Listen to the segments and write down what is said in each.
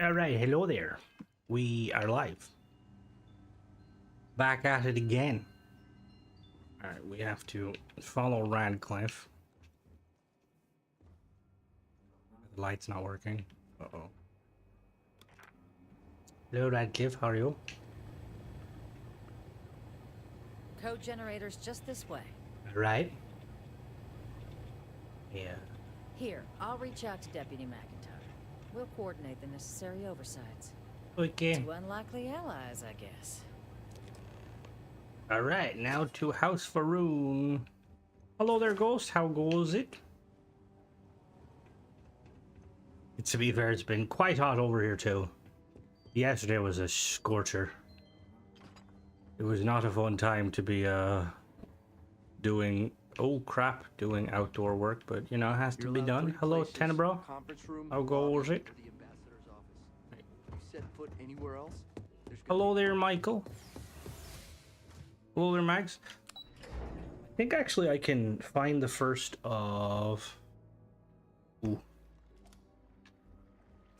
Alright, hello there. We are live. Back at it again. Alright, we have to follow Radcliffe. The light's not working. Uh-oh. Hello Radcliffe, how are you? Code generator's just this way. Alright. Yeah. Here, I'll reach out to Deputy McIntyre. We'll coordinate the necessary oversights. Okay. Two unlikely allies, I guess. Alright, now to House Faroon. Hello there, Ghost. How goes it? To be fair, it's been quite hot over here too. Yesterday was a scorcher. It was not a fun time to be doing doing outdoor work, but you know, it has to be done. Hello, Tenebro. How goes it? Hello there, Michael. Hello there, Max. I think actually I can find the first of... Ooh.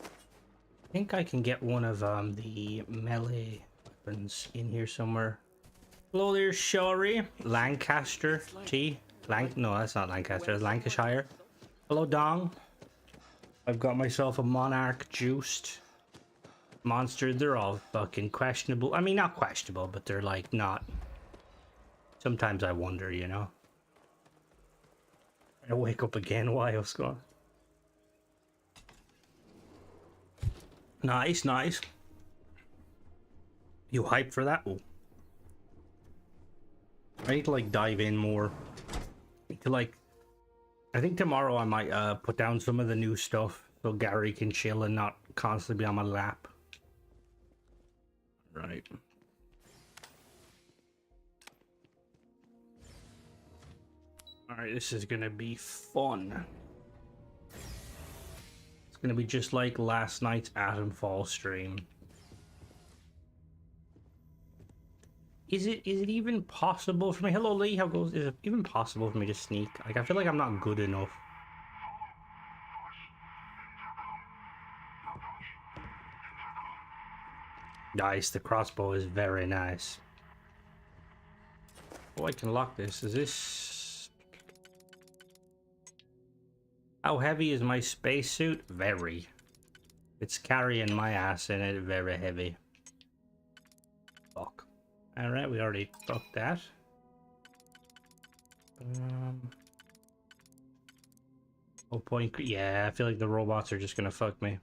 I think I can get one of the melee weapons in here somewhere. Hello there, Shari. Lancaster T. No, that's not Lancaster, that's Lancashire. Hello, Dong. I've got myself a Monarch juiced monster. They're all fucking questionable. I mean, not questionable, but they're like not. Sometimes I wonder, you know. I wake up again. Why? What's going on? Nice, nice. You hyped for that? Oh. I need to like dive in more. To like, I think tomorrow I might put down some of the new stuff so Gary can chill and not constantly be on my lap. Right. Alright, this is gonna be fun. It's gonna be just like last night's Atomfall stream. Is it even possible for me? Hello Lee, how goes? Is it even possible for me to sneak? Like, I feel like I'm not good enough. Nice, the crossbow is very nice. Oh, I can lock this. Is this... How heavy is my spacesuit? Very. It's carrying my ass in it, very heavy. Fuck. Alright, we already fucked that. Oh, point. Yeah, I feel like the robots are just gonna fuck me.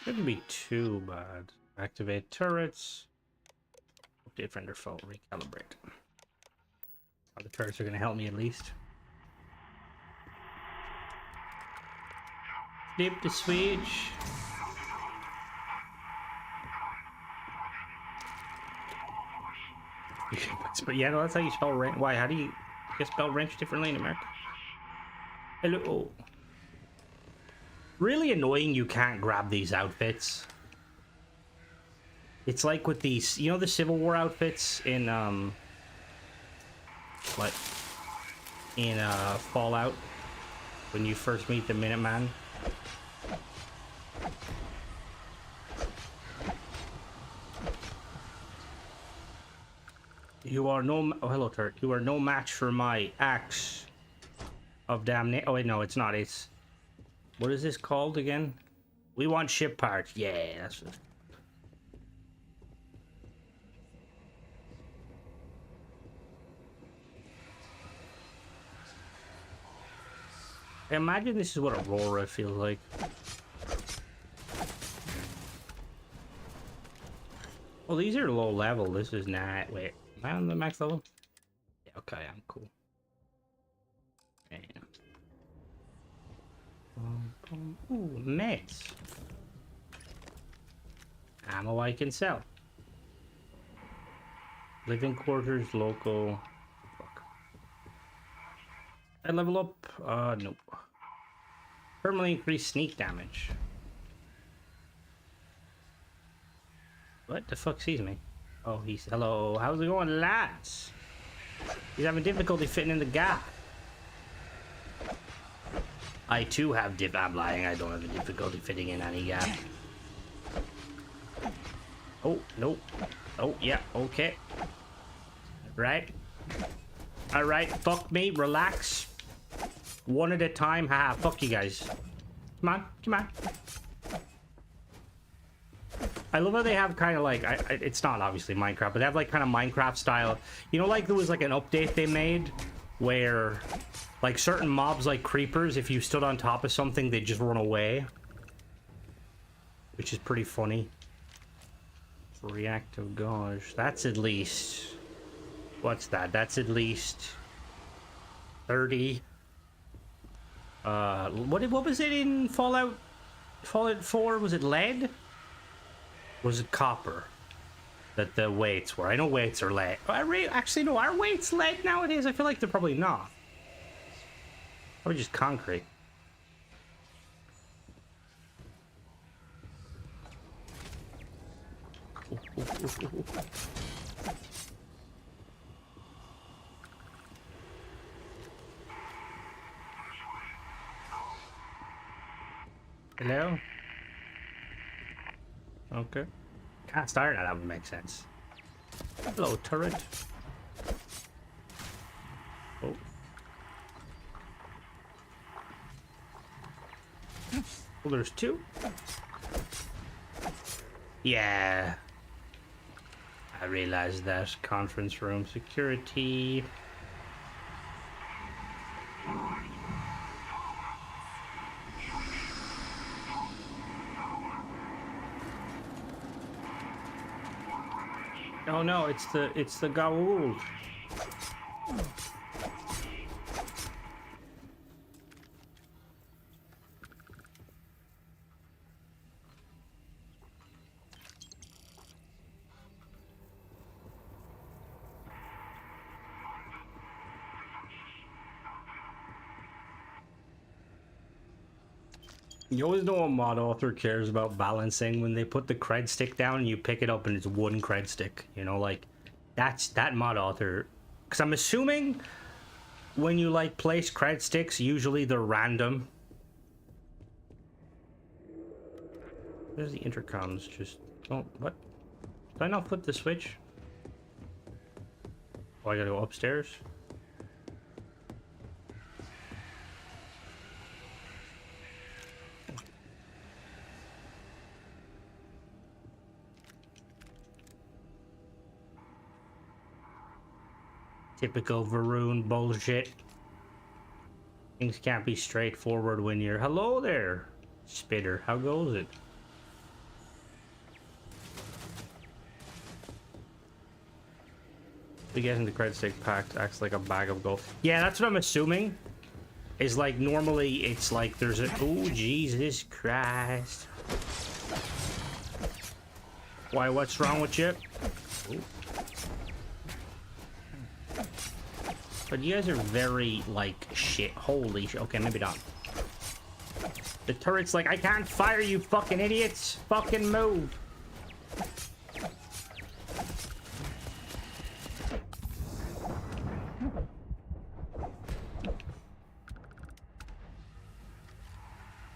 Shouldn't be too bad. Activate turrets. Update render fault. Recalibrate. Oh, the turrets are gonna help me at least. Flip the switch. But yeah, no, that's how you spell wrench. Why? How do you spell wrench differently in America? Hello. Really annoying you can't grab these outfits. It's like with these, you know, the Civil War outfits in what? In Fallout, when you first meet the Minuteman. You are no... Oh, hello, turret. You are no match for my axe of damnation. Oh, wait, no, it's not. It's... What is this called again? We want ship parts. Yeah, that's what... I imagine this is what Aurora feels like. Well, these are low level. This is not... Wait, am I on the max level? Yeah, okay, I'm cool. Damn. Ooh, meds. Ammo I can sell. Living quarters, local. Fuck. I level up? Nope. Permanently increase sneak damage. What the fuck sees me? Oh, he's... Hello, how's it going, lads? He's having difficulty fitting in the gap. I too have I'm lying. I don't have a difficulty fitting in any gap. Oh, nope. Oh, yeah, okay. Right. Alright, fuck me, relax. One at a time, haha, fuck you guys. Come on, come on. I love how they have kind of like, it's not obviously Minecraft, but they have like kind of Minecraft style. You know, like there was like an update they made where like certain mobs like creepers, if you stood on top of something, they'd just run away. Which is pretty funny. Reactive gauge. That's at least... What's that? That's at least 30. What was it in Fallout 4? Was it lead? Was it copper? That the weights were. I know weights are lead. Actually, no, are weights lead nowadays? I feel like they're probably not. Probably just concrete. Hello? Okay. Cast iron, that would make sense. Hello, turret. Oh. Well, there's two. Yeah. I realized that. Conference room security. Oh no, it's the Goa'uld. You always know a mod author cares about balancing when they put the cred stick down and you pick it up and it's one cred stick. You know, like, that's that mod author. Because I'm assuming when you, like, place cred sticks, usually they're random. Where's the intercoms? Just, oh, what? Did I not flip the switch? Oh, I gotta go upstairs? Typical Varun bullshit. Things can't be straightforward when you're... Hello there, Spitter. How goes it? The getting the cred stick packed acts like a bag of gold. Yeah, that's what I'm assuming. Is like, normally it's like there's a... Oh, Jesus Christ. Why, what's wrong with you? Ooh. But you guys are very, like, shit. Holy shit. Okay, maybe not. The turret's like, I can't fire, you fucking idiots. Fucking move.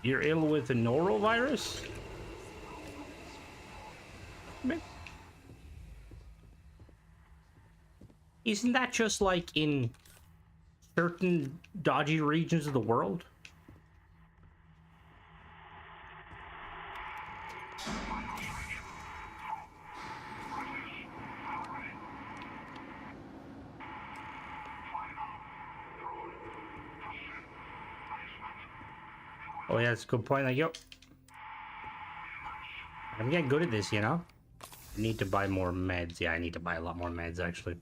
You're ill with the norovirus? Isn't that just like in certain dodgy regions of the world? Oh yeah, that's a good point. Like, yo, I'm getting good at this, you know? I need to buy more meds. Yeah, I need to buy a lot more meds, actually.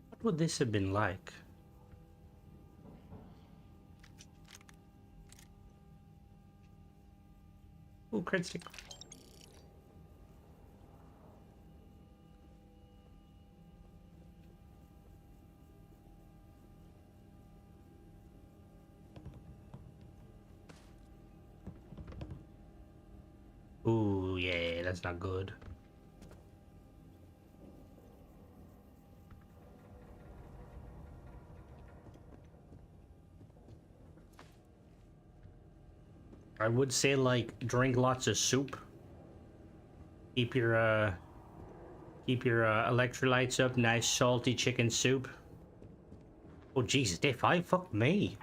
What would this have been like? Ooh, cred stick. Ooh, that's not good. I would say, like, drink lots of soup. Keep your electrolytes up. Nice salty chicken soup. Oh Jesus, day 5, fuck me.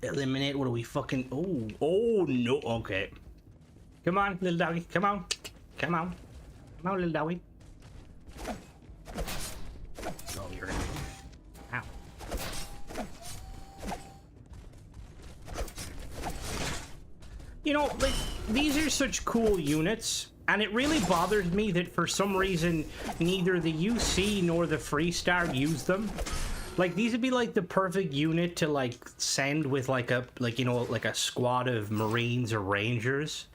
Eliminate, what are we fucking... Oh no, okay. Come on, little doggy, come on. Come on. Come on, little doggy. Oh, you're gonna... Ow. You know, like, these are such cool units, and it really bothers me that for some reason neither the UC nor the Freestar use them. Like, these would be like the perfect unit to like send with like a, like, you know, like a squad of Marines or Rangers.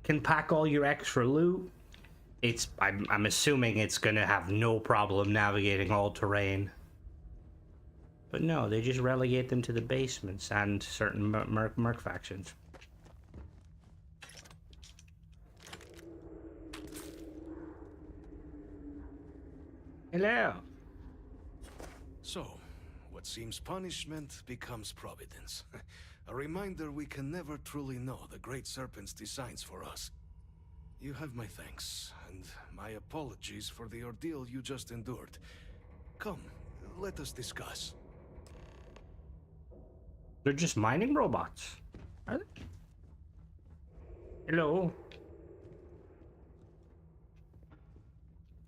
Can pack all your extra loot. It's, I'm assuming it's gonna have no problem navigating all terrain. But no, they just relegate them to the basements and certain merc factions. Hello. So, what seems punishment becomes providence. A reminder we can never truly know the Great Serpent's designs for us. You have my thanks, and my apologies for the ordeal you just endured. Come, let us discuss. They're just mining robots. Are they? Hello.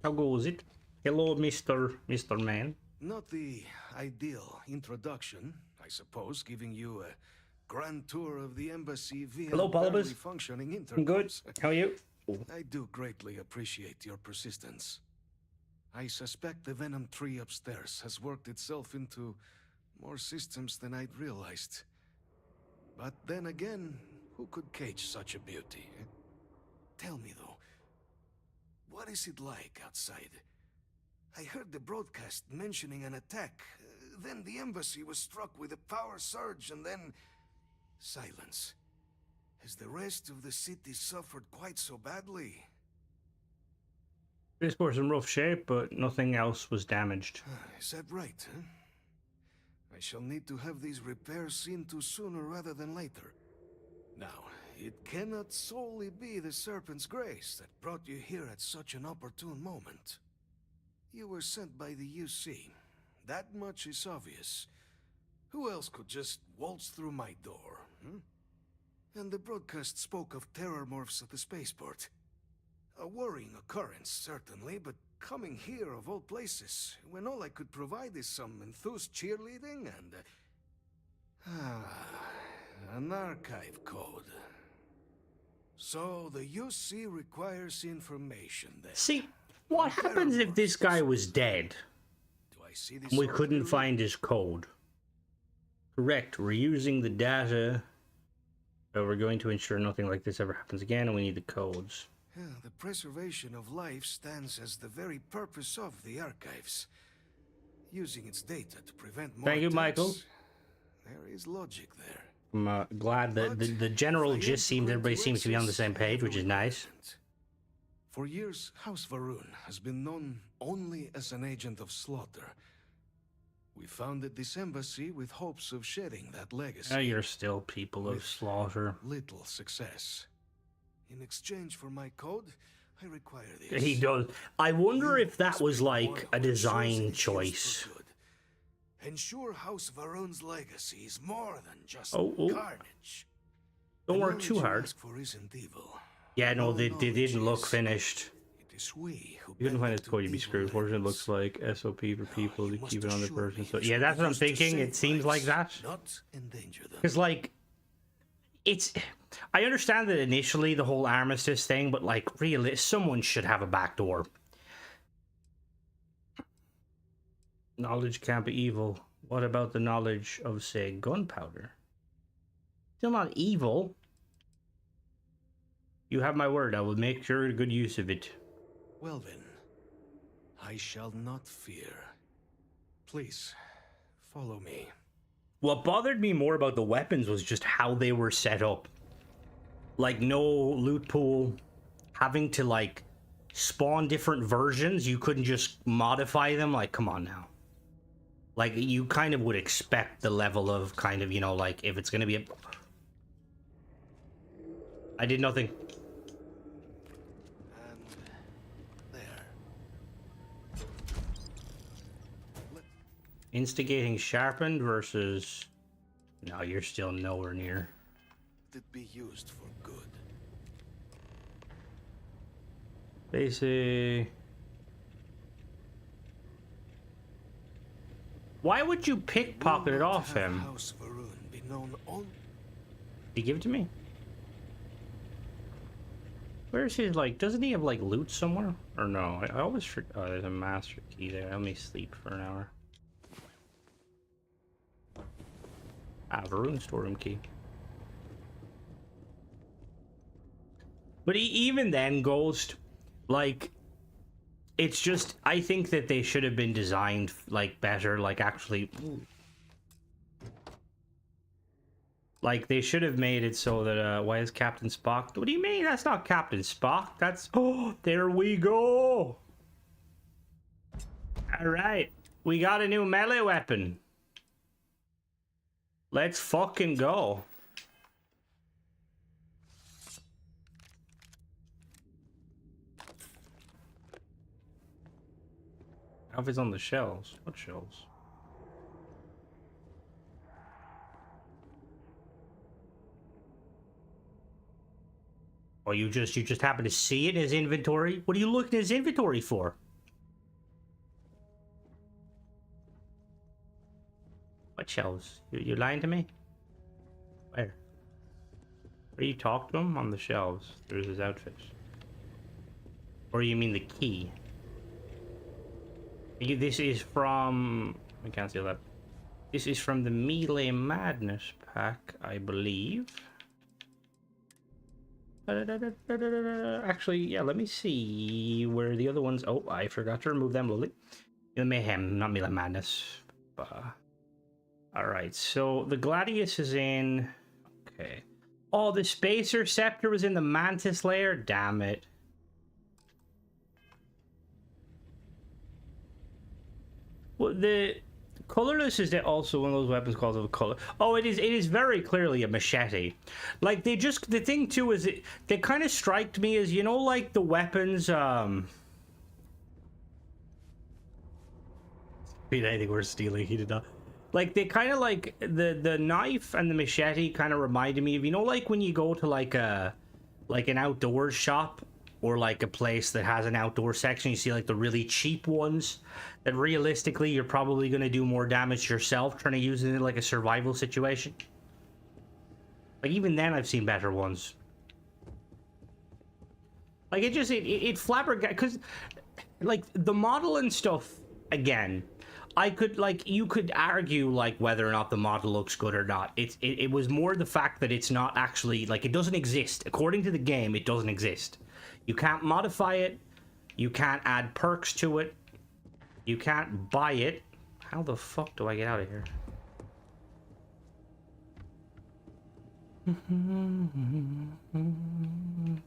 How goes it? Hello, Mr. Man. Not the ideal introduction, I suppose, giving you a grand tour of the embassy via Hello, barely Polybus. functioning I'm good. intercoms. How are you? I do greatly appreciate your persistence. I suspect the Venom tree upstairs has worked itself into more systems than I'd realized. But then again, who could cage such a beauty? Tell me though, what is it like outside? I heard the broadcast mentioning an attack. Then the embassy was struck with a power surge and then... silence. Has the rest of the city suffered quite so badly? This was in rough shape, but nothing else was damaged. Is that right, huh? I shall need to have these repairs seen to sooner rather than later. Now, it cannot solely be the Serpent's grace that brought you here at such an opportune moment. You were sent by the UC. That much is obvious. Who else could just waltz through my door, hmm? And the broadcast spoke of terror morphs at the spaceport. A worrying occurrence, certainly, but coming here of all places, when all I could provide is some enthused cheerleading and... an archive code. So the UC requires information then. See, what happens if this guy was dead? Do I see this And we sort of couldn't building? find his code. Correct, we're using the data, but we're going to ensure nothing like this ever happens again, and we need the codes. Yeah, the preservation of life stands as the very purpose of the archives. Using its data to prevent more Thank you, attacks, Michael. There is logic there. I'm glad that the general gist seems everybody seems to be on the same page, which is nice. For years, House Varun has been known only as an agent of slaughter. We founded this embassy with hopes of shedding that legacy. Oh, you're still people of slaughter. Little success. In exchange for my code, I require this. He does. I wonder You if that must was be the like one a who ensures design it is choice. for good. Ensure House Varun's legacy is more than just Oh. carnage. Don't The work too knowledge you hard. ask for isn't evil. Yeah, no, All they didn't knowledge look is- finished. It is we who You couldn't bend find it his to code, you'd be evil screwed. What it ends. looks like SOP for people You to must keep it on the assure person. me So this yeah, will that's be what I'm used to thinking. save It seems like lives, that. Not endanger them. Because, like, it's... I understand that initially the whole armistice thing, but, like, really, someone should have a backdoor. Knowledge can't be evil. What about the knowledge of, say, gunpowder? Still not evil. You have my word. I will make sure good use of it. Well then, I shall not fear. Please, Follow me. What bothered me more about the weapons was just how they were set up. Like, no loot pool, having to, like, spawn different versions. You couldn't just modify them. Like, come on now. Like, you kind of would expect the level of kind of, you know, like, if it's going to be a... I did nothing. And there. Instigating sharpened versus... No, you're still nowhere near. Let it be used for good. Basic... Why would you pickpocket it off him? House Varun be known on... Did he give it to me? Where's his, like, doesn't he have, like, loot somewhere? Or no, I always forget. Oh, there's a master key there. Let me sleep for an hour. Ah, Varun storeroom key. But even then, Ghost, like, it's just, I think that they should have been designed, like, better, like, actually... Like, they should have made it so that, why is Captain Spock? What do you mean? That's not Captain Spock. That's... Oh, there we go! Alright. We got a new melee weapon. Let's fucking go. Outfits on the shelves. What shelves? Or you just happen to see it in his inventory? What are you looking at his inventory for? What shelves? You lying to me? Where? Where you talk to him? On the shelves. There's his outfit. Or you mean the key? This is from... I can't see that. This is from the Melee Madness pack, I believe. Actually, yeah, let me see where the other ones... Oh, I forgot to remove them, Lily. The Mayhem, not Melee Madness. Alright, so the Gladius is in... Okay. Oh, the Spacer Scepter was in the Mantis layer? Damn it. Well, the colorless is also one of those weapons called a color. Oh, it is very clearly a machete. Like, they just, the thing too is they kind of strike me as, you know, like the weapons, beat anything worth stealing, he did not. Like, they kind of like, the knife and the machete kind of reminded me of, you know, like when you go to like an outdoor shop, or like a place that has an outdoor section, you see like the really cheap ones that realistically you're probably going to do more damage yourself trying to use it in like a survival situation. Like, even then I've seen better ones. Like, it flabbergasted, because like the model and stuff, again, I could, like, you could argue like whether or not the model looks good or not. It was more the fact that it's not actually, like, it doesn't exist. According to the game, it doesn't exist. You can't modify it. You can't add perks to it. You can't buy it. How the fuck do I get out of here?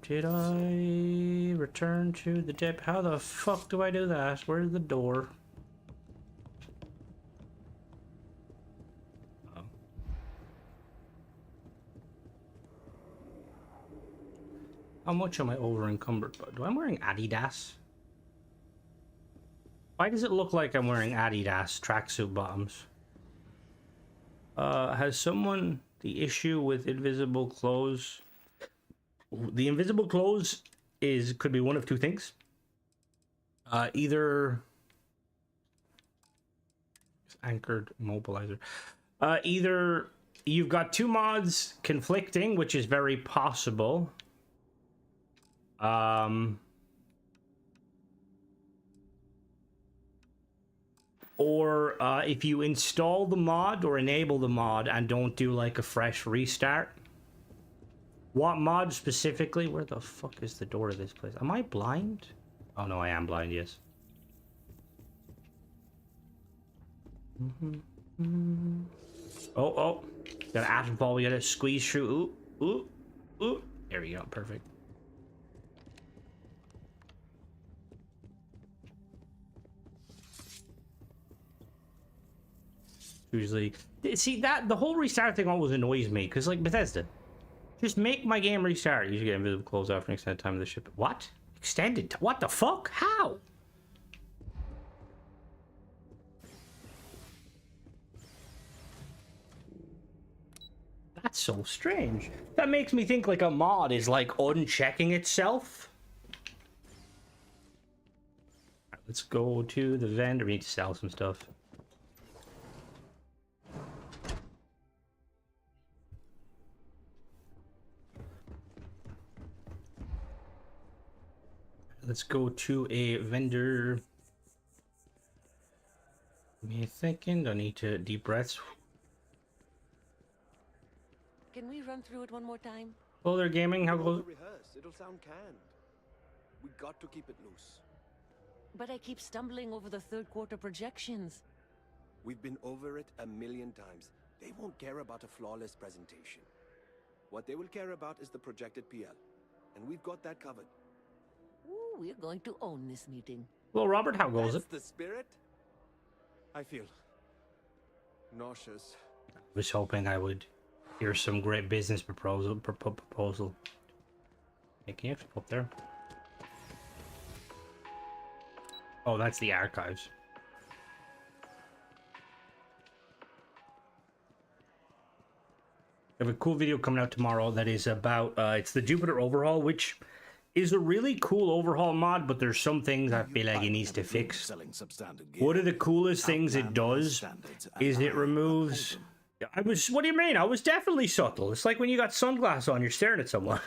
Did I return to the depth? How the fuck do I do that? Where's the door? How much am I over encumbered? Do I'm wearing Adidas? Why does it look like I'm wearing Adidas tracksuit bottoms? Has someone the issue with invisible clothes? The invisible clothes could be one of two things. Either anchored mobilizer. Either you've got two mods conflicting, which is very possible. Or if you install the mod or enable the mod and don't do like a fresh restart. What mod specifically? Where the fuck is the door of this place? Am I blind? Oh no, I am blind, yes. Oh, oh. Got an atom ball we gotta squeeze through. Ooh, ooh, ooh. There we go. Perfect. Usually, see that the whole restart thing always annoys me because, like, Bethesda, just make my game restart. You should get invisible clothes after an extended time of the ship. What? Extended? What the fuck? How? That's so strange. That makes me think like a mod is like unchecking itself. Right, let's go to the vendor. We need to sell some stuff. Let's go to a vendor. Me thinking, I need to deep breaths. Can we run through it one more time? Oh, they're gaming. How goes? Rehearse. It'll sound canned. We got to keep it loose. But I keep stumbling over the third quarter projections. We've been over it a million times. They won't care about a flawless presentation. What they will care about is the projected PL. And we've got that covered. Ooh, we're going to own this meeting. Well, Robert, how goes That's it? the spirit? I feel nauseous. I was hoping I would hear some great business proposal. Hey, can you actually up there? Oh, that's the archives. I have a cool video coming out tomorrow that is about it's the Jupiter overhaul, which is a really cool overhaul mod, but there's some things I feel like it needs to fix. One of the coolest things it does is it removes. What do you mean? I was definitely subtle. It's like when you got sunglasses on, you're staring at someone.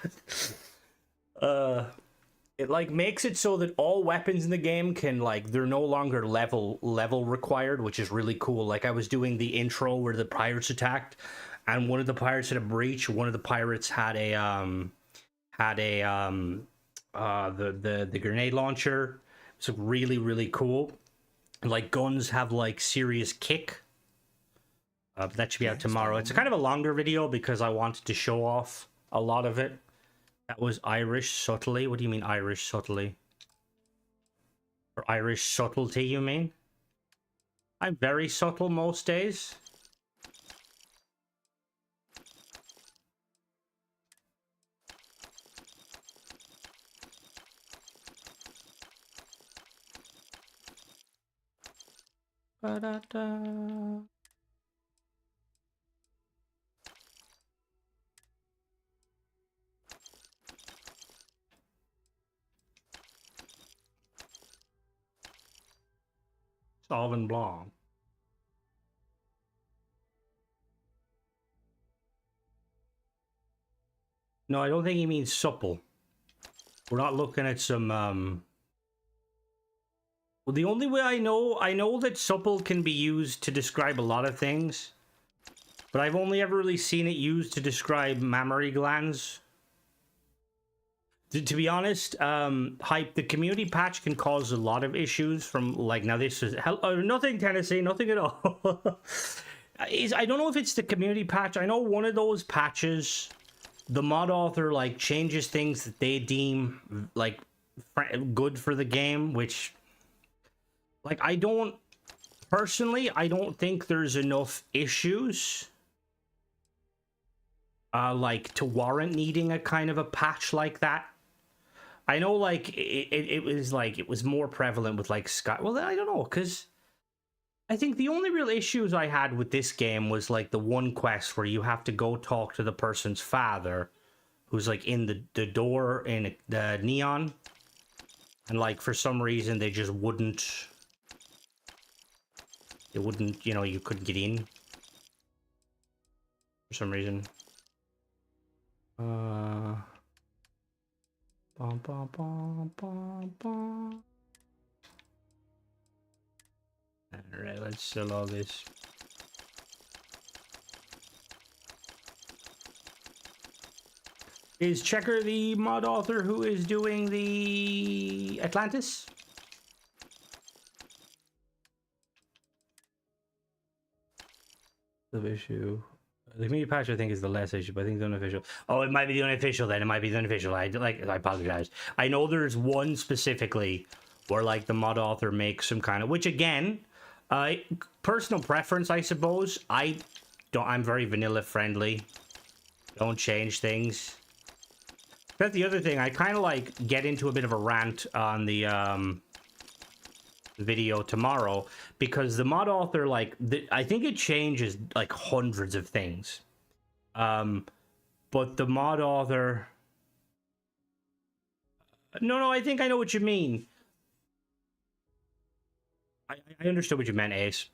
It like makes it so that all weapons in the game can like they're no longer level required, which is really cool. Like I was doing the intro where the pirates attacked, and one of the pirates had a breach. One of the pirates had a the grenade launcher. It's really cool. Like guns have like serious kick. But that should be out tomorrow. It's kind of a longer video because I wanted to show off a lot of it. That was Irish subtly. What do you mean Irish subtly? Or Irish subtlety, you mean? I'm very subtle most days. Ba-da-da. Sauvignon Blanc. No, I don't think he means supple. We're not looking at some well, the only way I know that supple can be used to describe a lot of things, but I've only ever really seen it used to describe mammary glands. To be honest, hype, the community patch can cause a lot of issues from, like, now this is, nothing Tennessee, nothing at all. I don't know if it's the community patch. I know one of those patches, the mod author, like, changes things that they deem, like, good for the game, which, like, I don't think there's enough issues, like, to warrant needing a kind of a patch like that. I know, like, it was more prevalent with, like, Sky. Well, I don't know, because I think the only real issues I had with this game was, like, the one quest where you have to go talk to the person's father, who's, like, in the door in the neon. And, like, for some reason, they just wouldn't... It wouldn't, you know, you couldn't get in. For some reason. Bum, bum, bum, bum, bum. Alright, let's sell all this. Is Checker the mod author who is doing the Atlantis? The issue. The community patch, I think, is the less issue, but I think the unofficial. Oh, it might be the unofficial then. It might be the unofficial. I apologize. I know there's one specifically where like the mod author makes some kind of, which again, personal preference, I suppose. I'm very vanilla friendly. Don't change things. That's the other thing. I kind of like get into a bit of a rant on the video tomorrow because the mod author, like, I think it changes like hundreds of things. But the mod author. No, I think I know what you mean. I understood what you meant, Ace.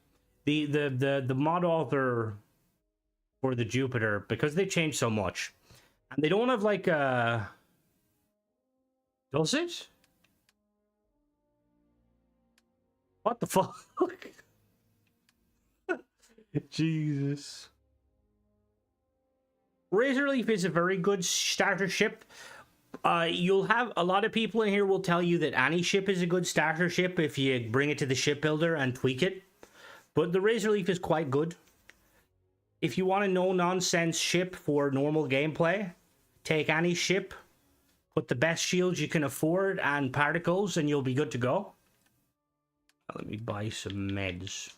The mod author for the Jupiter, because they changed so much, and they don't have like a. Does it? What the fuck? Jesus. Razor Leaf is a very good starter ship. You'll have a lot of people in here will tell you that any ship is a good starter ship if you bring it to the shipbuilder and tweak it. But the Razor Leaf is quite good. If you want a no-nonsense ship for normal gameplay, take any ship, put the best shields you can afford and particles, and you'll be good to go. Let me buy some meds.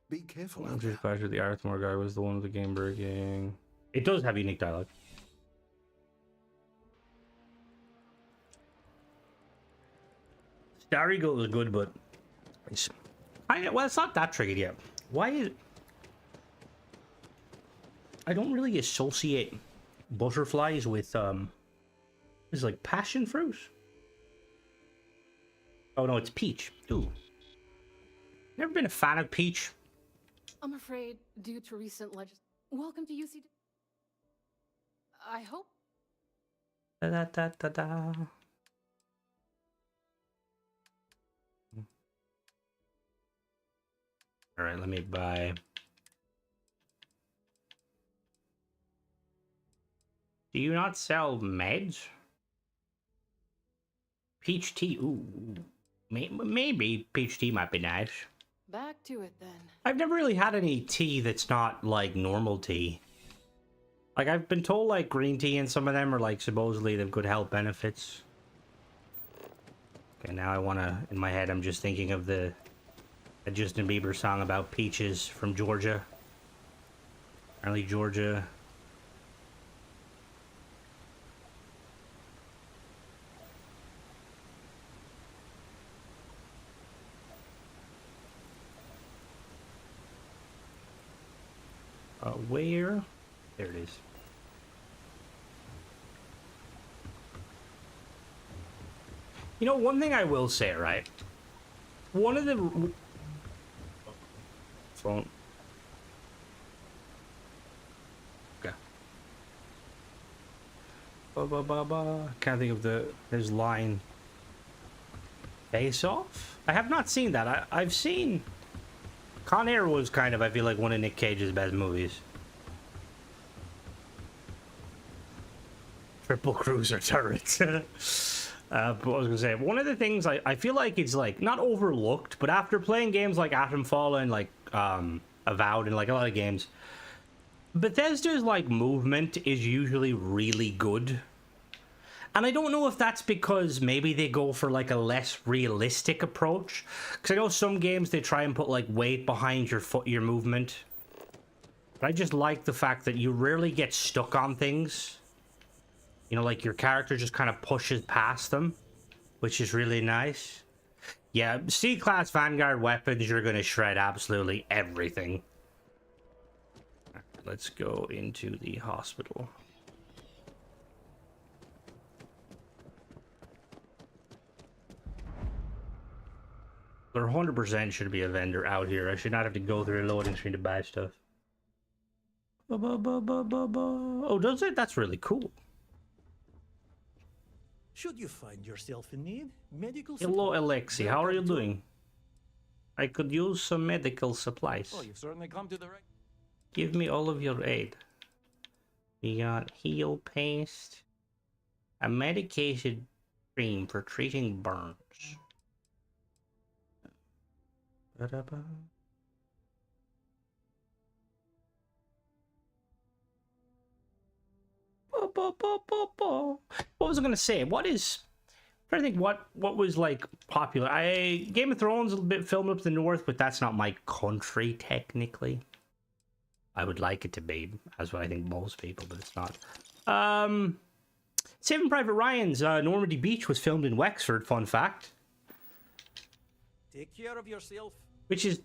Be careful. I'm just back to the Arthmore guy was the one with the game breaking. It does have unique dialogue. Star Eagle is good, but it's not that triggered yet. Why is I don't really associate butterflies with it's like passion fruit. Oh no, it's peach. Ooh. Never been a fan of peach. I'm afraid, due to recent Welcome to UC. I hope. Da, da, da, da. All right, let me buy. Do you not sell meds? Peach tea. Ooh, maybe peach tea might be nice. Back to it then. I've never really had any tea that's not like normal tea. Like I've been told like green tea and some of them are like supposedly they have good health benefits. Okay, now I wanna, in my head I'm just thinking of the Justin Bieber song about peaches from Georgia. Apparently Georgia. Where? There it is. You know, one thing I will say, right? One of the... Phone. Okay. Can't think of his line. Face Off? I have not seen that. I've seen... Con Air was kind of, I feel like, one of Nick Cage's best movies. Triple cruiser turret. But I was gonna say, one of the things I feel like it's like not overlooked, but after playing games like Atomfall and like Avowed and like a lot of games, Bethesda's like movement is usually really good. And I don't know if that's because maybe they go for like a less realistic approach. Because I know some games they try and put like weight behind your movement. But I just like the fact that you rarely get stuck on things. You know, like your character just kind of pushes past them, which is really nice. Yeah, C-Class Vanguard weapons, you're going to shred absolutely everything. Let's go into the hospital. There 100% should be a vendor out here. I should not have to go through a loading screen to buy stuff. Oh, does it? That's really cool. Should you find yourself in need, medical Hello, support. Alexi. How are you doing? I could use some medical supplies. Oh, you've certainly come to the right. Give me all of your aid. We got heal paste, a medicated cream for treating burns. Ba-da-ba. What was I gonna say? What is? I'm trying to think what was like popular. Game of Thrones a little bit filmed up to the north, but that's not my country technically. I would like it to be, as what I think most people, but it's not. Saving Private Ryan's Normandy Beach was filmed in Wexford. Fun fact. Take care of yourself. Which is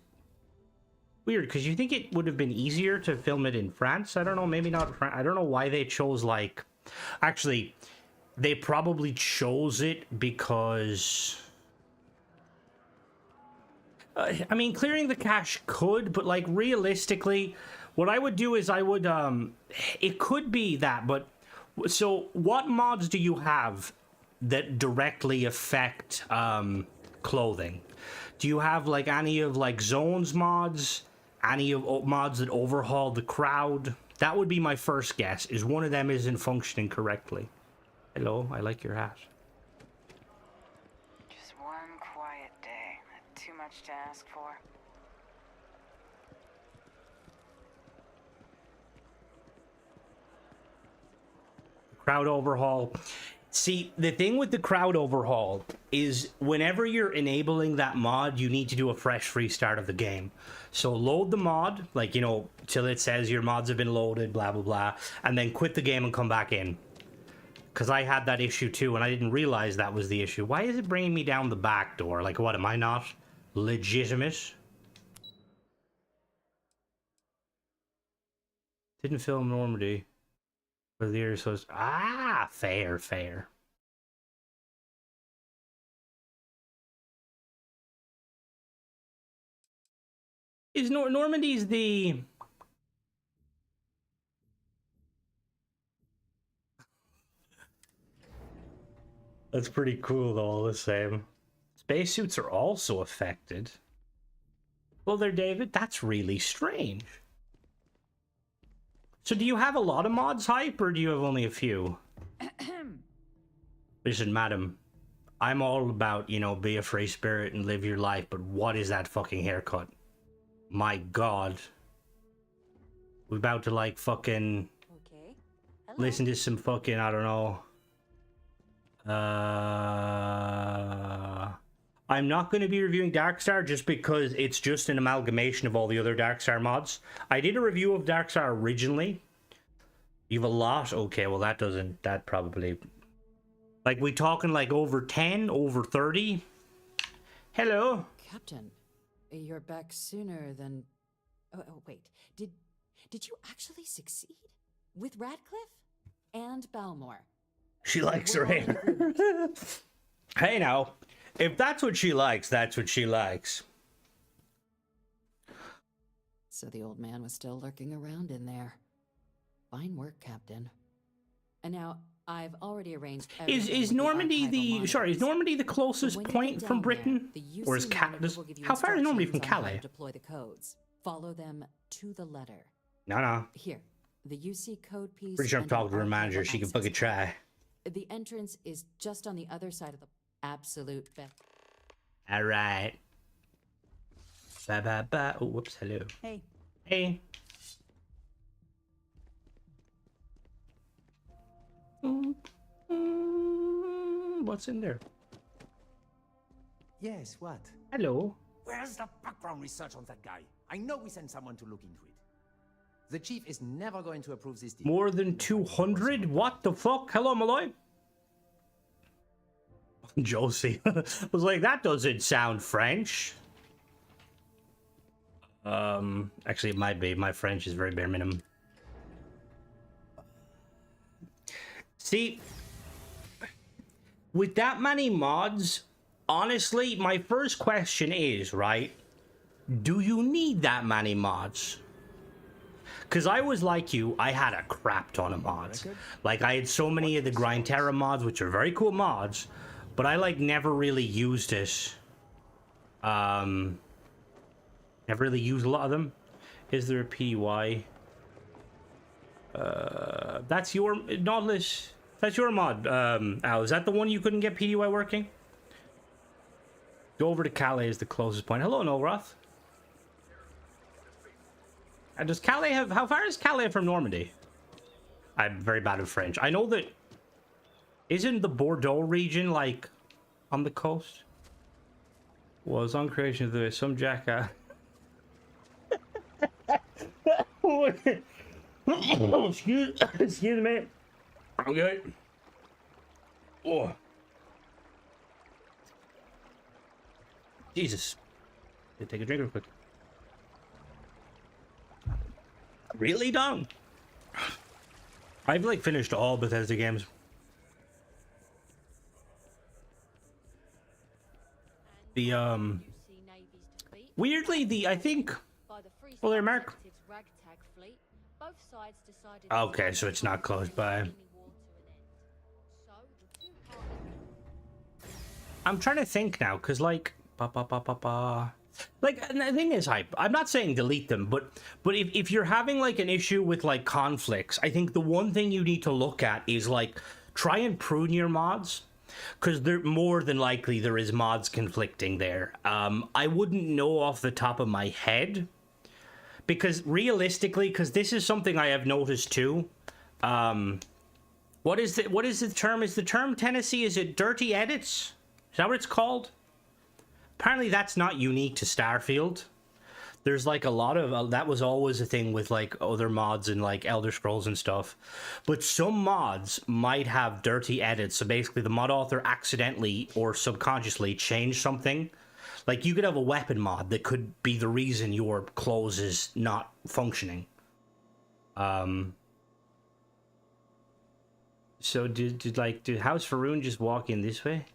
weird, because you think it would have been easier to film it in France. I don't know, maybe not France. I don't know why they chose, like... Actually, they probably chose it because... I mean, clearing the cache could, but, like, realistically, what I would do is I would... It could be that, but... So, what mods do you have that directly affect clothing? Do you have, like, any of, like, Zone's mods? Any of mods that overhaul the crowd? That would be my first guess, is one of them isn't functioning correctly. Hello, I like your hat. Just one quiet day. Too much to ask for. Crowd overhaul. See, the thing with the crowd overhaul is whenever you're enabling that mod, you need to do a fresh restart of the game. So load the mod, like, you know, till it says your mods have been loaded, blah, blah, blah, and then quit the game and come back in. Because I had that issue too, and I didn't realize that was the issue. Why is it bringing me down the back door? Like, what, am I not legitimate? Didn't film Normandy. For the year, so it's, fair. Is Normandy's the... That's pretty cool though, all the same. Spacesuits are also affected. Well there, David, that's really strange. So do you have a lot of mods hype, or do you have only a few? Listen, madam, I'm all about, you know, be a free spirit and live your life, but what is that fucking haircut? My god. We're about to, like, fucking... Okay. Listen to some fucking, I don't know... I'm not going to be reviewing Darkstar just because it's just an amalgamation of all the other Darkstar mods. I did a review of Darkstar originally. You have a lot? Okay, well that doesn't... That probably... Like, we talking like over 10? Over 30? Hello? Captain, you're back sooner than... Oh, wait. Did you actually succeed? With Radcliffe? And Balmore? She likes her hair. Hey now, if that's what she likes, that's what she likes. So the old man was still lurking around in there. Fine work, Captain. And now, I've already arranged... Is Normandy the... Sorry, is Normandy the closest point from Britain? Or is how far is Normandy from Calais? Deploy the codes. Follow them to the letter. No. Here, the UC code piece... Pretty sure I'm talking to her manager. She can fucking try. The entrance is just on the other side of the absolute best. All right. Bye. Oh, whoops. Hello. Hey. What's in there? Yes, what? Hello. Where's the background research on that guy? I know we sent someone to look into it. The chief is never going to approve this deal. More than 200? What the fuck? Hello, Malloy. Josie. I was like, that doesn't sound French. Actually, it might be. My French is very bare minimum. See, with that many mods, honestly, my first question is, right, do you need that many mods? Because I was like you, I had a crap ton of mods. Like, I had so many of the Grind Terra mods, which are very cool mods, but I, like, never really used it. Never really used a lot of them. Is there a PY? That's your... Nautilus. That's your mod, Al. Is that the one you couldn't get PDY working? Go over to Calais is the closest point. Hello, Nolroth. Does Calais have... How far is Calais from Normandy? I'm very bad at French. I know that... Isn't the Bordeaux region, like, on the coast? Was on creation of the... Some jackass... excuse me. Okay. Oh. Jesus. Take a drink real quick. Really, Dom? I've like finished all Bethesda games. The weirdly I think well there, Mark. Okay, so it's not close by. I'm trying to think now, cause like like, and the thing is, I'm not saying delete them, but if you're having like an issue with like conflicts, I think the one thing you need to look at is like try and prune your mods, because they're more than likely there is mods conflicting there. I wouldn't know off the top of my head, because realistically, because this is something I have noticed too. What is the term? Is the term Tennessee? Is it dirty edits? Is that what it's called? Apparently that's not unique to Starfield. There's like a lot of that was always a thing with like other mods and like Elder Scrolls and stuff. But some mods might have dirty edits. So basically the mod author accidentally or subconsciously changed something. Like you could have a weapon mod that could be the reason your clothes is not functioning. So did House Faroon just walk in this way?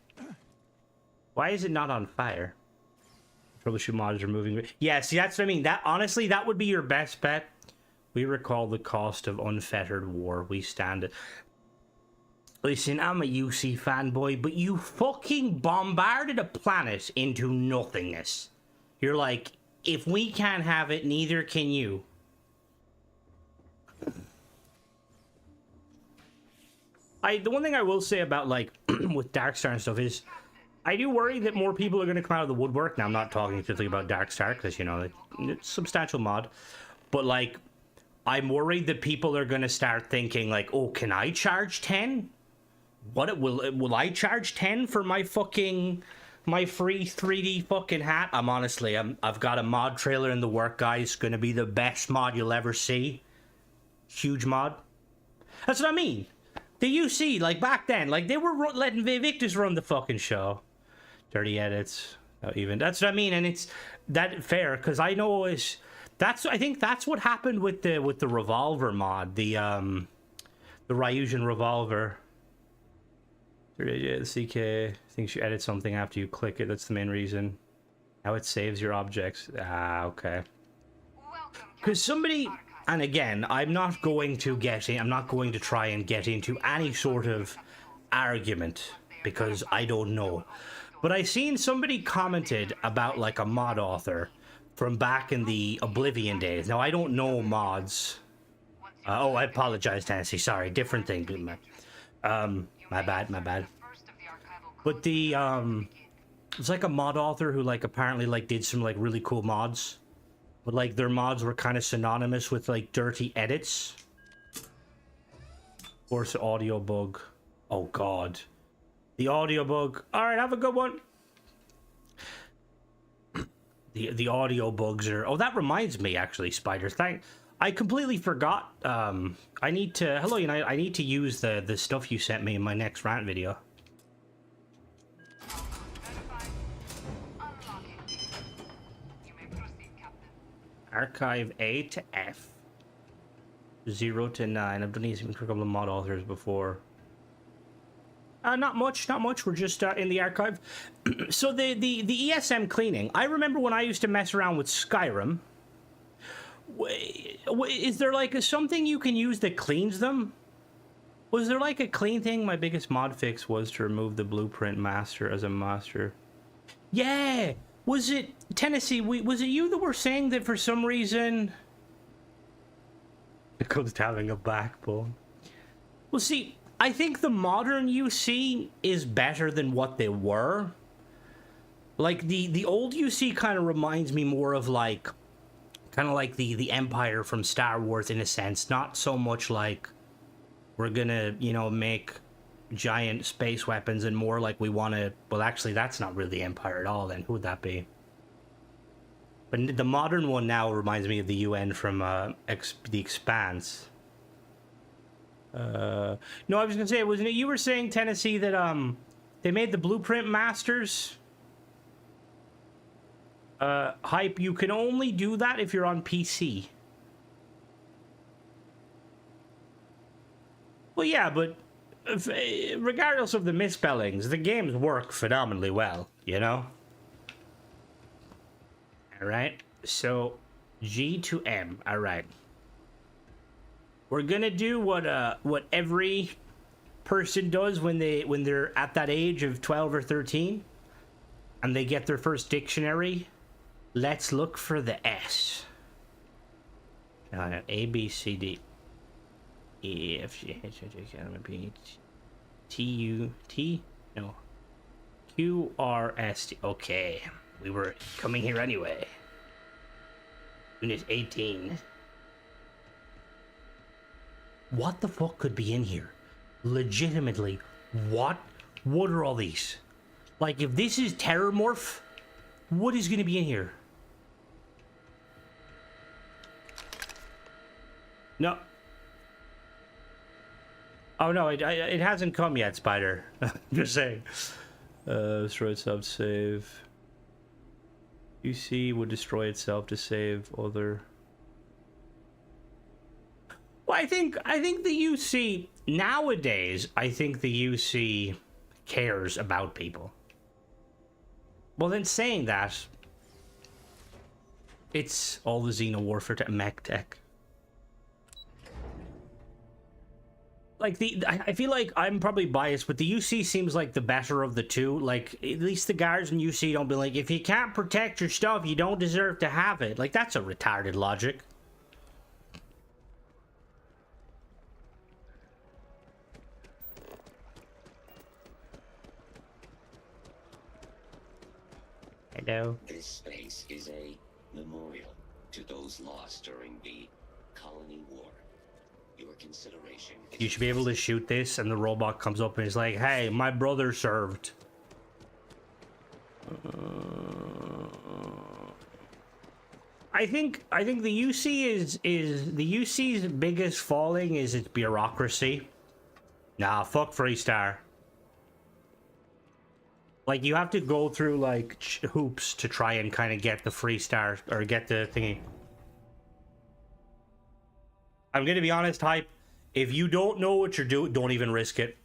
Why is it not on fire? Troubleshoot mods are moving. Yeah, see, that's what I mean. That honestly, that would be your best bet. We recall the cost of unfettered war. We stand it. Listen, I'm a UC fanboy, but you fucking bombarded a planet into nothingness. You're like, if we can't have it, neither can you. The one thing I will say about like with Darkstar and stuff is I do worry that more people are going to come out of the woodwork. Now, I'm not talking specifically about Darkstar, because, you know, it's a substantial mod. But, like, I'm worried that people are going to start thinking, like, oh, can I charge 10? What, will I charge 10 for my free 3D fucking hat? I've got a mod trailer in the work, guys. It's going to be the best mod you'll ever see. Huge mod. That's what I mean. The UC, like, back then, like, they were letting Vae Victis run the fucking show. Dirty edits, even that's what I mean, and it's that fair because I know I think that's what happened with the revolver mod, the Ryusian revolver. The CK thinks you edit something after you click it. That's the main reason. How it saves your objects. Ah, okay. Because somebody, and again, I'm not going to try and get into any sort of argument because I don't know. But I seen somebody commented about like a mod author from back in the Oblivion days. Now I don't know mods. Oh, I apologize, Tennessee. Sorry, different thing. My bad. But the it's like a mod author who like apparently like did some like really cool mods, but like their mods were kind of synonymous with like dirty edits. Of course, audio bug. Oh God. The audio bug. All right, have a good one. The audio bugs are. Oh, that reminds me, actually, Spider. I completely forgot. I need to. Hello, United. I need to use the stuff you sent me in my next rant video. Archive A to F. 0 to 9. I've done these with a couple of mod authors before. Not much. We're just in the archive. So the ESM cleaning. I remember when I used to mess around with Skyrim. Is there like something you can use that cleans them? Was there like a clean thing? My biggest mod fix was to remove the blueprint master as a master. Yeah. Was it Tennessee? Was it you that were saying that for some reason? It comes to having a backbone. Well, see. I think the modern UC is better than what they were. Like, the old UC kind of reminds me more of, like, Kind of like the Empire from Star Wars in a sense. Not so much like we're gonna, you know, make giant space weapons, and more like we want to... Well, actually, that's not really the Empire at all then. Who would that be? But the modern one now reminds me of the UN from The Expanse. No, I was gonna say, wasn't it you were saying, Tennessee, that they made the Blueprint Masters? Hype, you can only do that if you're on PC. Well, yeah, but regardless of the misspellings, the games work phenomenally well, you know? Alright, so G to M, alright. We're gonna do what every person does when they're at that age of 12 or 13 and they get their first dictionary. Let's look for the S. A, B, C, D, E, F, G, H, I, J, K, L, M, N, P, T, U, T, no, Q, R, S, T. Okay, we were coming here anyway. Unit 18. What the fuck could be in here? Legitimately, what are all these? Like, if this is Terrormorph, what is gonna be in here? No. Oh no, it hasn't come yet, Spider. Just saying. Destroy itself to save. UC would destroy itself to save other. Well, I think the UC nowadays, I think the UC cares about people. Well, then saying that, it's all the Xeno warfare to mech tech. Like, I feel like I'm probably biased, but the UC seems like the better of the two. Like, at least the guards in UC don't be like, if you can't protect your stuff, you don't deserve to have it. Like, that's a retarded logic. Hello. This space is a memorial to those lost during the Colony War. Your consideration. You should be able to shoot this, and the robot comes up and is like, "Hey, my brother served." I think the UC is the UC's biggest falling is its bureaucracy. Nah, fuck Freestar. Like, you have to go through like hoops to try and kind of get the Freestar or get the thingy. I'm gonna be honest, Hype. If you don't know what you're doing, don't even risk it.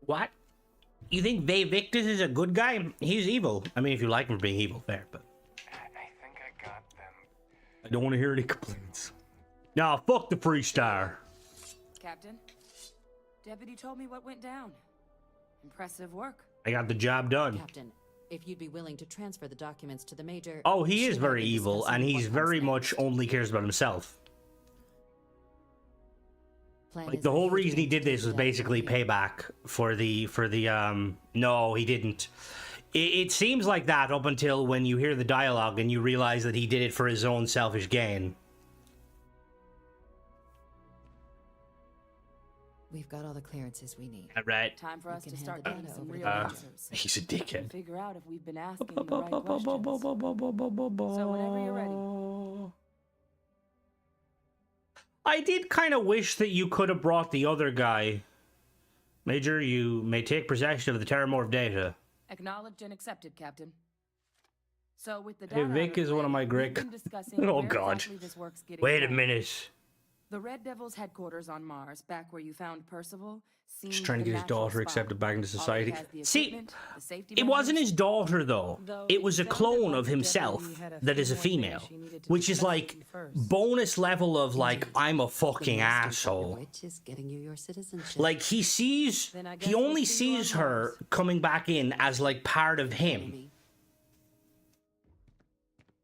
What? You think Vae Victis is a good guy? He's evil. I mean, if you like him for being evil, fair, but... I think I got them. I don't want to hear any complaints. Nah, fuck the Freestar. Captain, Deputy told me what went down. Impressive work. I got the job done. Captain, if you'd be willing to transfer the documents to the Major... Oh, he is very evil, and he's very much only cares about himself. Like, the whole reason he did this was basically payback for the no, he didn't. It seems like that up until when you hear the dialogue and you realize that he did it for his own selfish gain. We've got all the clearances we need. Right. Time for us to start hand the getting data some over real to answers. He's a dickhead. Figure out if we've been asking the right questions. So whenever you're ready. I did kind of wish that you could have brought the other guy. Major, you may take possession of the Terramorph data. Acknowledged and accepted, Captain. So with the Hey, data Vic is one of my great... Oh, God. Wait a minute. The Red Devil's headquarters on Mars, back where you found Percival, Just trying to get his daughter accepted back into society. See, it wasn't his daughter, though. It was a clone of himself that is a female. Which is, like, bonus level of, like, I'm a fucking asshole. Which is getting you your citizenship. Like, he only sees her coming back in as, like, part of him.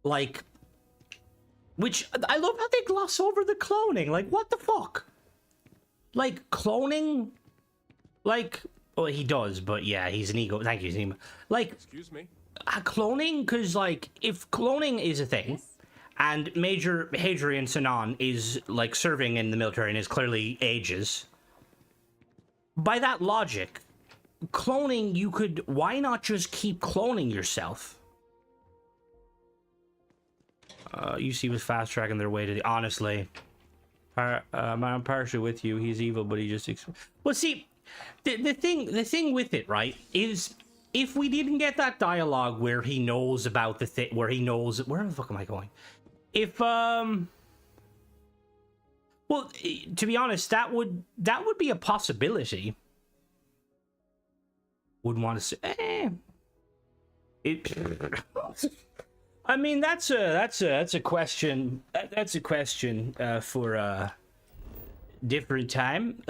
Like... Which, I love how they gloss over the cloning. Like, what the fuck? Like, cloning? Like, well, he does, but yeah, he's an ego. Thank you, Zima. Like, excuse me. cloning, because, like, if cloning is a thing, and Major Hadrian Sinan is, like, serving in the military and is clearly ages, by that logic, cloning, you could... Why not just keep cloning yourself? UC was fast-tracking their way to the... Honestly, I'm partially with you. He's evil, but he just... Well, see, the thing with it, right, is... If we didn't get that dialogue where he knows about the thing... Where he knows... Where the fuck am I going? If, well, to be honest, that would be a possibility. Wouldn't want to say, I mean, that's a question. That's a question for a different time.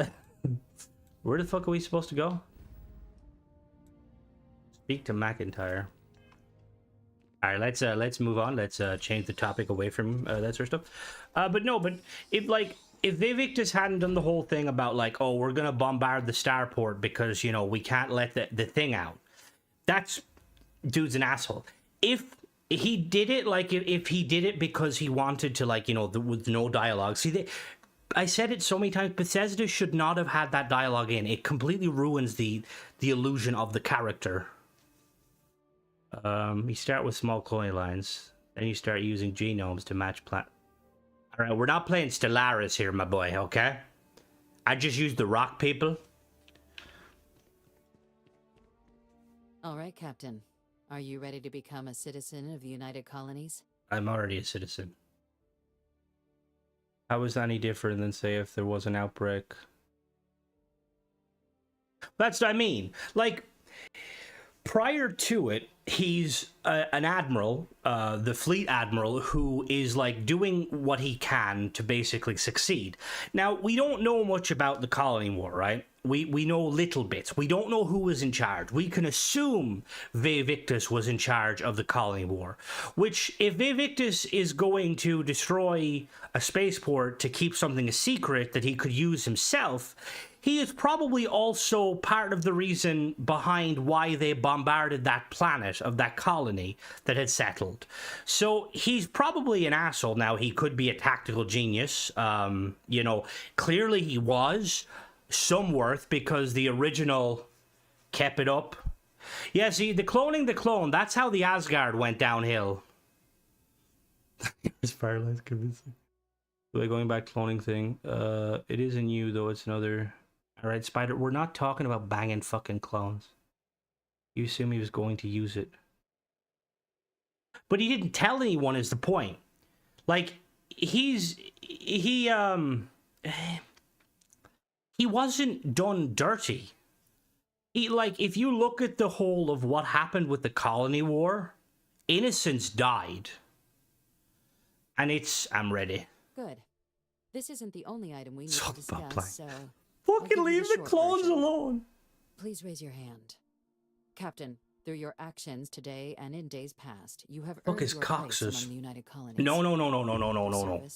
Where the fuck are we supposed to go? Speak to McIntyre. All right, let's move on. Let's change the topic away from that sort of stuff. But if Vae Victis hadn't done the whole thing about like, oh, we're gonna bombard the starport because, you know, we can't let the thing out. That's... Dude's an asshole. If he did it, like, if he did it because he wanted to, like, you know, with no dialogue. See, I said it so many times, Bethesda should not have had that dialogue in. It completely ruins the illusion of the character. You start with small cloning lines, then you start using genomes to match plant. All right, we're not playing Stellaris here, my boy, okay? I just used the rock people. All right, Captain. Are you ready to become a citizen of the United Colonies? I'm already a citizen. How is that any different than, say, if there was an outbreak? That's what I mean. Like, prior to it, he's an admiral, the fleet admiral, who is like doing what he can to basically succeed. Now, we don't know much about the colony war, right? We know little bits. We don't know who was in charge. We can assume Vae Victis was in charge of the colony war, which, if Vae Victis is going to destroy a spaceport to keep something a secret that he could use himself, he is probably also part of the reason behind why they bombarded that planet of that colony that had settled. So he's probably an asshole. Now, he could be a tactical genius. You know, clearly he was some worth because the original kept it up. Yeah, see, the clone, that's how the Asgard went downhill. It's far less convincing. The going back cloning thing, it isn't you, though, it's another... Alright, Spider, we're not talking about banging fucking clones. You assume he was going to use it. But he didn't tell anyone is the point. Like, he wasn't done dirty. Like, if you look at the whole of what happened with the colony war, innocents died. And I'm ready. Good. This isn't the only item we need to discuss, so... Fucking leave the clones alone. Please raise your hand. Captain, through your actions today and in days past, you have earned your place among the United Colonies. No.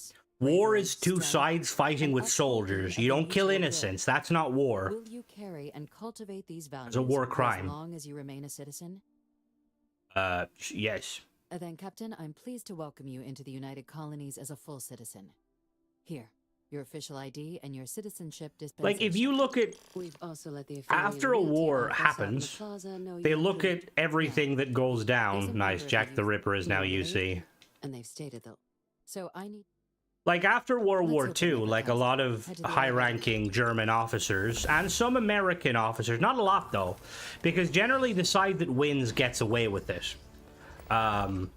War is two sides fighting with soldiers. You don't kill innocents. That's not war. Will you carry and cultivate these values It's a war crime. as long as you remain a citizen? Yes. Then, Captain, I'm pleased to welcome you into the United Colonies as a full citizen. Here, your official ID and your citizenship dispensation. Like, if you look at... We've also let the after a war happens, they look at everything that goes down. Nice, Jack the Ripper is now UC. And they've stated that. So I need... Like, after World War II, like, a lot of high-ranking German officers, and some American officers, not a lot, though, because generally the side that wins gets away with it. I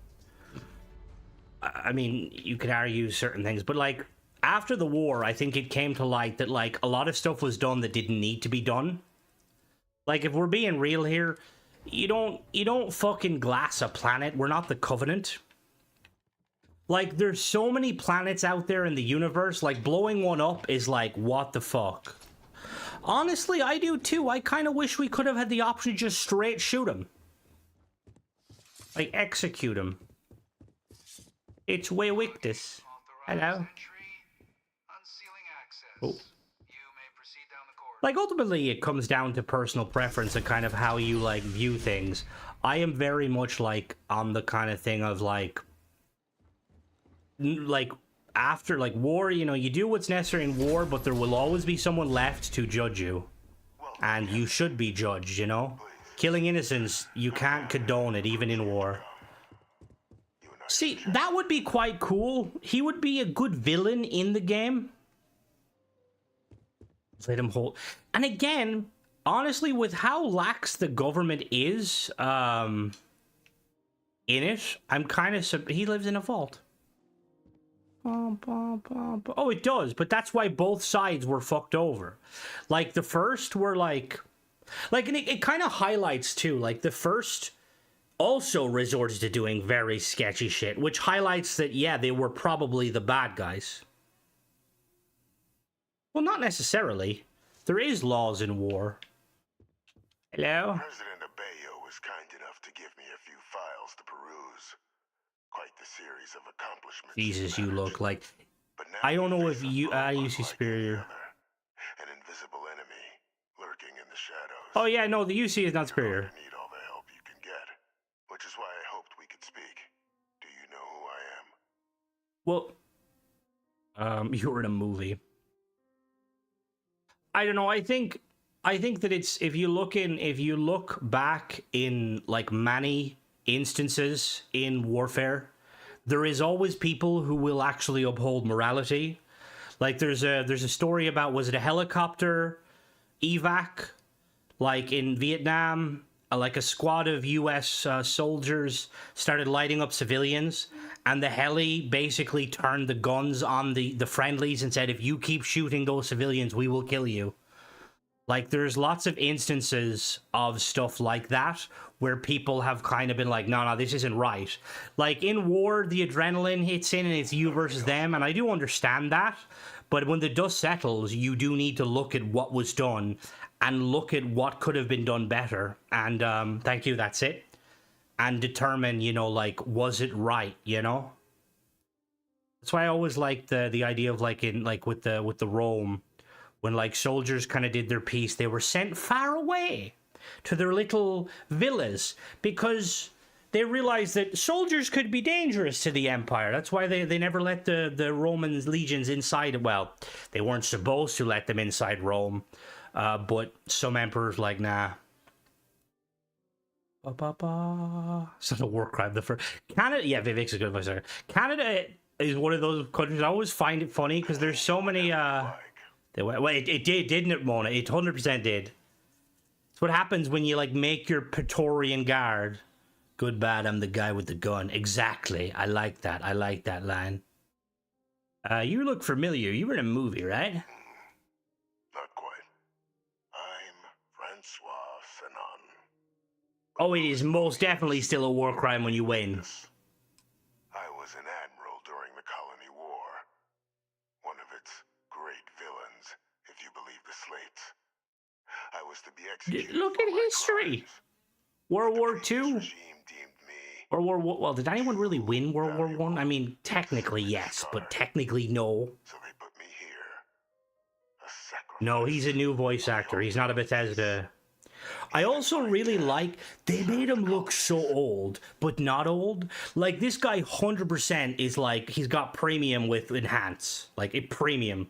mean, you could argue certain things, but, like, after the war, I think it came to light that, like, a lot of stuff was done that didn't need to be done. Like, if we're being real here, you don't fucking glass a planet. We're not the Covenant. Like, there's so many planets out there in the universe, like, blowing one up is like, what the fuck? Honestly, I do too. I kind of wish we could have had the option to just straight shoot him. Like, execute him. It's Vae Victis. Hello. Oh. Like, ultimately, it comes down to personal preference and kind of how you, like, view things. I am very much, like, on the kind of thing of, like, after, like, war, you know, you do what's necessary in war, but there will always be someone left to judge you. And you should be judged, you know? Killing innocents, you can't condone it, even in war. See, that would be quite cool. He would be a good villain in the game. Let him hold. And again, honestly, with how lax the government is in it, I'm kind of... He lives in a vault. Oh, it does, but that's why both sides were fucked over. Like, the first were like... and it kind of highlights, too, like, the first also resorted to doing very sketchy shit, which highlights that, yeah, they were probably the bad guys. Well, not necessarily. There is laws in war. Hello? President Abeyo was kind enough to give me a few files to peruse. Quite the series of accomplishments. Jesus, you look like... I don't know if you... you see Superior. An invisible enemy lurking in the shadows. Oh, yeah, no, the UC is not Superior. Need all the help you can get, which is why I hoped we could speak. Do you know who I am? Well, you were in a movie. I don't know. I think that it's if you look back in like many instances in warfare, there is always people who will actually uphold morality. Like there's a story about, was it a helicopter evac, like in Vietnam, like a squad of US soldiers started lighting up civilians, and the heli basically turned the guns on the friendlies and said, if you keep shooting those civilians, we will kill you. Like, there's lots of instances of stuff like that where people have kind of been like, no, this isn't right. Like, in war, the adrenaline hits in and it's you versus them, and I do understand that. But when the dust settles, you do need to look at what was done and look at what could have been done better. And thank you, that's it. And determine, you know, like, was it right, you know? That's why I always liked the idea of, like, in like with the Rome, when like soldiers kind of did their piece, they were sent far away to their little villas because they realized that soldiers could be dangerous to the empire. That's why they never let the Roman legions inside. Well, they weren't supposed to let them inside Rome, but some emperors like, nah. It's not a war crime. The first Canada, yeah, Vae Victis is a good voice actor. Canada is one of those countries I always find it funny because there's so many. Well, it did, didn't it, Mona? It 100% did. It's what happens when you like make your Praetorian Guard. Good, bad, I'm the guy with the gun. Exactly. I like that. I like that line. You look familiar. You were in a movie, right? Not quite. I'm Francois Fanon. Oh, it is most definitely still a war crime when you win. I was an admiral during the Colony War. One of its great villains, if you believe the slates. I was to be executed. Look at history. World War II. Or World War... Well, did anyone really win World War I? I mean, technically yes, but technically no. So they put me here. No, he's a new voice actor. He's not a Bethesda. I also really like, they made him look so old, but not old. Like, this guy 100% is like, he's got premium with enhance. Like, a premium.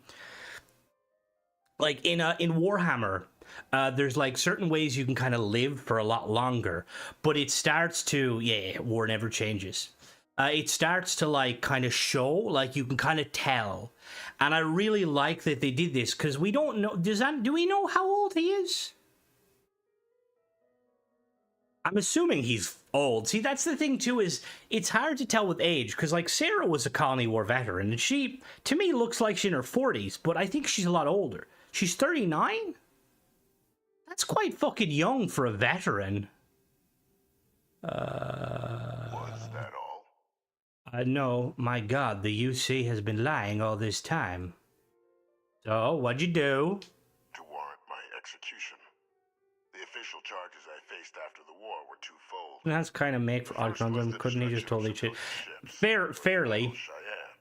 Like, in Warhammer, there's like certain ways you can kind of live for a lot longer, but it starts to, yeah, war never changes. It starts to like kind of show, like you can kind of tell. And I really like that they did this because we don't know, do we know how old he is? I'm assuming he's old. See, that's the thing too, is it's hard to tell with age because like Sarah was a Colony War veteran and she, to me, looks like she's in her 40s, but I think she's a lot older. She's 39? That's quite fucking young for a veteran. Was that all? No, my God, the UC has been lying all this time. So, what'd you do? To warrant my execution. The official charges I faced after the war were twofold. That's kind of make for odd content. Couldn't he just totally shit? Fairly. Cheyenne,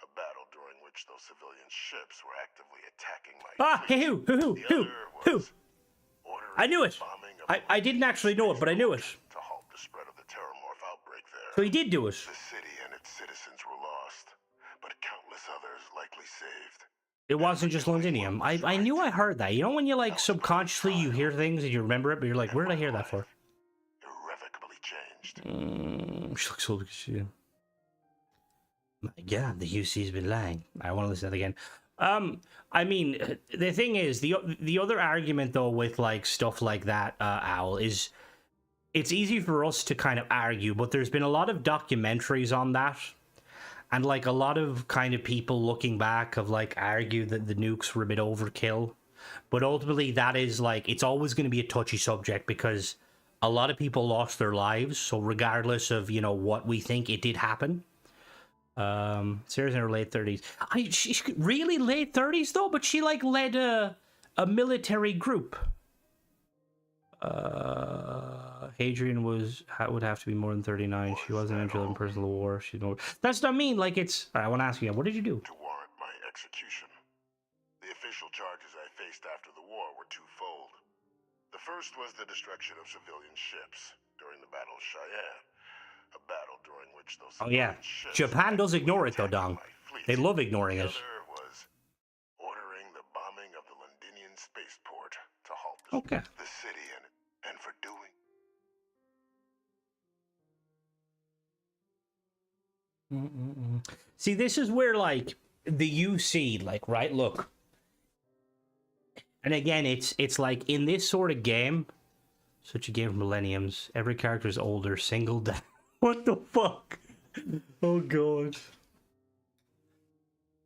a battle during which those civilians civilian ships were actively attacking my Ah, fleet. who? The other was ordering I knew it. bombing of I didn't actually know it, but I knew it. to halt the spread of the Terramorph outbreak there. So he did do it. The city and its citizens were lost, but countless others likely saved. It wasn't just Londinium. I knew I heard that. You know when you like subconsciously you hear things and you remember it, but you're like, where did I hear that for? Irrevocably changed. She looks so good. My God, the UC's been lying. I want to listen to that again. I mean, the thing is, the other argument though with like stuff like that, Owl, is it's easy for us to kind of argue, but there's been a lot of documentaries on that. And, like, a lot of kind of people looking back have, like, argued that the nukes were a bit overkill. But ultimately, that is, like, it's always going to be a touchy subject because a lot of people lost their lives. So regardless of, you know, what we think, it did happen. Sarah's in her late 30s. She's really late 30s, though? But she, like, led a military group. Hadrian would have to be more than 39. She wasn't interested in personal war. She's more. That's what I mean. Like it's. I want to ask you, what did you do? To warrant my execution. The official charges I faced after the war were twofold. The first was the destruction of civilian ships during the Battle of Cheyenne, a battle during which those. Oh yeah, Japan does ignore it though, Dong. They love ignoring it. The other was ordering the bombing of the Londinian spaceport to halt the city and for doing. See, this is where, like, the UC, like, right, look. And again, it's like, in this sort of game, such a game of millenniums, every character is older, single down. What the fuck? Oh, God.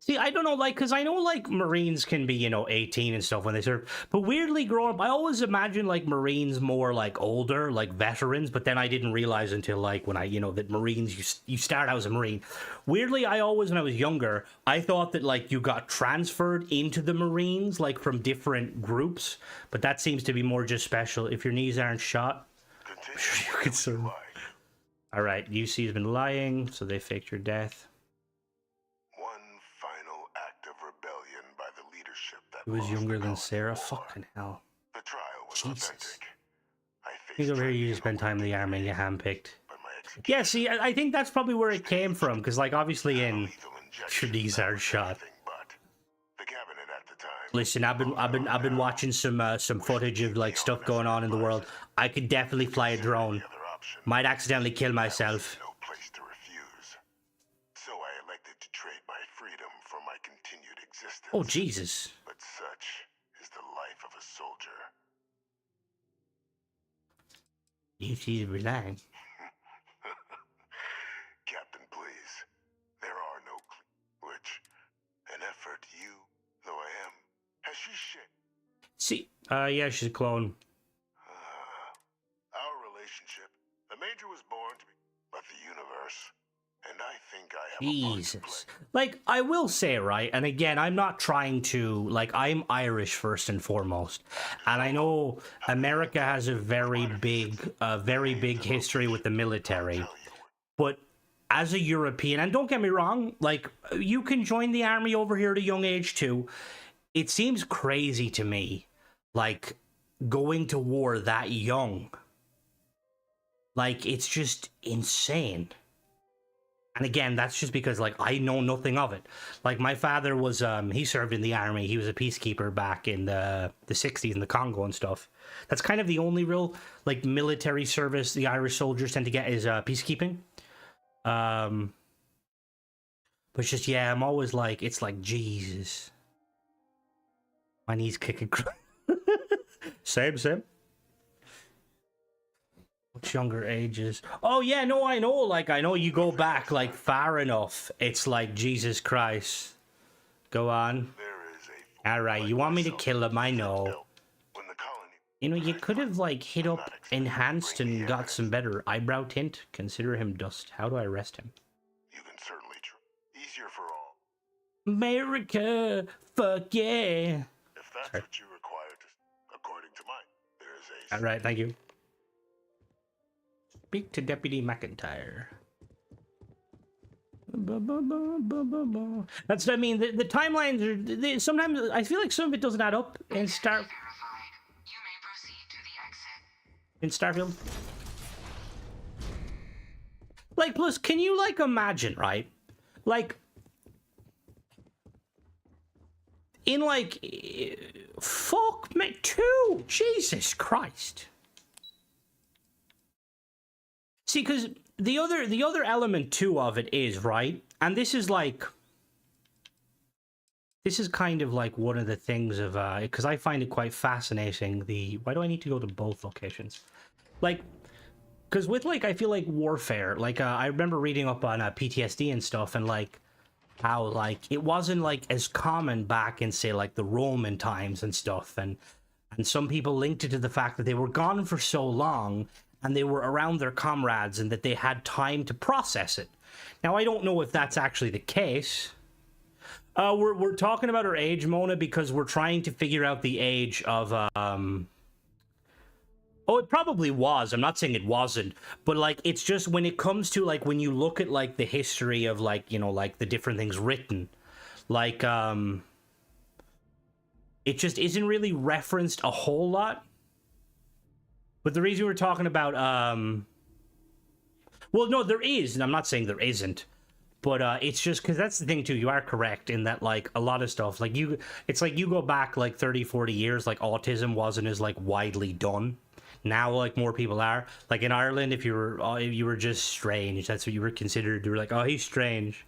See, I don't know, like, because I know, like, Marines can be, you know, 18 and stuff when they serve. But weirdly, growing up, I always imagined, like, Marines more, like, older, like, veterans. But then I didn't realize until, like, when I, you know, that Marines, you start out as a Marine. Weirdly, I always, when I was younger, I thought that, like, you got transferred into the Marines, like, from different groups. But that seems to be more just special. If your knees aren't shot, I'm sure you can serve. All right, UC's been lying, so they faked your death. He was younger than Sarah? Fucking hell. The trial was Jesus. authentic. He's over here, you spend time in the army and you handpicked. Yeah, see, I think that's probably where it came from, because, like, obviously in these are shot. Listen, I've been watching some footage of, like, stuff going on in the world. I could definitely fly a drone. Might accidentally kill myself. No place to refuse. So I elected to trade my freedom for my continued existence. Oh, Jesus. But such is the life of a soldier. You see the relying. Captain, please. There are no which an effort you, though I am. Has she shit? See, yeah, she's a clone. Our relationship. The Major was born to be, but the universe. And I think I have Jesus. Like, I will say, right, and again, I'm not trying to, like, I'm Irish first and foremost, and I know America has a very big history with the military, but as a European, and don't get me wrong, like, you can join the army over here at a young age too, it seems crazy to me, like, going to war that young. Like, it's just insane. And again, that's just because, like, I know nothing of it. Like, my father was, he served in the army. He was a peacekeeper back in the 60s in the Congo and stuff. That's kind of the only real, like, military service the Irish soldiers tend to get is peacekeeping. But it's just, yeah, I'm always like, it's like, Jesus. My knees kicking. Same. Much younger ages. Oh yeah, no, I know. Like, I know you go back like far enough. It's like, Jesus Christ. Go on. All right, you want me to kill him? I know. You know, you could have like hit up enhanced and got some better eyebrow tint. Consider him dust. How do I arrest him? You can certainly try. Easier for all. America, fuck yeah. If that's what you require, according to mine, there is a. All right, thank you. Speak to Deputy McIntyre. That's what I mean. The timelines are sometimes I feel like some of it doesn't add up in Starfield. Like, plus, can you like imagine, right? Like, in like, fuck me, 2, Jesus Christ. See, because the other element too of it is, right, and this is kind of like one of the things of because I find it quite fascinating. Why do I need to go to both locations? Like, because with like I feel like warfare, like I remember reading up on PTSD and stuff, and like how like it wasn't like as common back in say like the Roman times and stuff, and some people linked it to the fact that they were gone for so long and they were around their comrades and that they had time to process it. Now I don't know if that's actually the case. We're talking about her age, Mona, because we're trying to figure out the age of oh, it probably was. I'm not saying it wasn't, but like it's just when it comes to like when you look at like the history of like, you know, like the different things written, like it just isn't really referenced a whole lot. But the reason we're talking about well, no, there is, and I'm not saying there isn't. But it's just because that's the thing too. You are correct in that like a lot of stuff like it's like you go back like 30-40 years, like autism wasn't as like widely done. Now like more people are, like in Ireland, if you were just strange, that's what you were considered. You were like, oh, he's strange.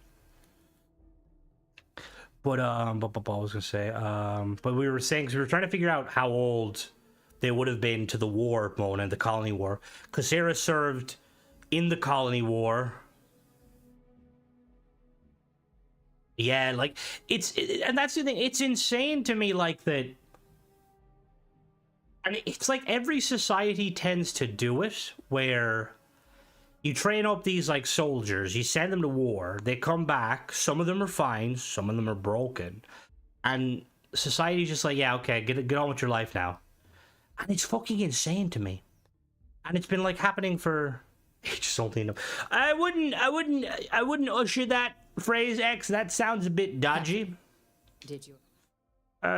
But I was gonna say but we were saying, because we were trying to figure out how old they would have been to the war, Mona, the colony war, because Sarah served in the colony war. Yeah, like and that's the thing. It's insane to me, like that. And it's like every society tends to do it, where you train up these like soldiers, you send them to war, they come back, some of them are fine, some of them are broken, and society's just like, yeah, okay, get on with your life now. And it's fucking insane to me. And it's been like happening for ages only enough. I wouldn't usher that phrase X. That sounds a bit dodgy. Did you?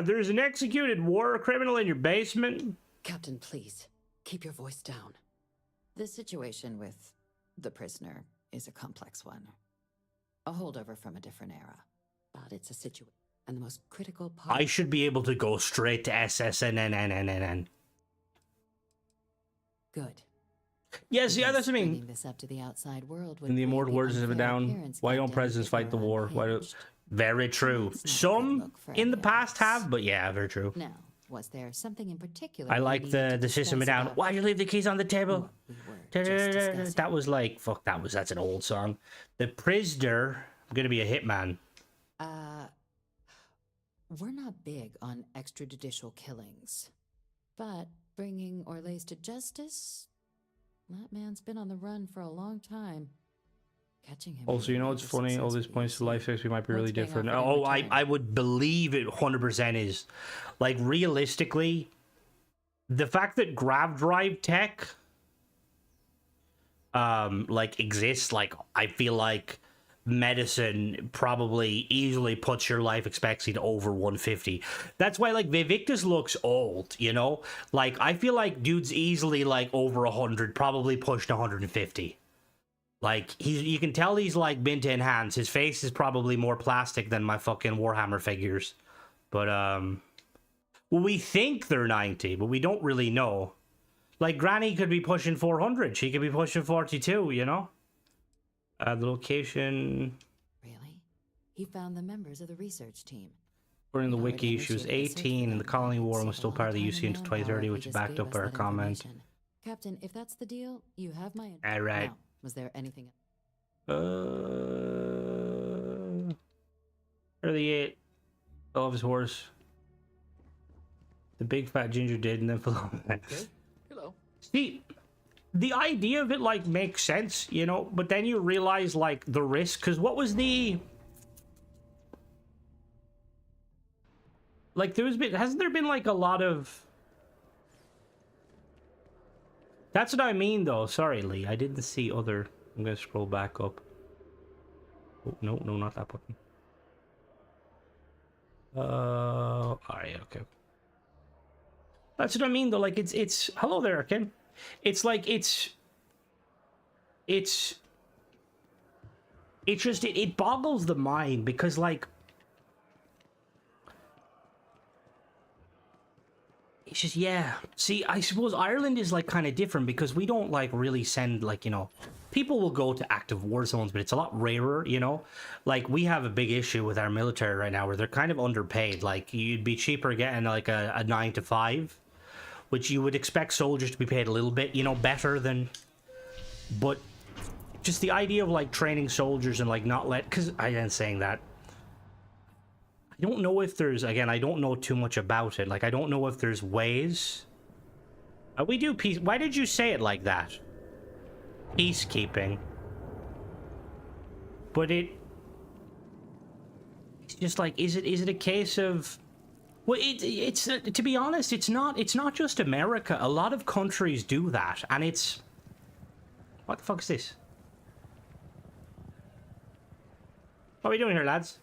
There's an executed war criminal in your basement. Captain, please, keep your voice down. The situation with the prisoner is a complex one. A holdover from a different era. But it's a situation. And the most critical part... I should be able to go straight to SSNNNNNN. Good. Yes, yeah, that's what I mean. Bringing this up to the outside world In the immortal words of down, why don't presidents fight the war? Why do... Very true. Some in the past have, but yeah, very true. Now, was there something in particular? I like the system down. Why'd you leave the keys on the table? That was like, fuck, that's an old song. The prisoner, I'm gonna be a hitman. We're not big on extrajudicial killings, but bringing Orlays to justice, that man's been on the run for a long time. Catching him. Also, you know what's funny? All these points to life history might be really different. Oh, I would believe it 100% is. Like, realistically, the fact that grav drive tech like exists, like I feel like medicine probably easily puts your life expectancy to over 150. That's why like Vae Victis looks old, you know? Like I feel like dude's easily like over 100, probably pushed 150. Like you can tell he's like been to enhance. His face is probably more plastic than my fucking Warhammer figures. But well, we think they're 90, but we don't really know. Like Granny could be pushing 400. She could be pushing 42, you know? The location... Really? He found the members of the research team. According to the wiki, she was 18 in the Colony War and was still part of the UC until 2030, which backed up our comment. Captain, if that's the deal, you have my... Alright. Now, was there anything... Are the 8? All of his horse. The big fat ginger did, and then fell off. Hello. See... The idea of it, like, makes sense, you know? But then you realize, like, the risk. Because what was the... Like, hasn't there been, like, a lot of... That's what I mean, though. Sorry, Lee. I didn't see other... I'm going to scroll back up. Oh, no, no, not that button. Alright, okay. That's what I mean, though. Like, it's... Hello there, Kim. It's like, it's just, it boggles the mind, because, like... It's just, yeah. See, I suppose Ireland is, like, kind of different, because we don't, like, really send, like, you know... People will go to active war zones, but it's a lot rarer, you know? Like, we have a big issue with our military right now, where they're kind of underpaid. Like, you'd be cheaper getting, like, a 9 to 5, which you would expect soldiers to be paid a little bit, you know, better than... But just the idea of, like, training soldiers and, like, not let... Because I am saying that. I don't know if there's... Again, I don't know too much about it. Like, I don't know if there's ways... we do peace... Why did you say it like that? Peacekeeping. But it's just like, is it a case of... Well, it's to be honest, it's not just America. A lot of countries do that, and it's... What the fuck is this? What are we doing here, lads?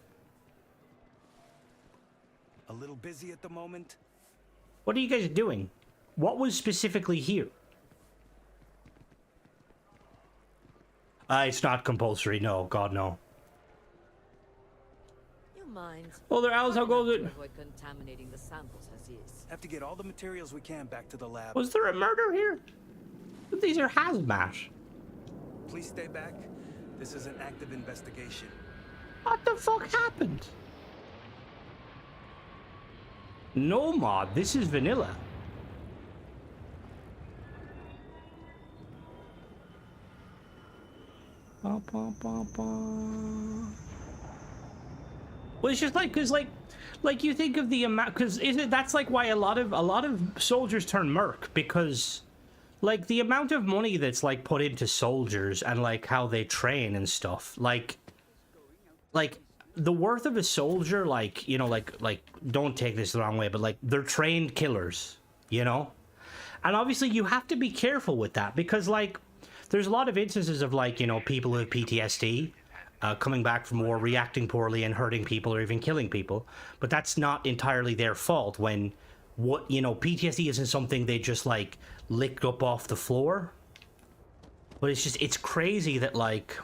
A little busy at the moment. What are you guys doing? What was specifically here? It's not compulsory. No, God, no. You mind? Well, there else, how goes it? Avoid contaminating the samples as is. Have to get all the materials we can back to the lab. Was there a murder here? These are hazmat. Please stay back. This is an active investigation. What the fuck happened? No mod, this is vanilla. Ba, ba, ba, ba. Well, it's just like, cause like you think of the amount, cause that's like why a lot of soldiers turn merc, because like the amount of money that's like put into soldiers and like how they train and stuff, like the worth of a soldier, like, you know, like don't take this the wrong way, but like they're trained killers, you know, and obviously you have to be careful with that, because like there's a lot of instances of, like, you know, people with PTSD coming back from war, reacting poorly and hurting people or even killing people. But that's not entirely their fault when, what, you know, PTSD isn't something they just, like, licked up off the floor. But it's just, it's crazy that, like...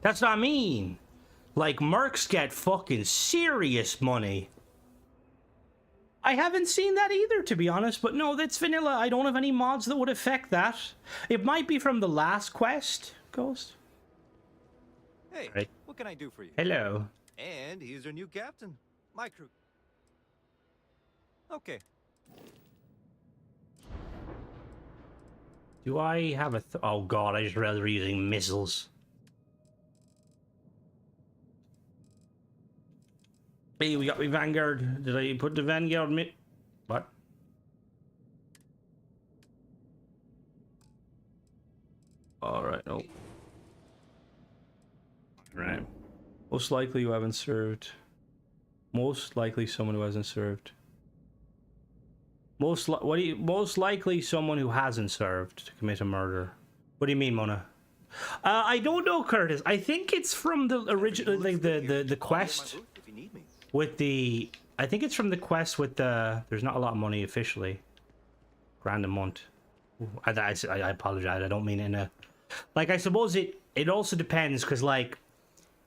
That's what I mean. Like, mercs get fucking serious money. I haven't seen that either, to be honest, but no, that's vanilla. I don't have any mods that would affect that. It might be from the last quest, Ghost. Hey, right. What can I do for you? Hello. And here's your new captain, my crew. Okay. Do I have a... Oh god, I just realized we're using missiles. Hey, we got me Vanguard. Did I put the Vanguard What? Alright, no. Right. Most likely you haven't served. Most likely someone who hasn't served. Most likely someone who hasn't served to commit a murder. What do you mean, Mona? I don't know, Curtis. I think it's from the original, like the quest with the. I think it's from the quest with the. There's not a lot of money officially. Grand a month. I apologize. I don't mean in a. Like, I suppose it also depends, because like,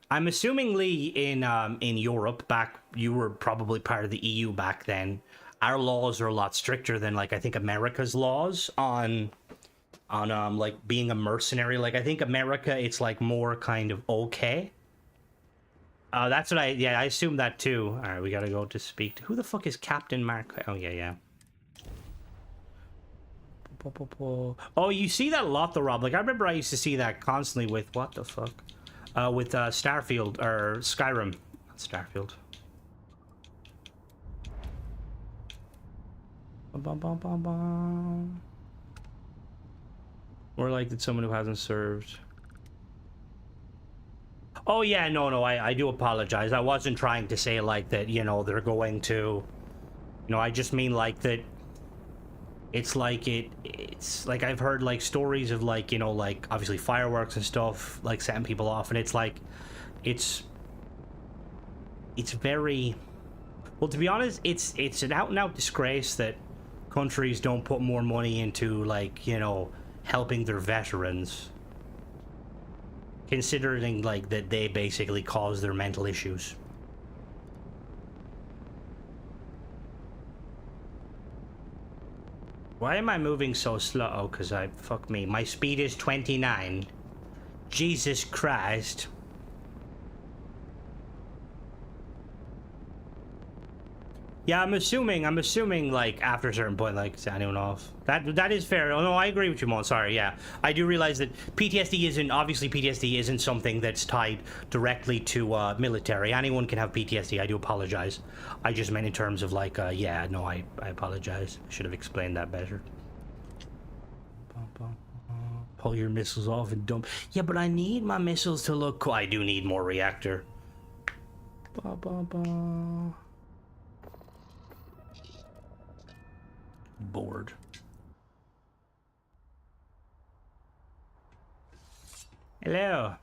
I'm assumingly in Europe back, you were probably part of the EU back then. Our laws are a lot stricter than, like, I think America's laws on like being a mercenary. Like, I think America, it's like more kind of okay. That's what I assume that too. All right, we gotta go to speak to, who the fuck is Captain Mark? Oh yeah. Oh, you see that a lot though, Rob. Like, I remember I used to see that constantly with, what the fuck? With Starfield, or Skyrim. Not Starfield. Or like, did someone who hasn't served. Oh yeah, no, I do apologize. I wasn't trying to say like that, you know, they're going to, you know, I just mean like that It's like it's like I've heard like stories of like, you know, like obviously fireworks and stuff, like setting people off, and it's like it's very, well, to be honest, it's an out and out disgrace that countries don't put more money into, like, you know, helping their veterans, considering like that they basically cause their mental issues. Why am I moving so slow? Oh, because fuck me. My speed is 29. Jesus Christ. Yeah, I'm assuming like after a certain point, like anyone off. That is fair. Oh no, I agree with you, Mon. Sorry, yeah. I do realize that PTSD isn't something that's tied directly to military. Anyone can have PTSD. I do apologize. I just meant in terms of like, yeah, no, I apologize. I should have explained that better. Pull your missiles off and dump. Yeah, but I need my missiles to look cool. I do need more reactor. Bored. Hello.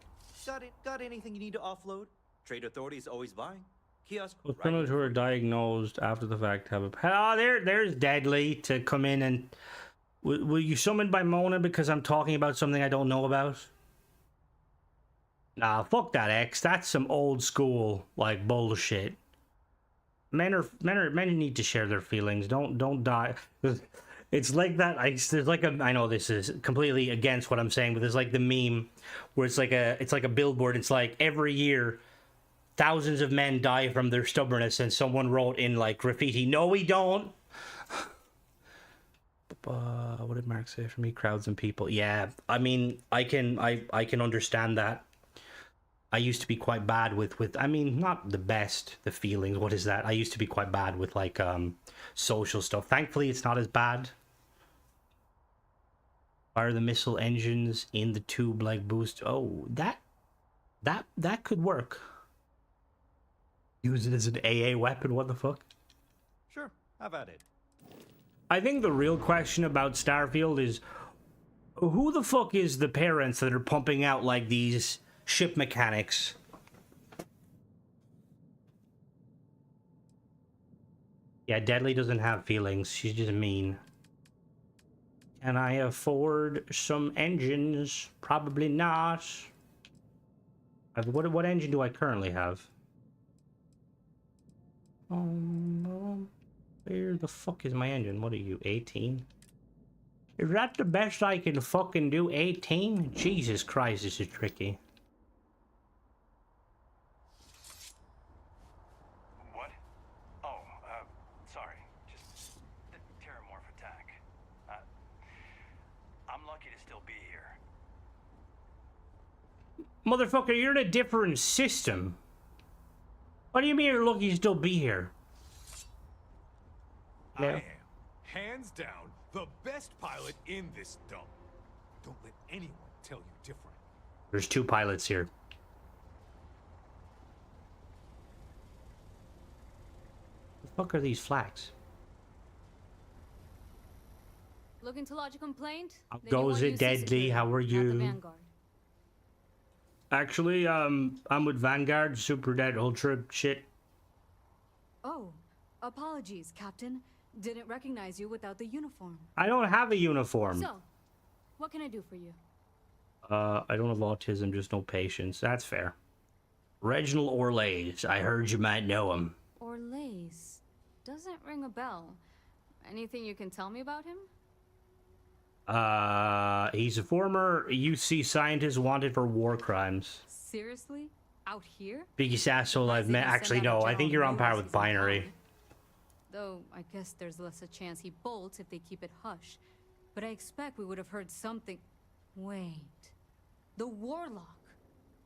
Got anything you need to offload? Trade Authority is always buying. Kiosk. Well, criminals who are diagnosed after the fact have a... Oh, there's Deadly to come in and... Were you summoned by Mona because I'm talking about something I don't know about? Nah, fuck that, X. That's some old school, like, bullshit. Men need to share their feelings. Don't die. It's like that. There's like a. I know this is completely against what I'm saying, but there's like the meme where it's like a billboard. It's like every year, thousands of men die from their stubbornness, and someone wrote in like graffiti, "No, we don't." What did Mark say for me? Crowds and people. Yeah, I mean, I can understand that. I used to be quite bad with I mean, not the best, the feelings, what is that? I used to be quite bad with, like, social stuff. Thankfully, it's not as bad. Fire the missile engines in the tube like boost. Oh, that could work. Use it as an AA weapon, what the fuck? Sure, have at it. I think the real question about Starfield is, who the fuck is the parents that are pumping out, like, these... ship mechanics? Yeah, Deadly doesn't have feelings. She's just mean. Can I afford some engines? Probably not. What engine do I currently have? Where the fuck is my engine? What are you, 18? Is that the best I can fucking do, 18? Jesus Christ, this is tricky. Motherfucker, you're in a different system. What do you mean you're lucky to still be here? I am, hands down, the best pilot in this dump. Don't let anyone tell you different. There's 2 pilots here. The fuck are these flags? Looking to lodge a complaint? How goes it, Deadly? How are you? Actually, I'm with Vanguard, Super Dead, Ultra shit. Oh, apologies, Captain. Didn't recognize you without the uniform. I don't have a uniform. So, what can I do for you? I don't have autism, just no patience. That's fair. Reginald Orlays. I heard you might know him. Orlays. Doesn't ring a bell. Anything you can tell me about him? He's a former UC scientist wanted for war crimes. Seriously? Out here? Biggest asshole I've met. Actually, no, I think you're on par with Binary. Though, I guess there's less a chance he bolts if they keep it hush. But I expect we would have heard something... Wait... The Warlock.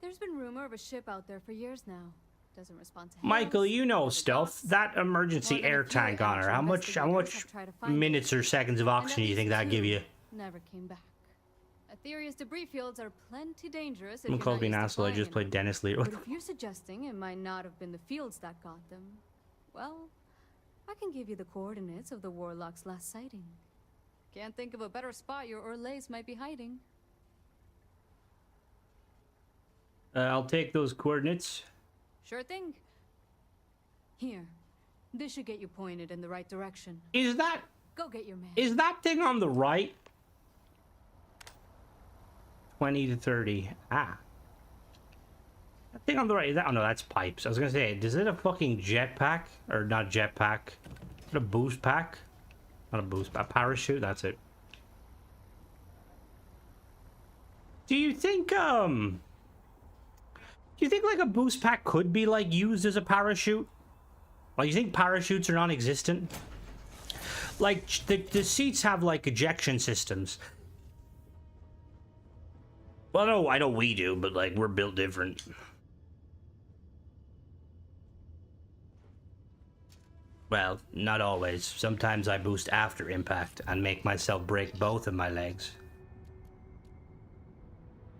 There's been rumor of a ship out there for years now. Doesn't respond to Michael, you know stuff. That emergency air tank on her. How much minutes or seconds of oxygen do you think that'd give you? Never came back. Aetherius debris fields are plenty dangerous. Someone called me an asshole. I just played Dennis Lee. But if you're suggesting it might not have been the fields that got them, well, I can give you the coordinates of the Warlock's last sighting. Can't think of a better spot your Orlays might be hiding. I'll take those coordinates. Sure thing. Here. This should get you pointed in the right direction. Is that... Go get your man. Is that thing on the right? 20 to 30. Ah. That thing on the right, is that... Oh no, that's pipes. I was gonna say, is it a fucking jetpack? Or not jetpack. Is it a boost pack? Not a boost, a parachute, that's it. Do you think, like a boost pack could be, like, used as a parachute? Like, you think parachutes are non-existent? Like, the seats have, like, ejection systems. Well, no, I know we do, but, like, we're built different. Well, not always. Sometimes I boost after impact and make myself break both of my legs.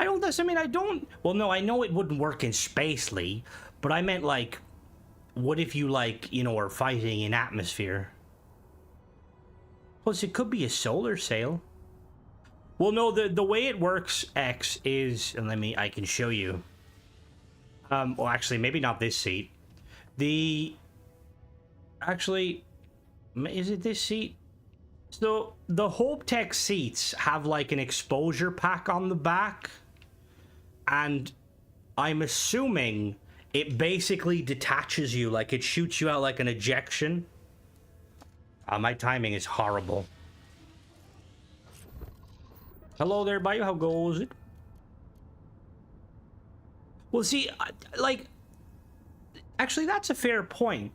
I don't... I mean, I don't... Well, no, I know it wouldn't work in space, Lee, but I meant, like... What if you, like, you know, are fighting in atmosphere? Plus, it could be a solar sail. Well, no, the way it works, X, is... And I can show you. Well, actually, maybe not this seat. Actually, is it this seat? So, the Hope Tech seats have, like, an exposure pack on the back. And I'm assuming... It basically detaches you, like it shoots you out like an ejection. My timing is horrible. Hello there, Bio. How goes it? Well, see, like... Actually, that's a fair point.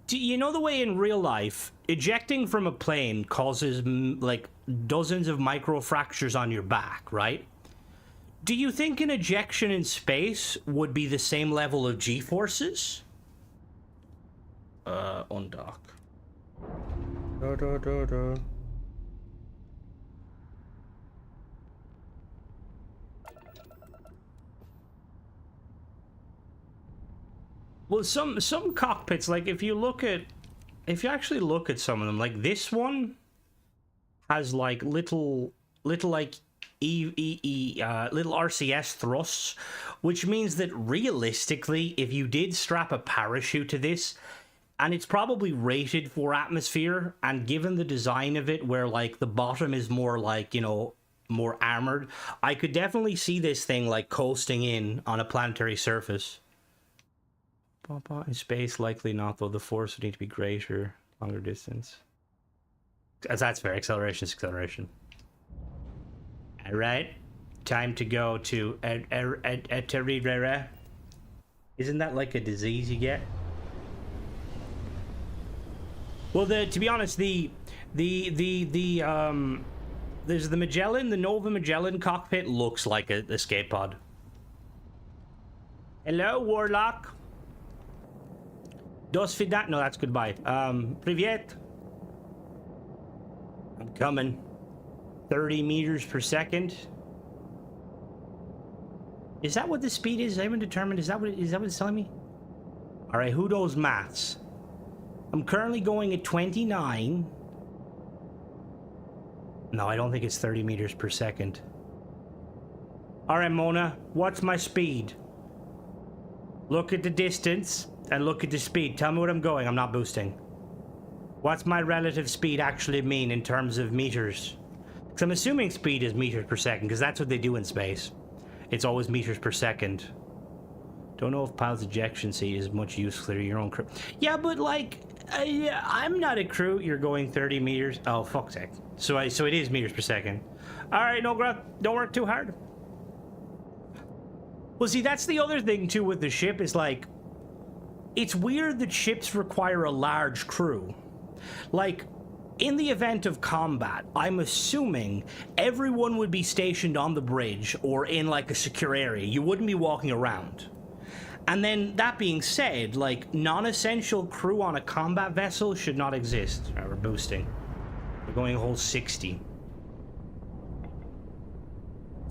Do you know the way in real life, ejecting from a plane causes, like, dozens of microfractures on your back, right? Do you think an ejection in space would be the same level of G-forces? Undock. Well, some cockpits, like, if you actually look at some of them, like this one has, like, little like, little RCS thrusts, which means that realistically, if you did strap a parachute to this, and it's probably rated for atmosphere, and given the design of it where, like, the bottom is more, like, you know, more armored, I could definitely see this thing, like, coasting in on a planetary surface. In space, likely not, though. The force would need to be greater, longer distance. That's fair. Acceleration is acceleration. Alright, time to go to Terrirera. Isn't that like a disease you get? Well, to be honest, there's the Magellan, the Nova Magellan cockpit looks like an escape pod. Hello, Warlock. Dos vidat? No, that's goodbye. Privyet. I'm coming. 30 meters per second. Is that what the speed is? I haven't determined. Is that what it's telling me? All right, who knows maths? I'm currently going at 29. No, I don't think it's 30 meters per second. All right, Mona, what's my speed? Look at the distance and look at the speed. Tell me what I'm going. I'm not boosting. What's my relative speed actually mean in terms of meters? Because I'm assuming speed is meters per second, because that's what they do in space. It's always meters per second. Don't know if pilot's ejection seat is much use for your own crew. Yeah, but like, I'm not a crew. You're going 30 meters. Oh, fuck's sake. So it is meters per second. All right, Nogra, don't work too hard. Well, see, that's the other thing too with the ship is like, it's weird that ships require a large crew. Like, in the event of combat, I'm assuming everyone would be stationed on the bridge or in like a secure area. You wouldn't be walking around. And then that being said, like, non-essential crew on a combat vessel should not exist. All right, we're boosting. We're going a whole 60.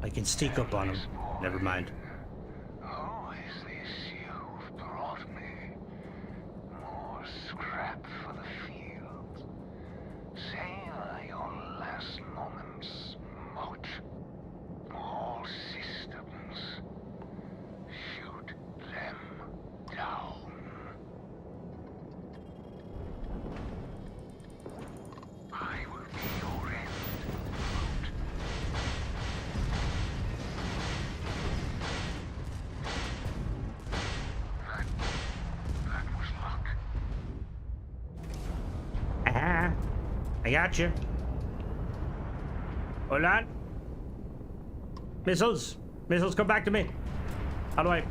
I can sneak up on him. Never mind. Who is this you've brought me? More scrap for the field. Sail your last got you. Hold on. Missiles. Missiles, come back to me. How do I...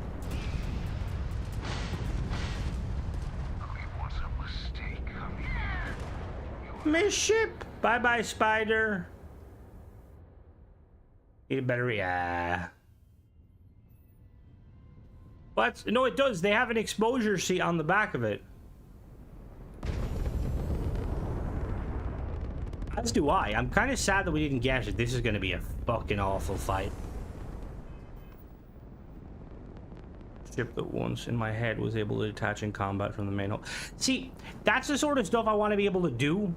Miss ship. Bye-bye, spider. Need a better... Yeah. What? No, it does. They have an exposure seat on the back of it. As do I. I'm kind of sad that we didn't get it. This is going to be a fucking awful fight. Ship that once in my head was able to detach in combat from the main hull. See, that's the sort of stuff I want to be able to do.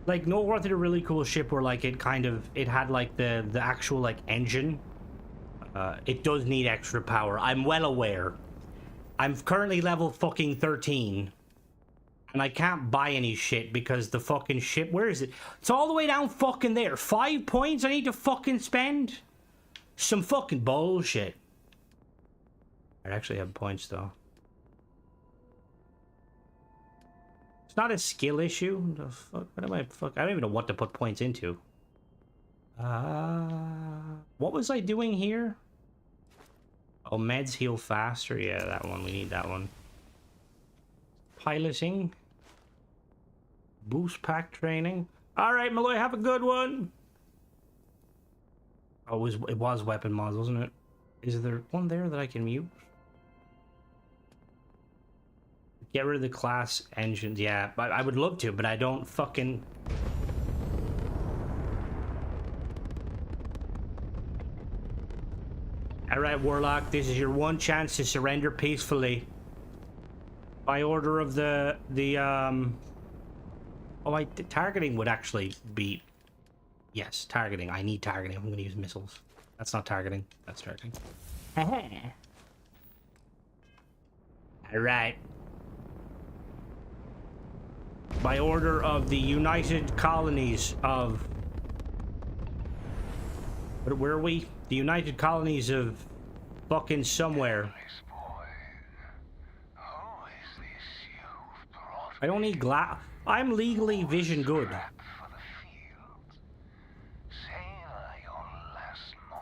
Like, North had a really cool ship where, like, it had, like, the actual, like, engine. It does need extra power. I'm well aware. I'm currently level fucking 13. And I can't buy any shit because the fucking ship... Where is it? It's all the way down fucking there. 5 points I need to fucking spend? Some fucking bullshit. I actually have points, though. It's not a skill issue. The fuck? What am I... Fuck? I don't even know what to put points into. What was I doing here? Oh, meds heal faster. Yeah, that one. We need that one. Piloting. Boost pack training. All right, Malloy, have a good one. Oh, it was weapon mods, wasn't it? Is there one there that I can mute? Get rid of the class engines. Yeah, I would love to, but I don't fucking... All right, Warlock, this is your one chance to surrender peacefully. By order of the Oh, targeting would actually be... Yes, targeting. I need targeting. I'm going to use missiles. That's not targeting. That's targeting. All right. By order of the United Colonies of... Where are we? The United Colonies of fucking somewhere. I don't need glass. I'm legally vision good.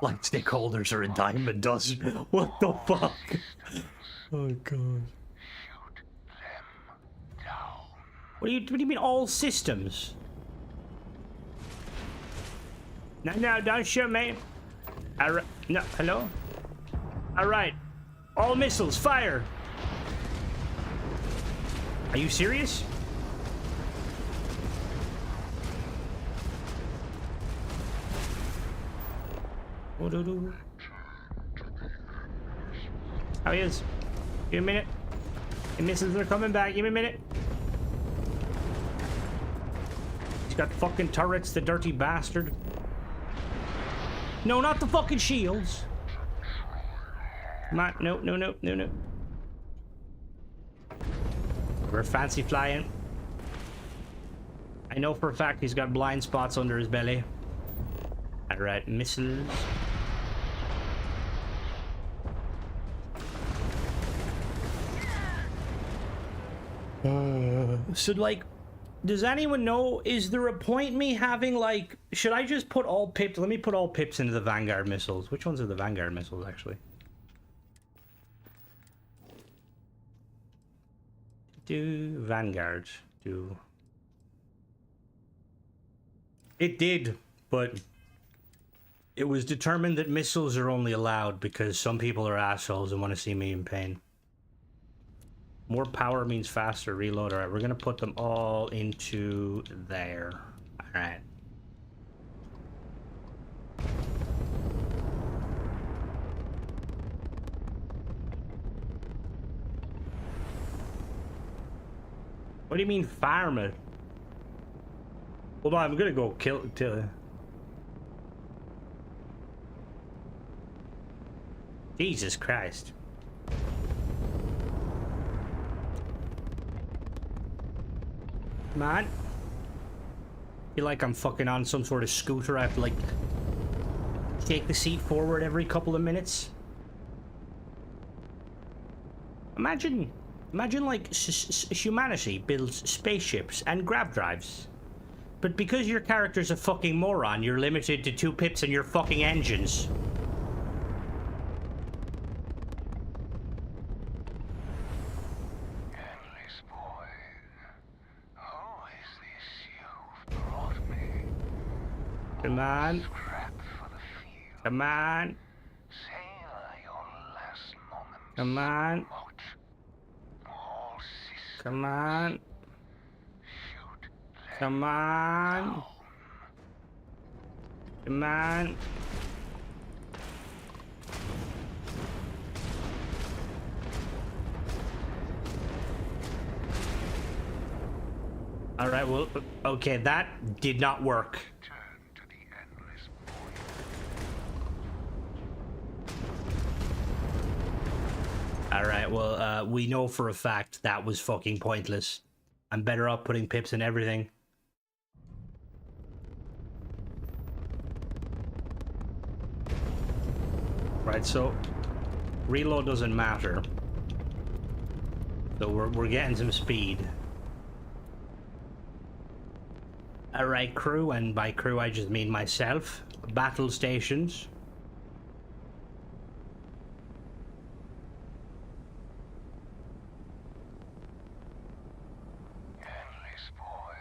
Like stakeholders are in diamond dust. What the fuck? Oh god. What do you mean all systems? No, don't shoot me. Alright, no, hello? Alright. All missiles, fire! Are you serious? How he is? Give me a minute. The missiles are coming back. Give me a minute. He's got fucking turrets, the dirty bastard. No, not the fucking shields. Come on. No. We're fancy flying. I know for a fact he's got blind spots under his belly. Alright, missiles. So, like, does anyone know, is there a point me having, like, should I just put all pips? Let me put all pips into the Vanguard missiles. Which ones are the Vanguard missiles, actually? Do Vanguard. Do. It did, but it was determined that missiles are only allowed because some people are assholes and want to see me in pain. More power means faster reload. All right, we're gonna put them all into there. All right. What do you mean farm it? Hold on, I'm gonna go kill it. Jesus Christ. Come on. Feel like I'm fucking on some sort of scooter. I have to, like, take the seat forward every couple of minutes. Imagine like humanity builds spaceships and grav drives. but because your character's a fucking moron, you're limited to 2 pips in your fucking engines. Endless boy. Who is this you've brought me? Come on. Scrap for the field. Come on. Savor your last moments. Come on. All systems. Come on. Shoot. Come on. Come on. All right, well, okay, that did not work. Turn to the endless void. All right, well, we know for a fact that was fucking pointless. I'm better off putting pips in everything. Right, so reload doesn't matter. So we're getting some speed. Alright, crew, and by crew I just mean myself. Battle stations. Endless boy.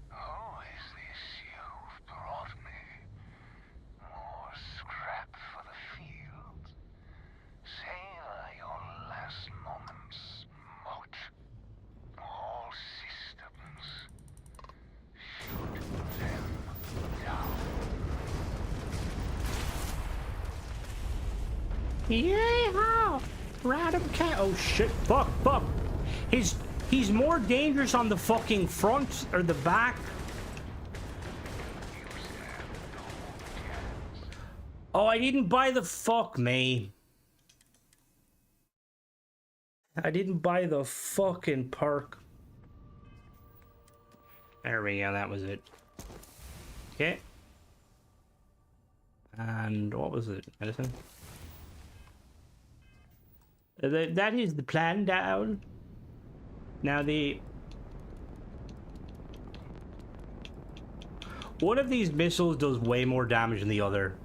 Who is this you've brought me? More scrap for the field. Savor your last moments, moat. All systems. Shoot them down. Yeehaw! Random cat. Oh shit! Fuck! Fuck! He's more dangerous on the fucking front or the back. Oh, I didn't buy the fuck me. I didn't buy the fucking perk. There we go. That was it. Okay. And what was it? Medicine. That is the plan down. Now one of these missiles does way more damage than the other.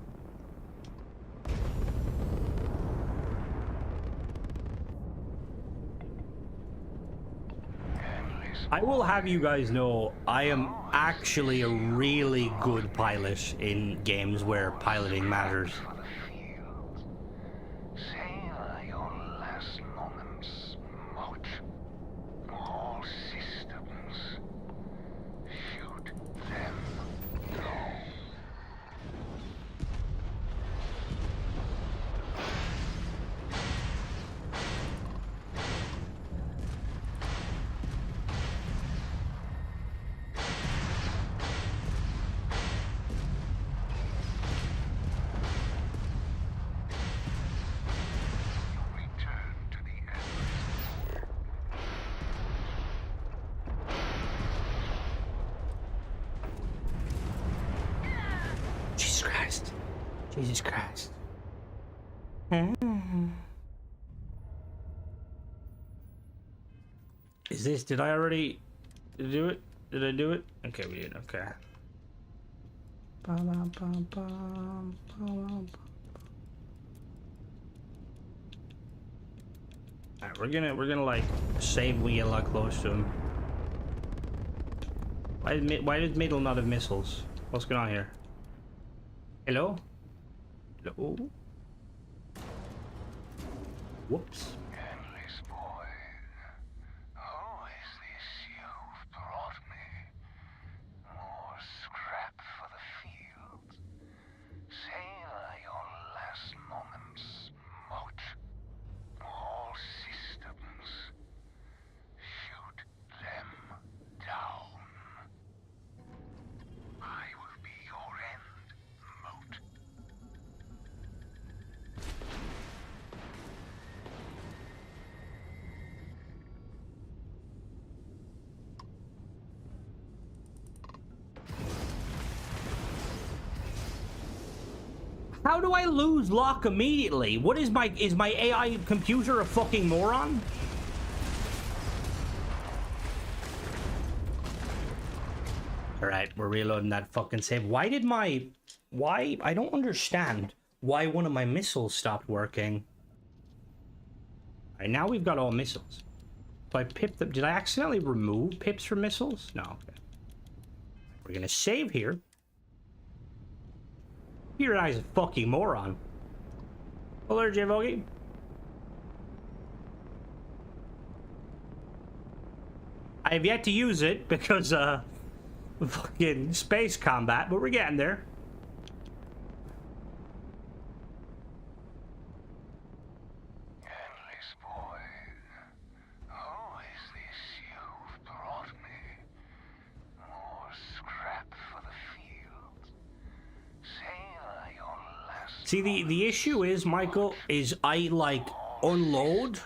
I will have you guys know I am actually a really good pilot in games where piloting matters. Savor your last moments, moat. All systems. Shoot them down. Return to the endless. Jesus Christ. Jesus Christ. Is this, did I already do it? Did I do it? Okay, we did, okay. Alright, we're gonna like save we get a lot close to him. Why did middle not have missiles? What's going on here? Hello? Hello? Whoops. Endless boy. Who is this you've brought me? More scrap for the field. Savor your last moments, moat. All systems. Shoot them down. I will be your end, moat. How do I lose lock immediately? What is my AI computer a fucking moron? Alright, we're reloading that fucking save. Why did my... Why? I don't understand why one of my missiles stopped working. Alright, now we've got all missiles. So I pipped them. Did I accidentally remove pips from missiles? No, okay. We're gonna save here. Your guy's a fucking moron. Hello, J-Vogie. I have yet to use it because, fucking space combat, but we're getting there. Endless boy, who is this you've brought me? More scrap for the field. Savor your last. See, the issue is, Michael, is I, like, unload.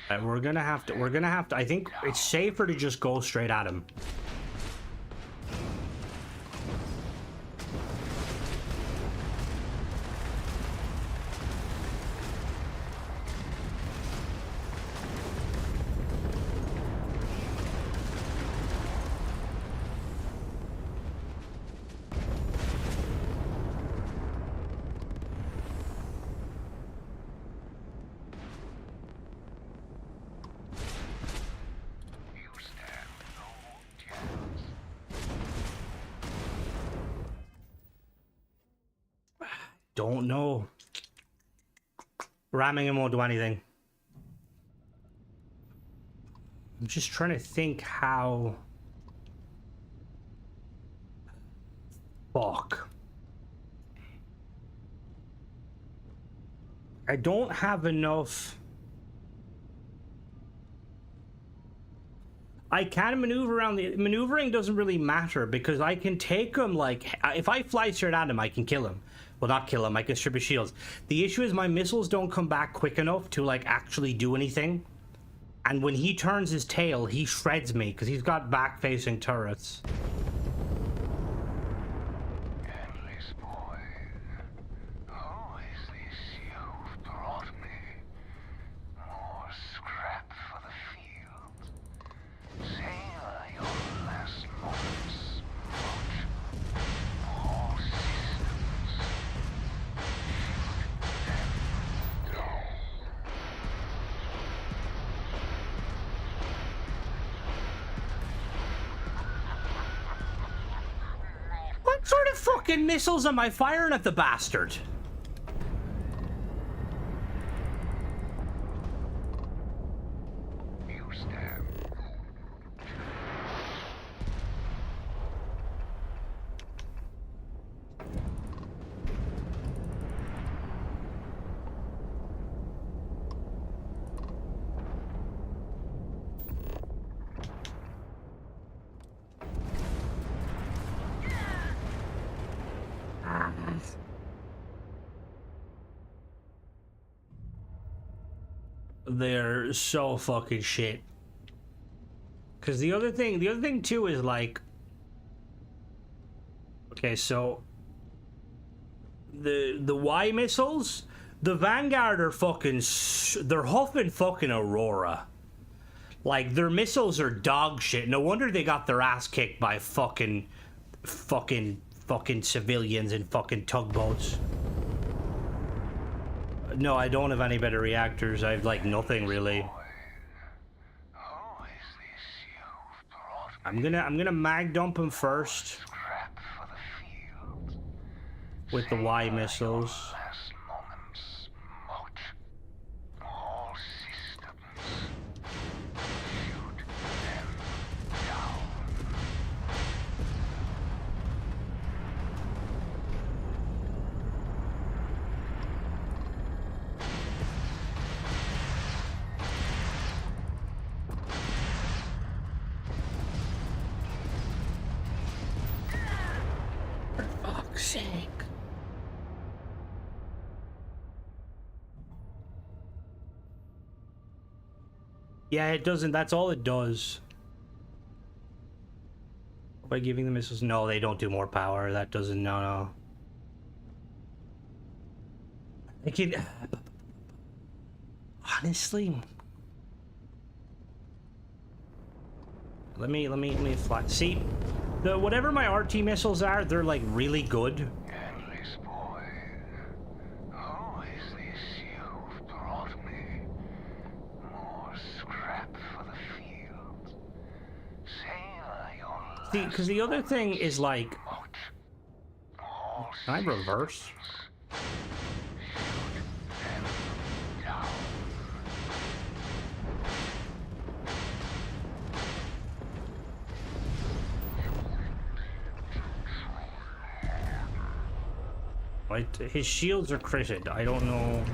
And we're gonna have to, I think it's safer to just go straight at him. Don't know. Ramming him won't do anything. I'm just trying to think how... Fuck. I don't have enough... I can maneuver around the... Maneuvering doesn't really matter because I can take him, like... If I fly straight at him, I can kill him. Well, not kill him, I can strip his shields. The issue is my missiles don't come back quick enough to, like, actually do anything. And when he turns his tail, he shreds me because he's got back-facing turrets. Endless boy, who is this you've brought me? More scrap for the field. Savor your last moments. All systems. Shoot them down. What sort of fucking missiles am I firing at the bastard? Use them. They're so fucking shit. Cause the other thing too is like, okay, so the Y missiles, the Vanguard are fucking, they're huffing fucking Aurora. Like their missiles are dog shit. No wonder they got their ass kicked by fucking civilians in fucking tugboats. No, I don't have any better reactors. I have like nothing really. I'm gonna mag dump him first with the Y missiles. All systems. Shoot them down. Fuck's sake. Yeah, it doesn't. That's all it does. By giving the missiles, no, they don't do more power. That doesn't. No. I can. Honestly, Let me fly. See, the whatever my RT missiles are, they're like really good. Endless boy. Who is this you've brought me? More scrap for the field. Sailor, your See, because the other thing is like, can I reverse? Right, his shields are critted. I don't know.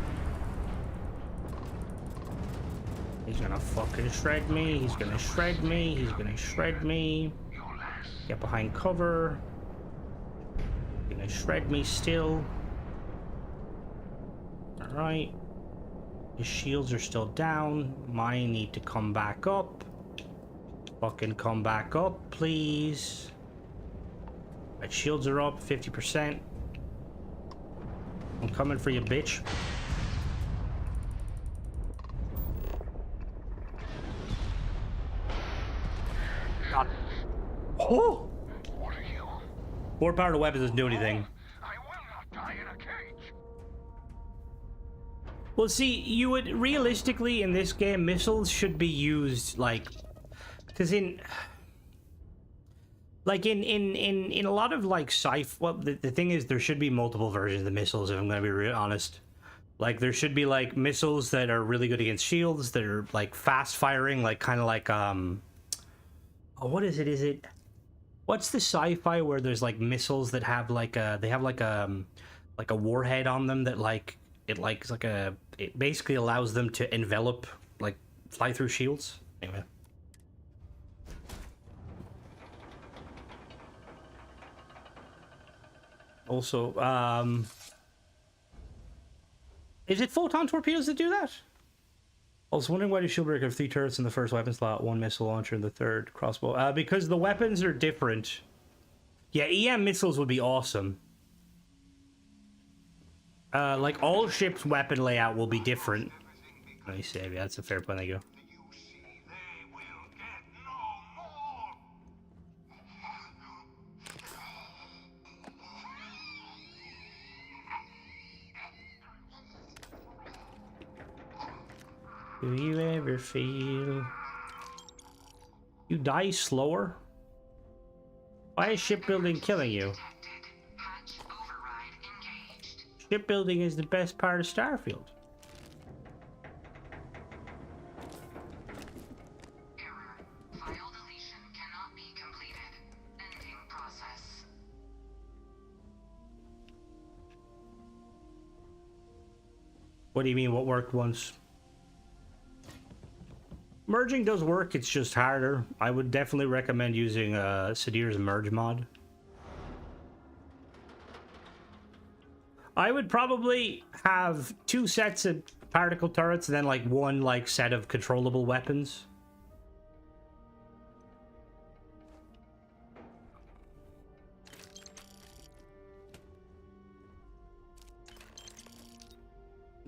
He's gonna fucking shred me. He's gonna shred me. He's gonna shred me. Get behind cover. He's gonna shred me still. Alright. His shields are still down. Mine need to come back up. Fucking come back up, please. My shields are up 50%. I'm coming for you, bitch. God. Oh! More power to weapons doesn't do anything. Well, see, you would realistically in this game, missiles should be used like, because in a lot of like sci-fi, well, the thing is there should be multiple versions of the missiles. If I'm gonna be real honest, like there should be like missiles that are really good against shields, that are like fast firing, like kind of like oh, what is it? Is it? What's the sci-fi where there's like missiles that have like a like a warhead on them that like it like it's like a it basically allows them to envelop like fly through shields. Anyway. Also, is it photon torpedoes that do that? I was wondering why the Shieldbreaker have 3 turrets in the first weapon slot, 1 missile launcher in the third crossbow. Because the weapons are different. Yeah, EM missiles would be awesome. Like all ships' weapon layout will be different. Let me save you. That's a fair point. There you go. Do you ever feel you die slower? Why is shipbuilding killing you? Shipbuilding is the best part of Starfield. File deletion cannot be completed. Ending process. What do you mean, what worked once? Merging does work, it's just harder. I would definitely recommend using Sadir's merge mod. I would probably have 2 sets of particle turrets and then like 1 like set of controllable weapons.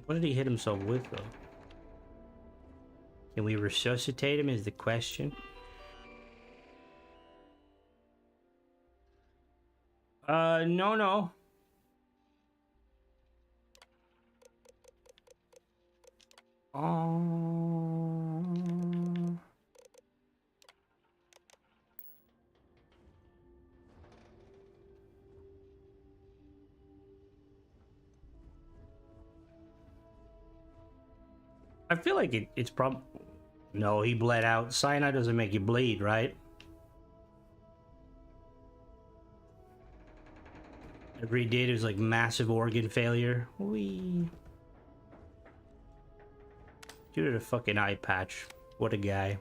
What did he hit himself with though? Can we resuscitate him is the question. No. I feel like it's probably... No, he bled out. Cyanide doesn't make you bleed, right? Every day there's like massive organ failure. Whee. Due to the fucking eye patch. What a guy.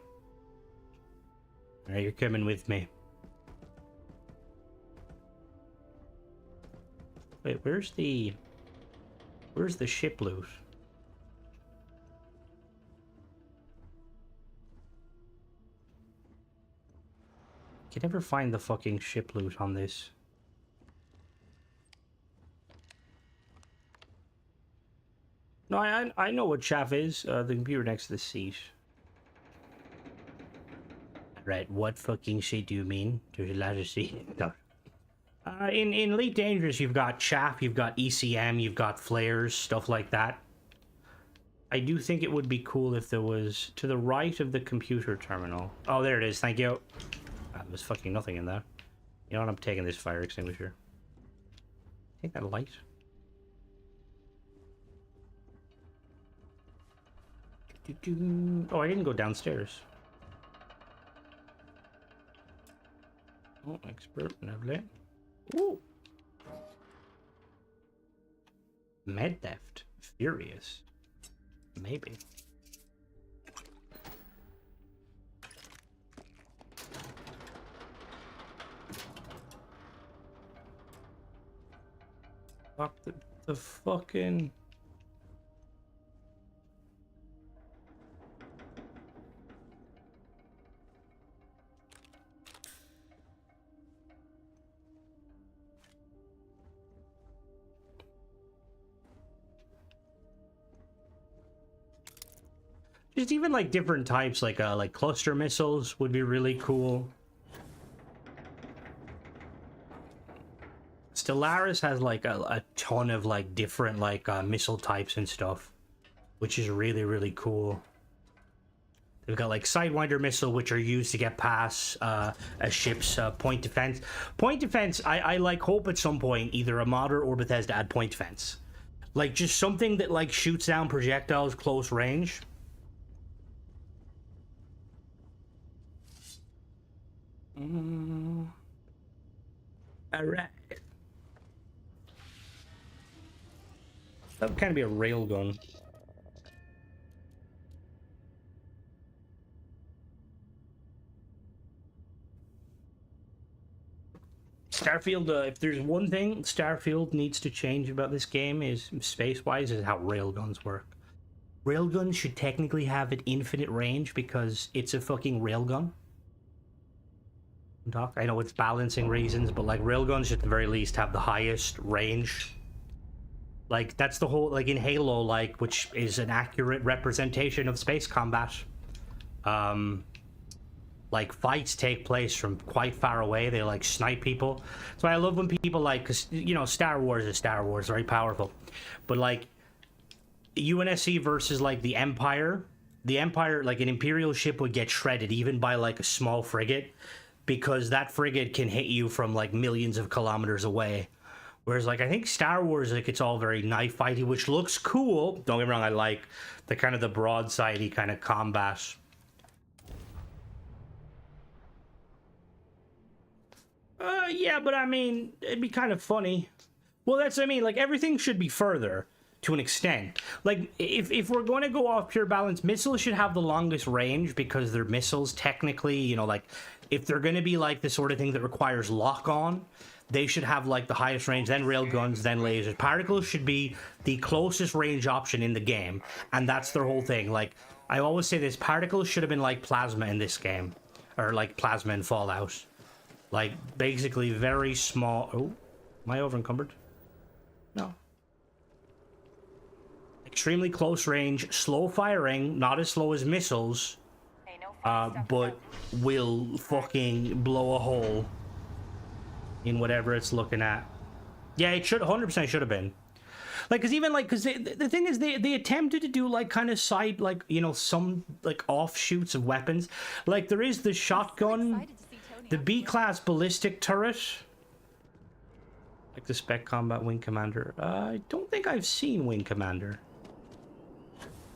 Alright, you're coming with me. Wait, where's the ship loot? I can never find the fucking ship loot on this. No, I know what chaff is. The computer next to the seat. Right, what fucking shit do you mean? There's a lot of shit. No. In Elite Dangerous, you've got chaff, you've got ECM, you've got flares, stuff like that. I do think it would be cool if there was to the right of the computer terminal. Oh, there it is. Thank you. There's fucking nothing in there. You know what? I'm taking this fire extinguisher. Take that light. Oh, I didn't go downstairs. Oh, expert, lovely. Ooh. Med theft. Furious. Maybe. Fuck the fucking... Just even like different types, like cluster missiles would be really cool. Stellaris has like a ton of like different like missile types and stuff, which is really, really cool. They've got like Sidewinder missile, which are used to get past a ship's point defense. Point defense, I like hope at some point either Armada or Bethesda add point defense. Like just something that like shoots down projectiles close range. Alright. That would kind of be a railgun. Starfield, if there's one thing Starfield needs to change about this game is, space-wise, is how railguns work. Railguns should technically have an infinite range because it's a fucking railgun. I know it's balancing reasons, but like railguns should at the very least have the highest range. Like that's the whole, like in Halo, like, which is an accurate representation of space combat. Like fights take place from quite far away. They like snipe people. So I love when people like, cause you know, Star Wars is Star Wars, very powerful. But like UNSC versus like the Empire, like an Imperial ship would get shredded even by like a small frigate, because that frigate can hit you from like millions of kilometers away. Whereas like I think Star Wars, like it's all very knife fighty, which looks cool. Don't get me wrong, I like the kind of the broadsidey kind of combat. Yeah, but I mean, it'd be kind of funny. Well, that's what I mean, like everything should be further to an extent. Like if we're going to go off pure balance, missiles should have the longest range because they're missiles technically, you know, like if they're going to be like the sort of thing that requires lock-on, they should have like the highest range, then railguns, then lasers. Particles should be the closest range option in the game, and that's their whole thing. Like I always say this, particles should have been like plasma in this game, or like plasma in Fallout. Like basically very small. Oh, am I over encumbered? No. Extremely close range, slow firing, not as slow as missiles, but will fucking blow a hole in whatever it's looking at. Yeah, it should 100% should have been. Like, cause even like, cause the thing is, they attempted to do like kind of side, like, you know, some like offshoots of weapons. Like there is the shotgun, the B-class ballistic turret, like the Spec Combat Wing Commander. I don't think I've seen Wing Commander.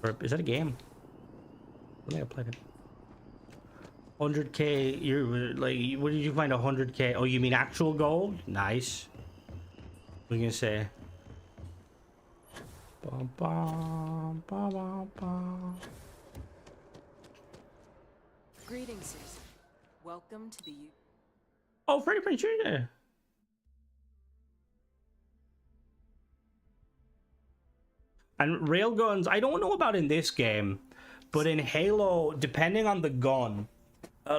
Or is that a game? I think I played it. 100k. You're like, what did you find? 100k? Oh, you mean actual gold? Nice. What are you gonna say? Bum, bum, bum, bum, bum. Greetings, Susan. Welcome to the... Oh, Freddie Prinze Jr. And railguns, I don't know about in this game, but in Halo, depending on the gun,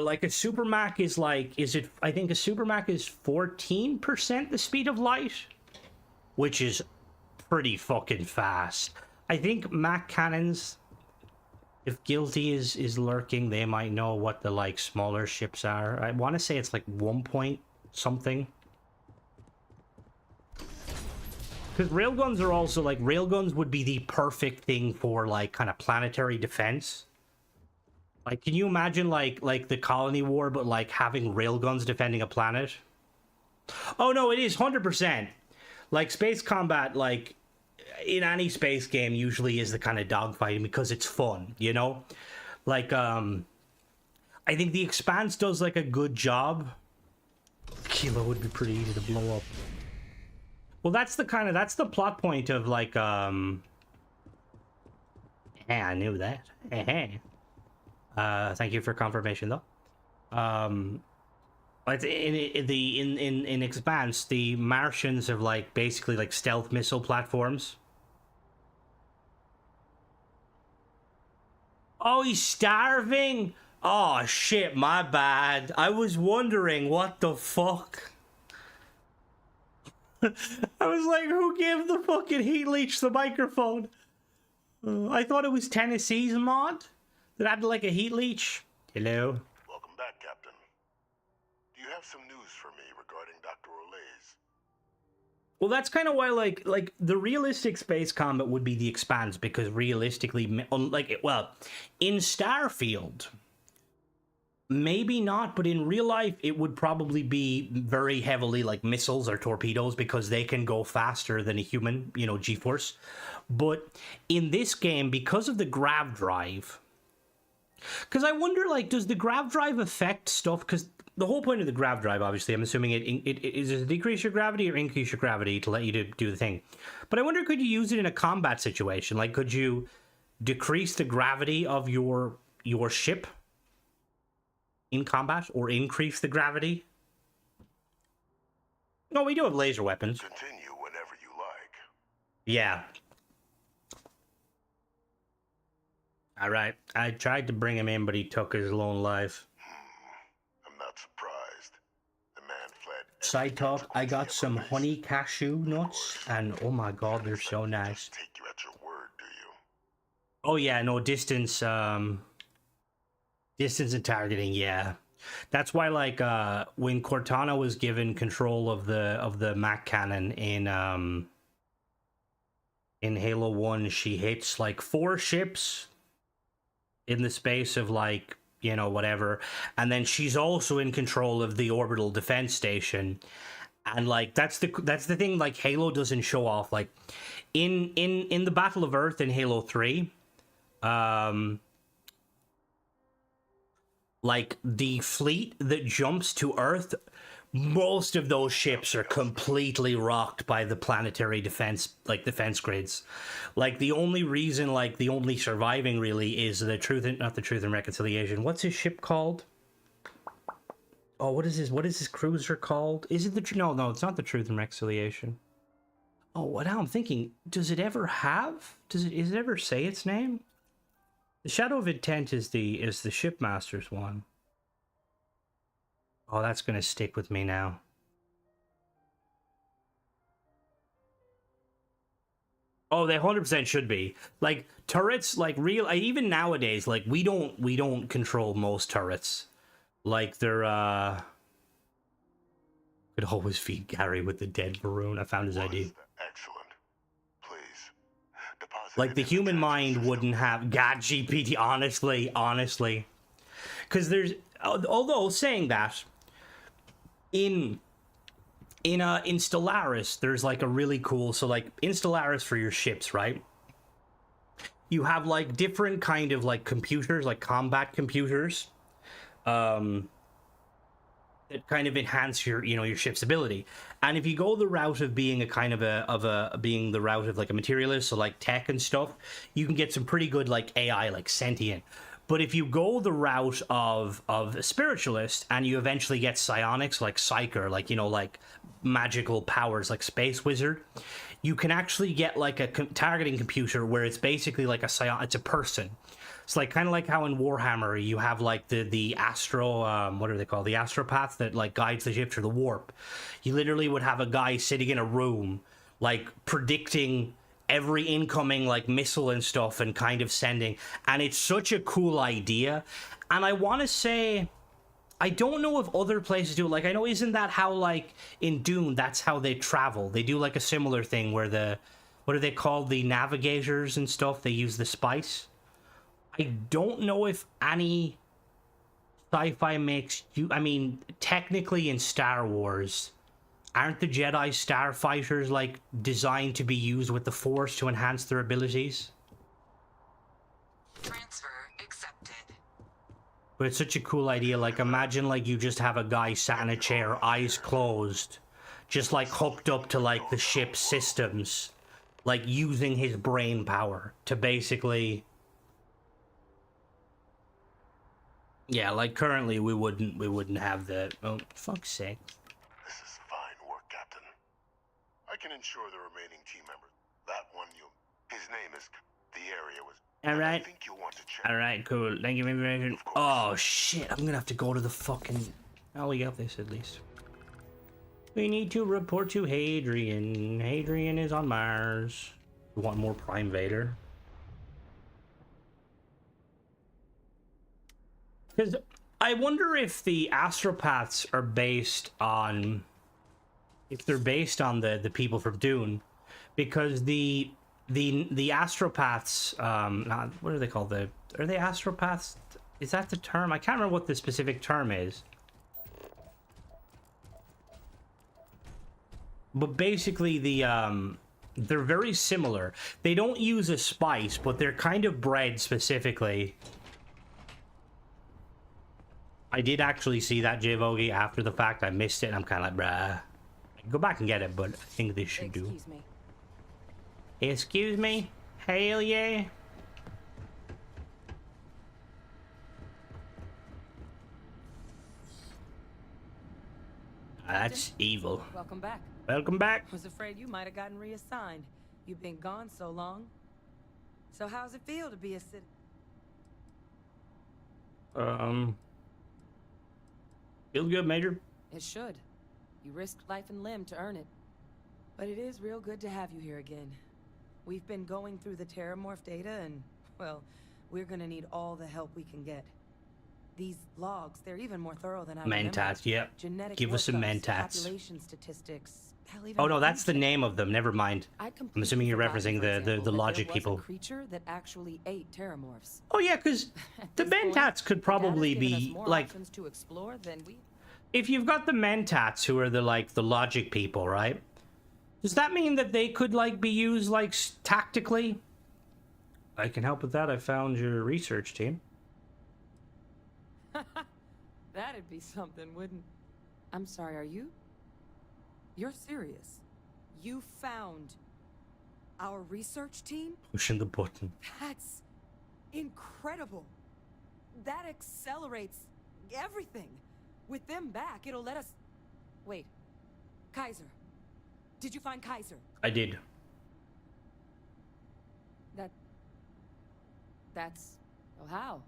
like a Super Mach is like, I think a Super Mach is 14% the speed of light, which is pretty fucking fast. I think Mach cannons If Guilty is lurking, they might know what the like smaller ships are. I want to say it's like 1 point something. Because railguns are also like, railguns would be the perfect thing for like kind of planetary defense. Like, can you imagine like the colony war, but like having railguns defending a planet? Oh no, it is 100%. Like space combat, like in any space game usually is the kind of dogfighting because it's fun, you know? Like, I think the Expanse does like a good job. Kilo would be pretty easy to blow up. Well, that's the plot point of like, yeah, I knew that. Thank you for confirmation though. It's in Expanse, the Martians have like basically like stealth missile platforms. Oh, he's starving? Oh shit, my bad. I was wondering what the fuck. I was like, who gave the fucking heat leech the microphone? I thought it was Tennessee's mod that had like a heat leech. Hello. Welcome back, Captain. Do you have some news for me regarding Dr. Orlays? Well, that's kind of why, like the realistic space combat would be the Expanse, because realistically, well, in Starfield, maybe not, but in real life, it would probably be very heavily like missiles or torpedoes because they can go faster than a human, you know, G-force. But in this game, because of the grav drive, because I wonder, like, does the grav drive affect stuff? Because the whole point of the grav drive, obviously, I'm assuming it is to decrease your gravity or increase your gravity to let you do the thing. But I wonder, could you use it in a combat situation? Like, could you decrease the gravity of your ship in combat, or increase the gravity? No, we do have laser weapons. Continue whenever you like. Yeah. Alright, I tried to bring him in, but he took his lone life. I'm not surprised. The man fled. Side talk, I got some honey cashew nuts, and oh my god, they're so nice. Take you at your word, do you? Oh yeah, no, distance and targeting, yeah. That's why, like, when Cortana was given control of the Mac cannon in Halo 1, she hits like 4 ships in the space of like, you know, whatever, and then she's also in control of the orbital defense station, and like that's the thing, like Halo doesn't show off. Like in the Battle of Earth in Halo 3, like the fleet that jumps to Earth, most of those ships are completely rocked by the planetary defense grids. Like the only reason, like the only surviving really is the Truth and Reconciliation. What's his ship called? Oh, what is his cruiser called? Is it no, it's not the Truth and Reconciliation. Oh, what now I'm thinking, does it ever say its name? The Shadow of Intent is the Shipmaster's one. Oh, that's gonna stick with me now. Oh, they 100% should be. Like turrets, like even nowadays, like we don't control most turrets. Like they're could always feed Gary with the dead Varun. I found his ID. Excellent. Please. Deposit Like the human mind wouldn't have God GPT, honestly. Because there's, although saying that, in Stellaris, there's like a really cool, so like in Stellaris for your ships, right? You have like different kind of like computers, like combat computers, that kind of enhance your, you know, your ship's ability. And if you go the route of being a kind of being the route of like a materialist, so like tech and stuff, you can get some pretty good like AI, like sentient. But if you go the route of a spiritualist and you eventually get psionics, like Psyker, like, you know, like magical powers, like Space Wizard, you can actually get like a targeting computer where it's basically like it's a person. It's like kind of like how in Warhammer you have like the astro, what are they called? The astropath that like guides the ship through the warp. You literally would have a guy sitting in a room, like predicting every incoming like missile and stuff and kind of sending, and it's such a cool idea. And I want to say, I don't know if other places do it. Like, I know, isn't that how, like, in Dune, that's how they travel? They do, like, a similar thing where the, what are they called? The navigators and stuff, they use the spice. I don't know if any sci-fi makes you, I mean, technically in Star Wars, aren't the Jedi starfighters, like, designed to be used with the Force to enhance their abilities? Transfer accepted. But it's such a cool idea. Like, imagine, like, you just have a guy sat in a chair, eyes closed, just, like, hooked up to, like, the ship's systems, like, using his brain power to basically... Yeah, like, currently we wouldn't have the... Oh, fuck's sake. This is fine work, Captain. I can ensure the remaining team members. That one his name is... The area was... Alright. Alright, cool. Thank you very much. Oh, shit. I'm gonna have to go to the fucking... Oh, we got this, at least. We need to report to Hadrian. Hadrian is on Mars. We want more Prime Vader. Because I wonder if the astropaths are based on... If they're based on the people from Dune. Because the astropaths, what are they called? Are they astropaths? Is that the term? I can't remember what the specific term is. But basically, they're very similar. They don't use a spice, but they're kind of bred specifically. I did actually see that J-Vogie after the fact. I missed it, and I'm kind of like, bruh. I can go back and get it, but I think they should do. Excuse me. Excuse me? Hell yeah. That's evil. Welcome back. Welcome back. Was afraid you might have gotten reassigned. You've been gone so long. So how's it feel to be a citizen? Feels good, Major. It should. You risked life and limb to earn it. But it is real good to have you here again. We've been going through the Terramorph data and, well, we're gonna need all the help we can get. These logs, they're even more thorough than I remember. Mentats, yep. Genetic Give us some workups, mentats. population statistics. Hell, even Oh no, that's the name of them. Never mind. I'd I'm assuming you're completely referencing forgotten, for the example, that logic there was people. A creature that actually ate Terramorphs. Oh yeah, because the mentats could probably be like, to explore than we... if you've got the mentats who are the logic people, right? Does that mean that they could like be used like tactically? I can help with that. I found your research team. That'd be something, wouldn't... I'm sorry, are you? You're serious? You found our research team? Pushing the button. That's incredible. That accelerates everything. With them back, it'll let us... Wait. Kaiser. Did you find Kaiser? I did. That's... Oh, how?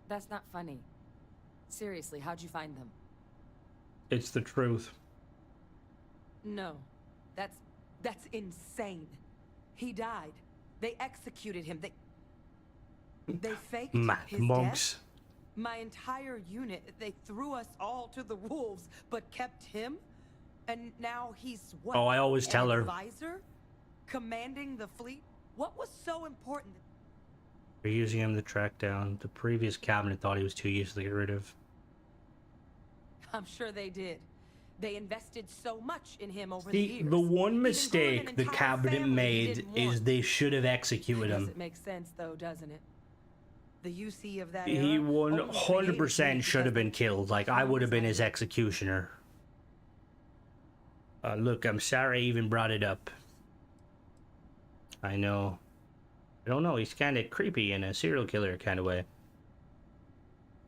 That's not funny. Seriously, how'd you find them? It's the truth. No. That's insane. He died. They executed him. They faked his monks. Death? My entire unit, they threw us all to the wolves, but kept him? And now he's what? Oh, I always tell her. Advisor? Commanding the fleet? What was so important? They're using him to track down. The previous cabinet thought he was too useful to get rid of. I'm sure they did. They invested so much in him over the the years. The one mistake the cabinet family made is they should have executed him. It makes sense though, doesn't it? The UC of that He era 100% should have been killed. Like, I would have been his executioner. Look, I'm sorry I even brought it up. I know. I don't know, he's kind of creepy in a serial killer kind of way.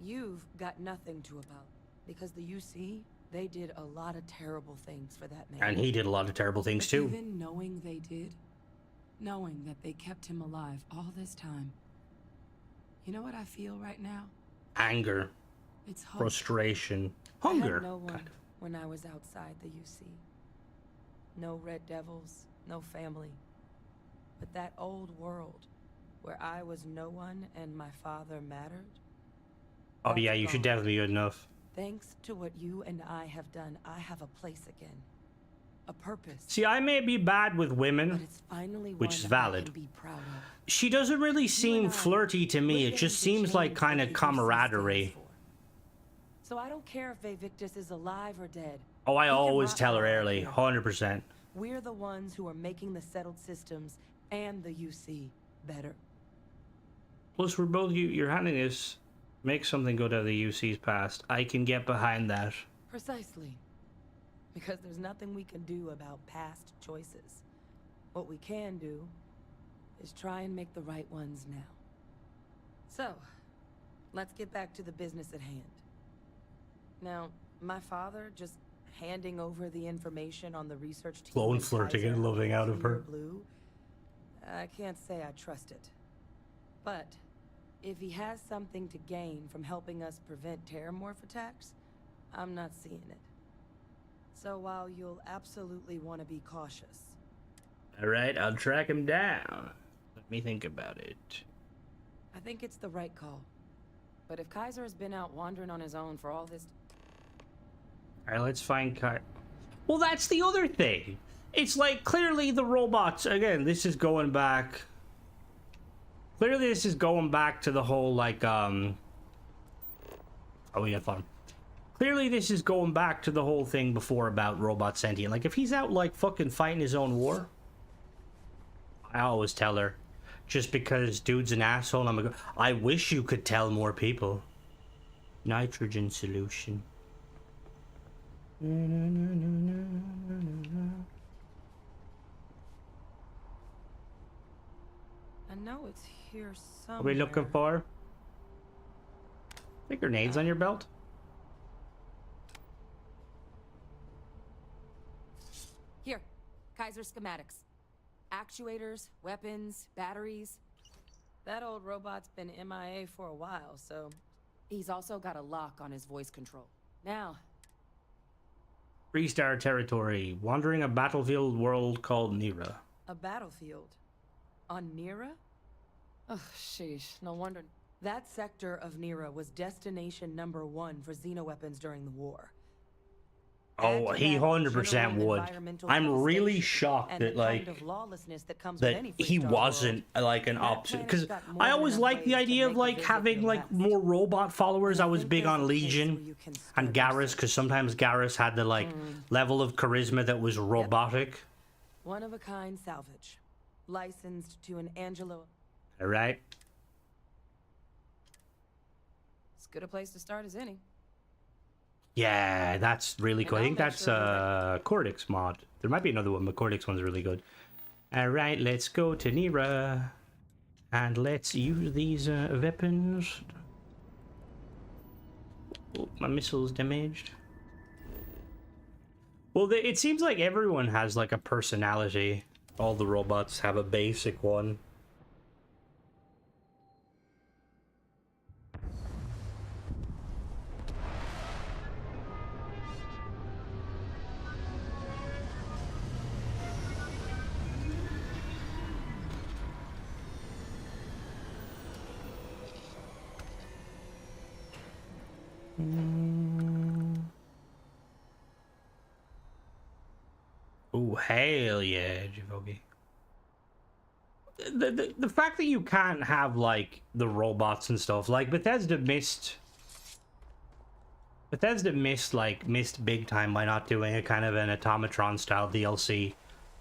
You've got nothing to about, because the UC, they did a lot of terrible things for that man. And he did a lot of terrible things but too. Even knowing they did, knowing that they kept him alive all this time, you know what I feel right now? Anger. It's hope. Frustration. I Hunger. had no one when I was outside the UC. no red devils, no family. But that old world, where I was no one and my father mattered. Oh yeah, you should definitely be good enough. Thanks to what you and I have done, I have a place again. A purpose. See, I may be bad with women, But it's finally which one is I valid. can be proud of. She doesn't really seem flirty to me. It just seems like kind of camaraderie. So I don't care if Vae Victis is alive or dead. Oh, I He can always rot tell her out early, here. 100%. We're the ones who are making the settled systems and the UC better. Plus, we're both you're handing us make something good out of the UC's past. I can get behind that. Precisely. Because there's nothing we can do about past choices. What we can do is try and make the right ones now. So, let's get back to the business at hand. Now, my father just handing over the information on the research team. Blowing and flirting Kaiser and loving out of clear her. Blue, I can't say I trust it. But if he has something to gain from helping us prevent terramorph attacks, I'm not seeing it. So while you'll absolutely want to be cautious. Alright, I'll track him down. Let me think about it. I think it's the right call. But if Kaiser has been out wandering on his own for all this... Alright, let's find Kai. Well, that's the other thing. It's like, clearly the robots, again, this is going back... Clearly this is going back to the whole, like, Oh, we got fun. Clearly this is going back to the whole thing before about robot sentient. Like, if he's out, like, fucking fighting his own war... I always tell her, just because dude's an asshole, I wish you could tell more people. Nitrogen solution. I know it's here somewhere. What are we looking for? Think grenades on your belt? Here, Kaiser schematics. Actuators, weapons, batteries. That old robot's been MIA for a while, so... He's also got a lock on his voice control. Now... Three-star territory. Wandering a battlefield world called Nira. A battlefield? On Nira? Oh, sheesh. No wonder... That sector of Nira was destination #1 for xenoweapons during the war. Oh, he 100% would. I'm really shocked that, like, that he wasn't, like, an option. Because I always liked the idea of, like, having, like, more robot followers. I was big on Legion and Garrus, because sometimes Garrus had the, like, level of charisma that was robotic. One-of-a-kind salvage. Licensed to an Angelo... Alright. As good a place to start as any. Yeah, that's really cool. I think that's Cortex mod. There might be another one, but Cortex one's really good. Alright, let's go to Nira. And let's use these weapons. Oh, my missile's damaged. Well, it seems like everyone has like a personality. All the robots have a basic one. Oh, hell yeah, Javogi. The fact that you can't have, like, the robots and stuff, like, Bethesda missed, like, missed big time by not doing a kind of an Automatron-style DLC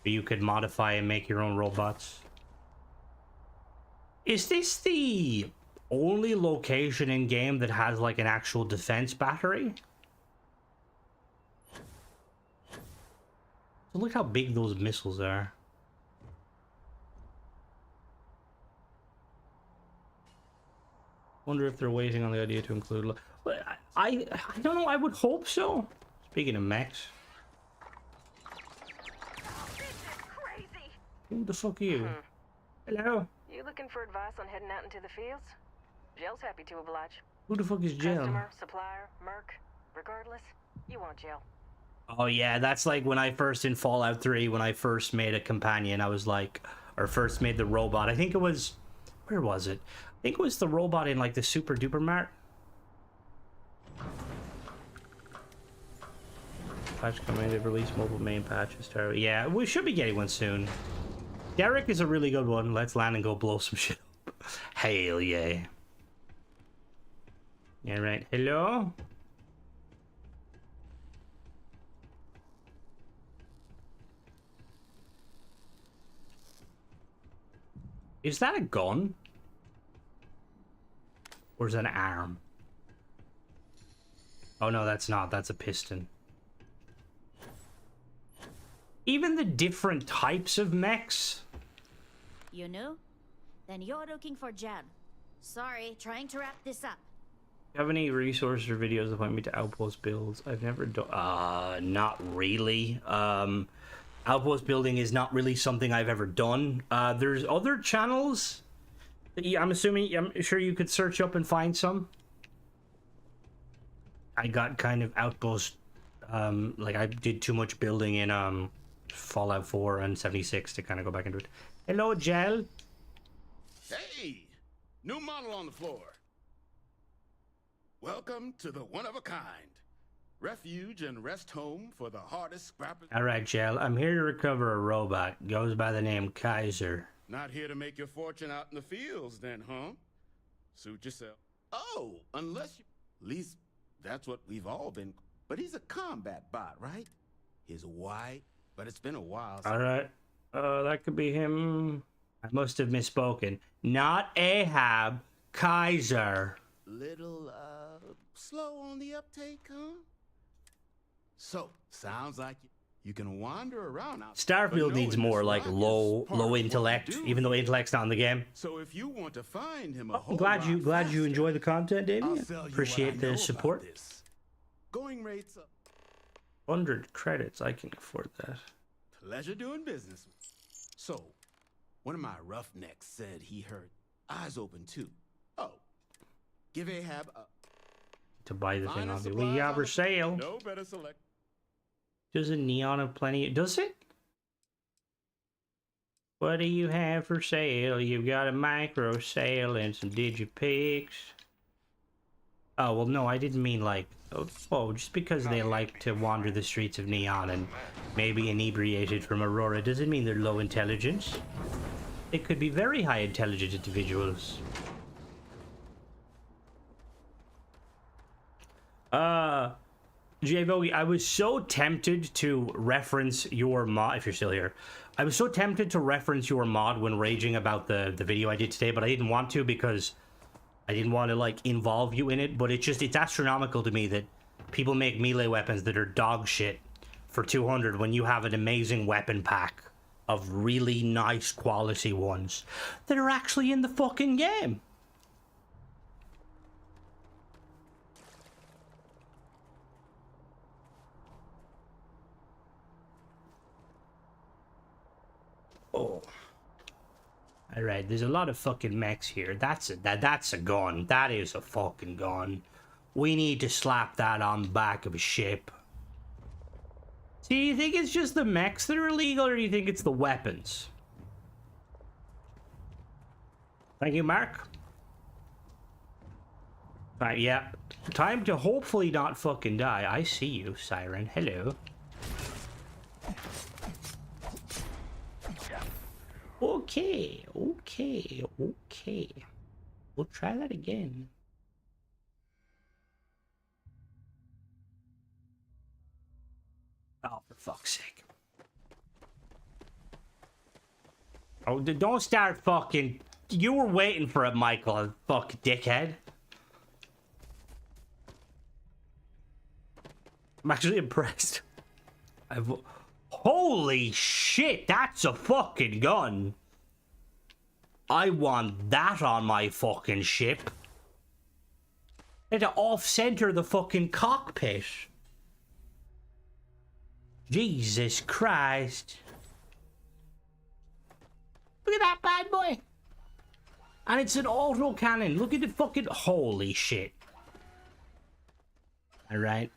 where you could modify and make your own robots. Is this the only location in game that has, like, an actual defense battery? So look how big those missiles are. Wonder if they're waiting on the idea to include... But I don't know, I would hope so. Speaking of mechs. Who the fuck are you? Hello? You looking for advice on heading out into the fields? Jell's happy to oblige. Who the fuck is Jill? Customer, supplier, merc, regardless, you want Jell. Oh yeah, that's like when I first in Fallout 3, when I first made a companion, I was like, or first made the robot. I think it was, where was it? I think it was the robot in like the Super Duper Mart. Patch coming, they've released mobile main patches. Yeah, we should be getting one soon. Derek is a really good one. Let's land and go blow some shit up. Hell yeah. Yeah, right. Hello? Is that a gun? Or is that an arm? Oh no, that's not. That's a piston. Even the different types of mechs. You know? Then you're looking for Jan. Sorry, trying to wrap this up. Do you have any resources or videos that point me to Outpost builds? I've never done... not really. Outpost building is not really something I've ever done. There's other channels that I'm sure you could search up and find some. I got kind of Outpost, like I did too much building in Fallout 4 and 76 to kind of go back into it. Hello, Gel. Hey, new model on the floor. Welcome to the one-of-a-kind. Refuge and rest home for the hardest scrappers. All right, Gel. I'm here to recover a robot. Goes by the name Kaiser. Not here to make your fortune out in the fields, then, huh? Suit yourself. Oh, unless you... At least that's what we've all been... But he's a combat bot, right? He's white, but it's been a while. All right. That could be him. I must have misspoken. Not Ahab. Kaiser. Little, slow on the uptake, huh? So, sounds like you can wander around out. Starfield needs more like low intellect, even though intellect's not in the game. So if you want to find him I'm glad you enjoy the content, Davey. Appreciate the support. Going rates up. 100 credits, I can afford that. Pleasure doing business. So, one of my roughnecks said he heard eyes open too. Oh, give Ahab a... To buy the thing on the we have for sale. No better select. Does a neon have plenty? Does it? What do you have for sale? You've got a micro sale and some digipics. Oh, well, no, I didn't mean like... Oh, just because they like to wander the streets of Neon and maybe inebriated from Aurora doesn't mean they're low intelligence. They could be very high intelligent individuals. J-Vogie, I was so tempted to reference your mod, if you're still here. I was so tempted to reference your mod when raging about the video I did today, but I didn't want to because I didn't want to, like, involve you in it. But it's astronomical to me that people make melee weapons that are dog shit for 200 when you have an amazing weapon pack of really nice quality ones that are actually in the fucking game. Oh. Alright, there's a lot of fucking mechs here. That's a gun. That is a fucking gun. We need to slap that on the back of a ship. So you think it's just the mechs that are illegal, or do you think it's the weapons? Thank you, Mark. Right, yeah. Time to hopefully not fucking die. I see you, Siren. Hello. Okay. We'll try that again. Oh, for fuck's sake. Oh, don't start fucking... You were waiting for it, Michael, fucking dickhead. I'm actually impressed. Holy shit, that's a fucking gun. I want that on my fucking ship. I had to off-center the fucking cockpit. Jesus Christ. Look at that bad boy. And it's an auto cannon. Look at the fucking... Holy shit. Alright.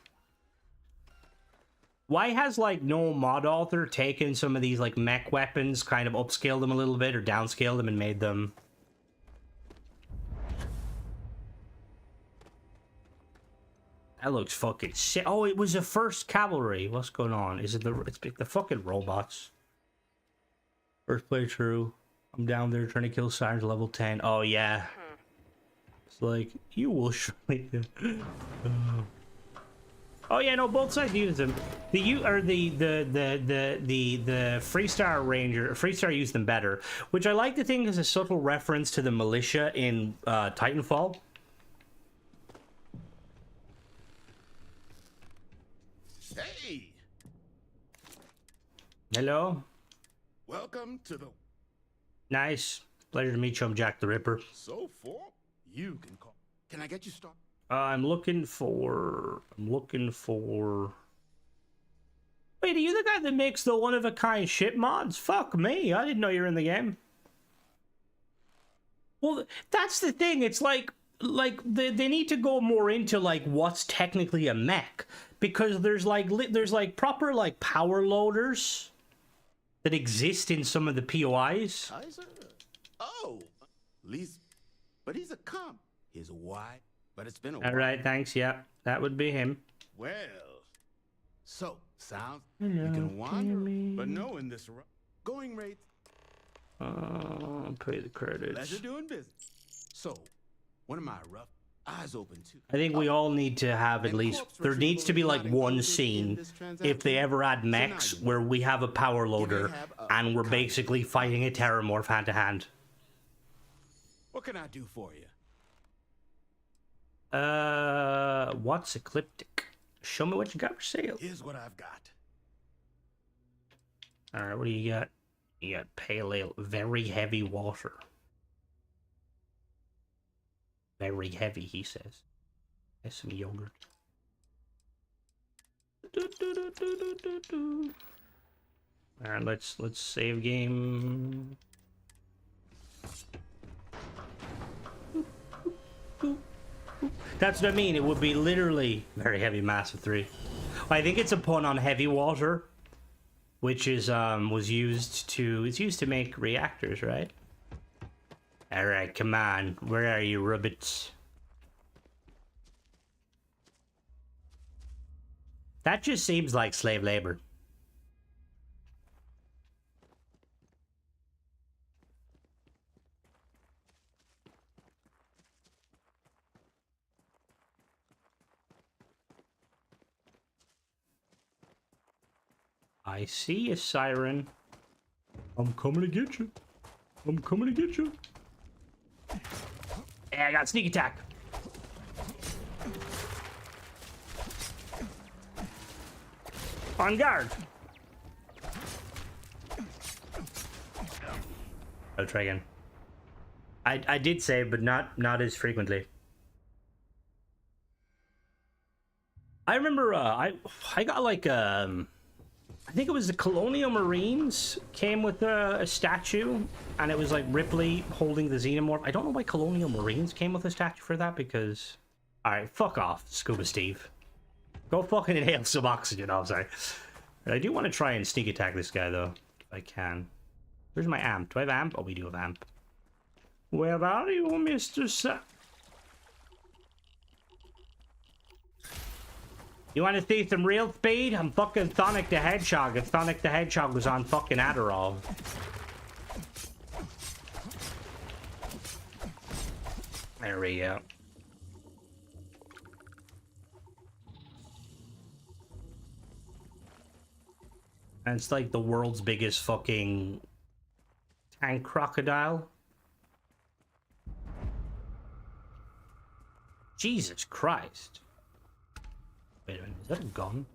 Why has, like, no mod author taken some of these, like, mech weapons, kind of upscaled them a little bit, or downscaled them and made them... That looks fucking sick. Oh, it was the first cavalry. What's going on? Is it the... It's the fucking robots. First playthrough. I'm down there trying to kill sirens level 10. Oh, yeah. It's like, you will surely... Oh yeah, no, both sides use them. The Freestar Ranger, Freestar used them better, which I like to think is a subtle reference to the militia in Titanfall. Hey! Hello. Welcome to the... Nice. Pleasure to meet you. I'm Jack the Ripper. So for you can call. Can I get you started? I'm looking for... Wait, are you the guy that makes the one-of-a-kind ship mods? Fuck me, I didn't know you were in the game. Well, that's the thing, it's like they need to go more into, like, what's technically a mech. Because there's proper, like, power loaders that exist in some of the POIs. Kaiser? Oh, but he's a comp. His wife. But it's been a while. All right, thanks. Yeah, that would be him. Well, so sounds you can wander, but no in this going rate. Pay the credits. Pleasure doing business. So, one of my rough eyes open too. I think we all need to have at least. There needs to be like one scene, if they ever add mechs, where we have a power loader and we're basically fighting a terramorph hand to hand. What can I do for you? What's ecliptic? Show me what you got for sale. Here's what I've got. All right, what do you got? You got pale ale, very heavy water. Very heavy, he says. There's some yogurt. All right, let's save game. That's what I mean. It would be literally very heavy, massive 3. I think it's a pun on heavy water, which is it's used to make reactors, right? All right, come on. Where are you, rabbits? That just seems like slave labor. I see a siren. I'm coming to get you. I'm coming to get you. Hey, I got sneak attack. On guard. I'll try again. I did save, but not as frequently. I remember I got like I think it was the Colonial Marines came with a statue, and it was like Ripley holding the Xenomorph. I don't know why Colonial Marines came with a statue for that, because... Alright, fuck off, Scuba Steve. Go fucking inhale some oxygen. Oh, sorry. But I do want to try and sneak attack this guy, though, if I can. Where's my amp? Do I have amp? Oh, we do have amp. Where are you, Mr. You want to see some real speed? I'm fucking Sonic the Hedgehog. If Sonic the Hedgehog was on fucking Adderall. There we go. And it's like the world's biggest fucking tank crocodile. Jesus Christ. Wait a minute, is that a gun?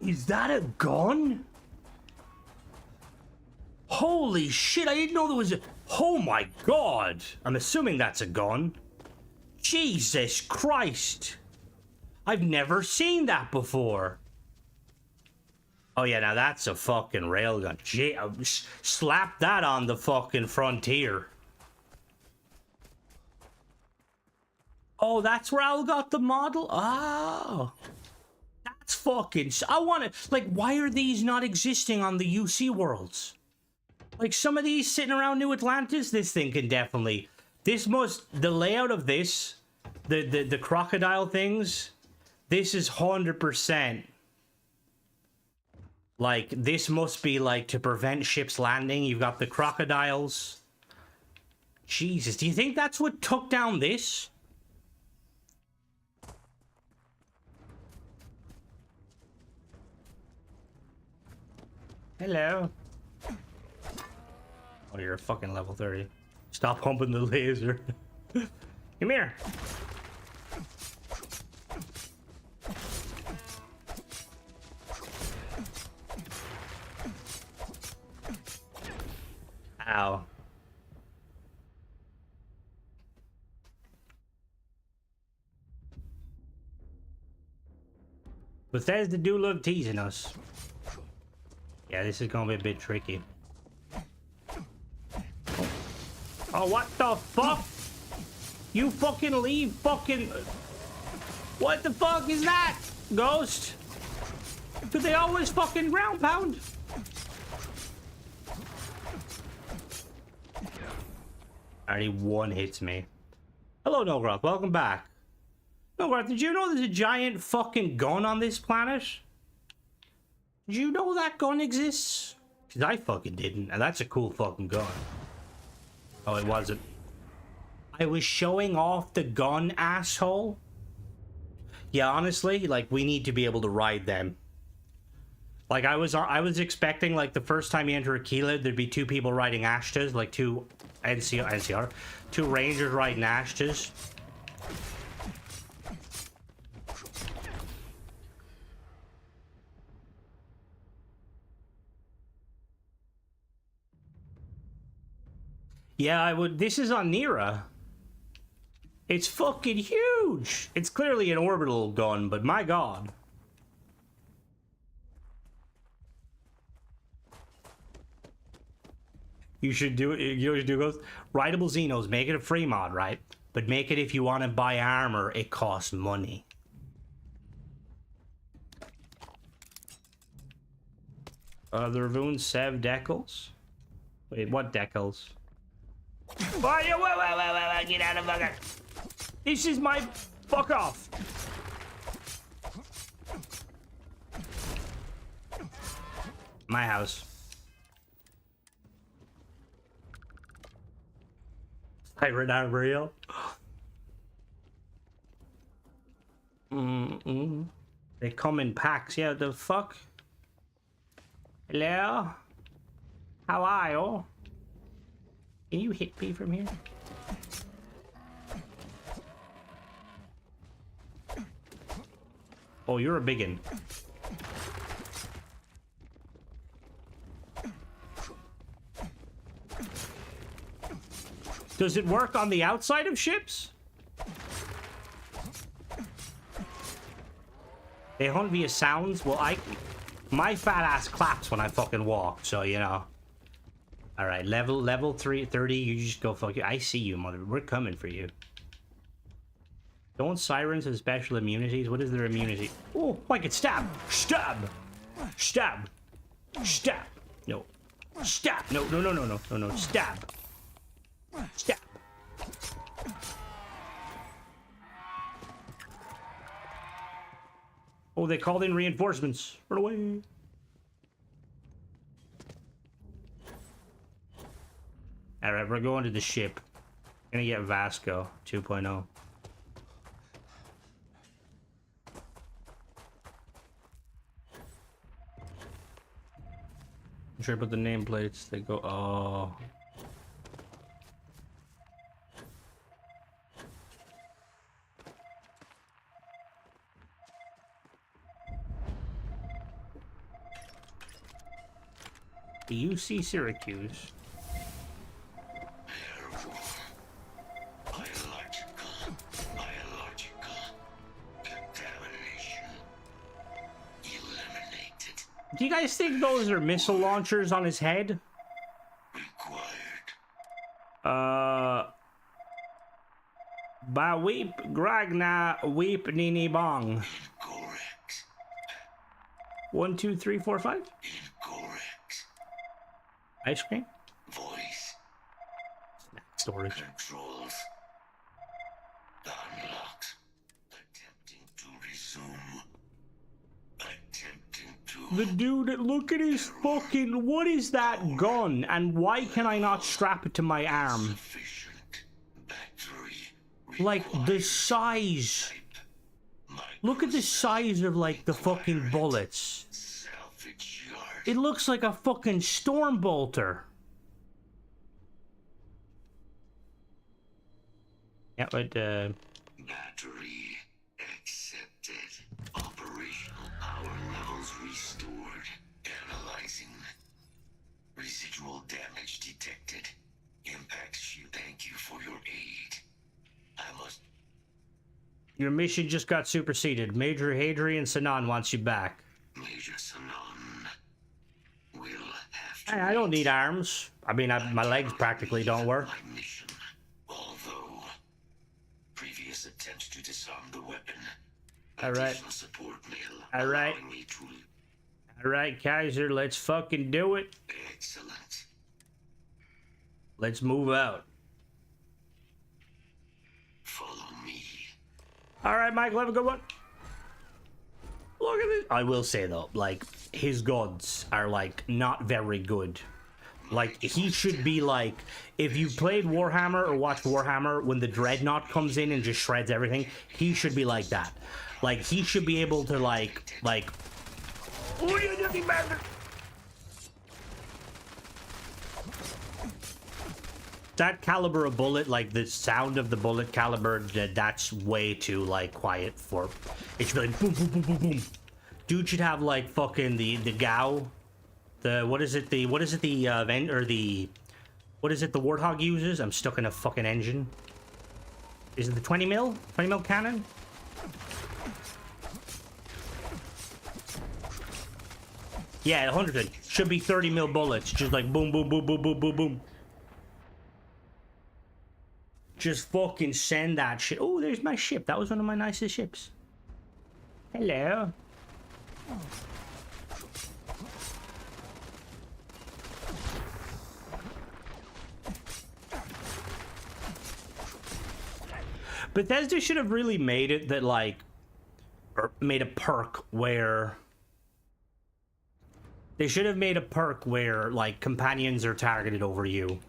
Is that a gun? Holy shit, I didn't know there was a... Oh my god! I'm assuming that's a gun. Jesus Christ! I've never seen that before. Oh yeah, now that's a fucking railgun. Gee, slap that on the fucking frontier. Oh, that's where Al got the model? Oh. That's fucking... I want to... Like, why are these not existing on the UC worlds? Like, some of these sitting around New Atlantis, this thing can definitely... This must... The layout of this, the crocodile things, this is 100%. Like, this must be, like, to prevent ships landing. You've got the crocodiles. Jesus, do you think that's what took down this? Hello. Oh, you're a fucking level 30. Stop humping the laser. Come here. Ow. Bethesda do love teasing us. Yeah, this is gonna be a bit tricky. Oh, what the fuck? You fucking leave fucking... What the fuck is that? Ghost? Do they always fucking ground pound? Already one hits me. Hello, Nogroth. Welcome back. Nogroth, did you know there's a giant fucking gun on this planet? Did you know that gun exists? Because I fucking didn't, and that's a cool fucking gun. Oh, it wasn't. I was showing off the gun, asshole. Yeah, honestly, like, we need to be able to ride them. Like, I was expecting, like, the first time you enter Aquila, there'd be two people riding Ashtas, like two NCR, two Rangers riding Ashtas. Yeah, I would. This is on Nira. It's fucking huge. It's clearly an orbital gun, but my god. You should do it. You should do both. Rideable Xenos. Make it a free mod, right? But make it if you want to buy armor, it costs money. The Ravun Sev decals. Wait, what decals? Wait, get out of fucking... This is my... Fuck off. My house. Pirate Arboreal. They come in packs. Yeah, the fuck? Hello? How are you? Can you hit me from here? Oh, you're a biggin. Does it work on the outside of ships? They hunt via sounds? Well, my fat ass claps when I fucking walk, so you know. Alright, level 30, you just go fuck you. I see you, mother. We're coming for you. Don't sirens have special immunities? What is their immunity? Oh, I could stab! Stab! Stab! Stab! No. Stab! No, no, no, no, no, no, no. Stab! Stab! Oh, they called in reinforcements. Run away! Alright, we're going to the ship. Gonna get Vasco 2.0. I'm sure about the nameplates. They go. Oh. The UC Syracuse. Do you guys think those are missile launchers on his head? Ba weep gragna weep nini bong. Incorrect. 1, 2, 3, 4, 5. Incorrect. Ice cream. Voice. Storage. Controls. Unlocked. Attempting to resume. Attempting to... The dude, look at his fucking... What is that gun? And why can I not strap it to my arm? Like, the size. Look at the size of, like, the fucking bullets. It looks like a fucking storm bolter. Yeah, but, Battery accepted. Operational power levels restored. Analyzing. Residual damage detected. Impact shield. Thank you for your aid. I must... Your mission just got superseded. Major Hadrian Sanan wants you back. Major Sanan will have to... Hey, I don't need arms. I mean, my legs practically don't work. Mission. Although previous attempts to disarm the weapon. Alright. Support mail. Alright. Alright, Kaiser, let's fucking do it. Excellent. Let's move out. Follow me. Alright, Michael, have a good one. Look at this. I will say though, like, his guns are like not very good. Like, he should be like, if you played Warhammer or watched Warhammer, when the Dreadnought comes in and just shreds everything, he should be like that. Like, he should be able to like, oh, you dirty bastard! That caliber of bullet, like the sound of the bullet caliber, that's way too like quiet for. It should be like boom, boom, boom, boom, boom. Dude should have like fucking the GAU, the what is it the vent or the what is it the Warthog uses? I'm stuck in a fucking engine. Is it the 20 mil cannon? Yeah, 100. Should be 30 mil bullets, just like boom, boom, boom, boom, boom, boom, boom. Just fucking send that shit. Oh, there's my ship. That was one of my nicest ships. Hello. Bethesda should have really made it that, like, or made a perk where... They should have made a perk where, like, companions are targeted over you.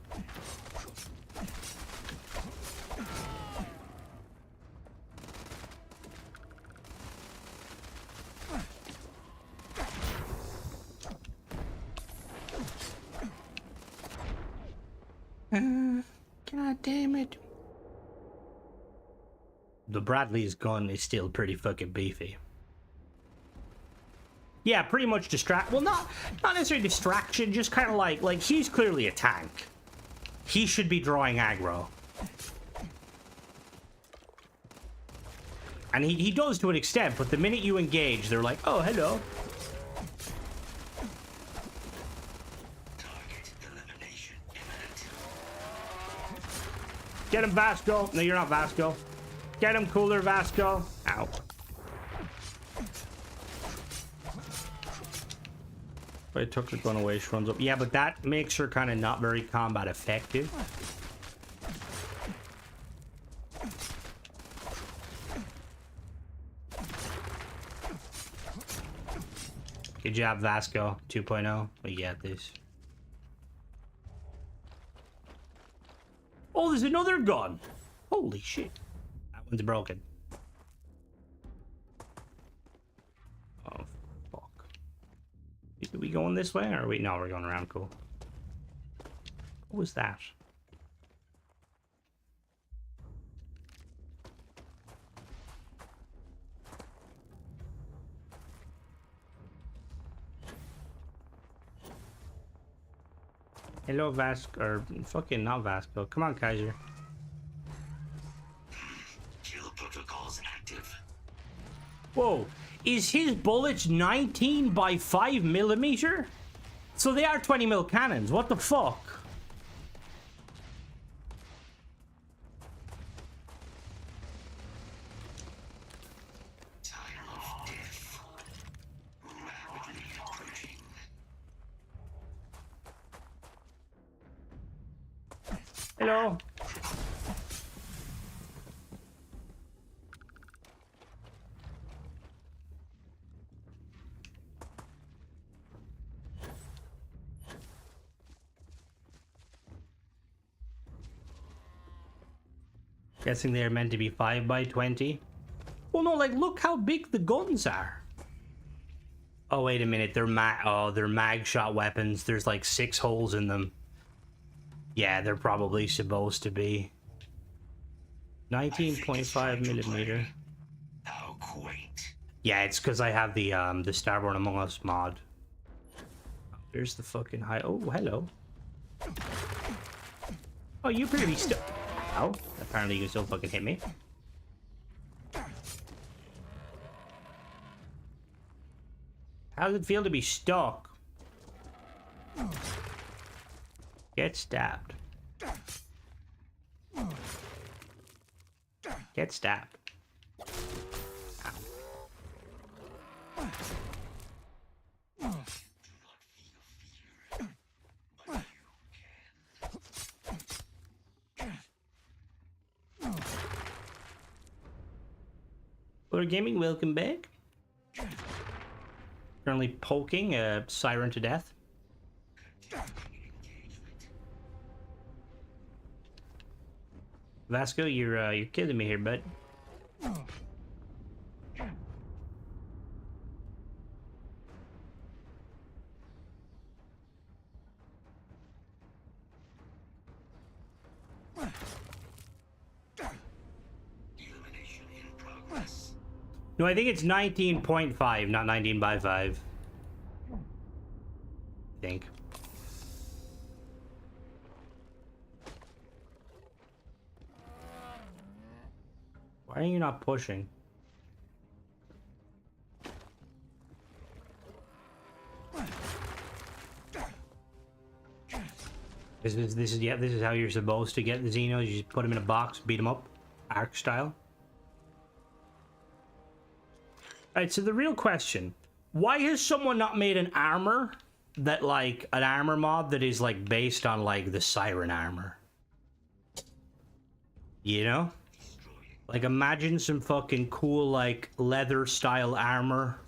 God damn it. The Bradley's gun is still pretty fucking beefy. Yeah, pretty much well, not necessarily distraction, just kind of like he's clearly a tank. He should be drawing aggro. And he does to an extent, but the minute you engage, they're like, oh, hello. Get him, Vasco. No, you're not Vasco. Get him, cooler Vasco. Ow. If I took the gun away, she runs up. Yeah, but that makes her kind of not very combat effective. Good job, Vasco 2.0. We got this. Oh, there's another gun. Holy shit. That one's broken. Oh, fuck. Are we going this way, or are we? No, we're going around. Cool. What was that? Hello, Vasco, or fucking not Vasco. Come on, Kaiser. Kill protocols active. Whoa, is his bullets 19 by 5 millimeter? So they are 20 mil cannons. What the fuck? go. Guessing they're meant to be 5 by 20. Well, no, like, look how big the guns are. Oh, wait a minute. They're mag shot weapons. There's like 6 holes in them. Yeah, they're probably supposed to be 19.5 millimeter. How quaint. Yeah, it's because I have the Starborn Among Us mod. There's the fucking high. Oh, hello. Oh, you appear to be still. Oh, apparently you can still fucking hit me. How does it feel to be stuck? Get stabbed. Get stabbed. Ow. Order Gaming, welcome back. Currently poking a siren to death. Vasco, you're killing me here, bud. No, I think it's 19.5, not 19 by 5. I think. Why are you not pushing? This is how you're supposed to get the Xenos. You just put them in a box, beat them up, Ark style. Alright, so the real question, why has someone not made an armor that, like, an armor mod that is, like, based on, like, the Siren armor? You know? Like, imagine some fucking cool, like, leather style armor.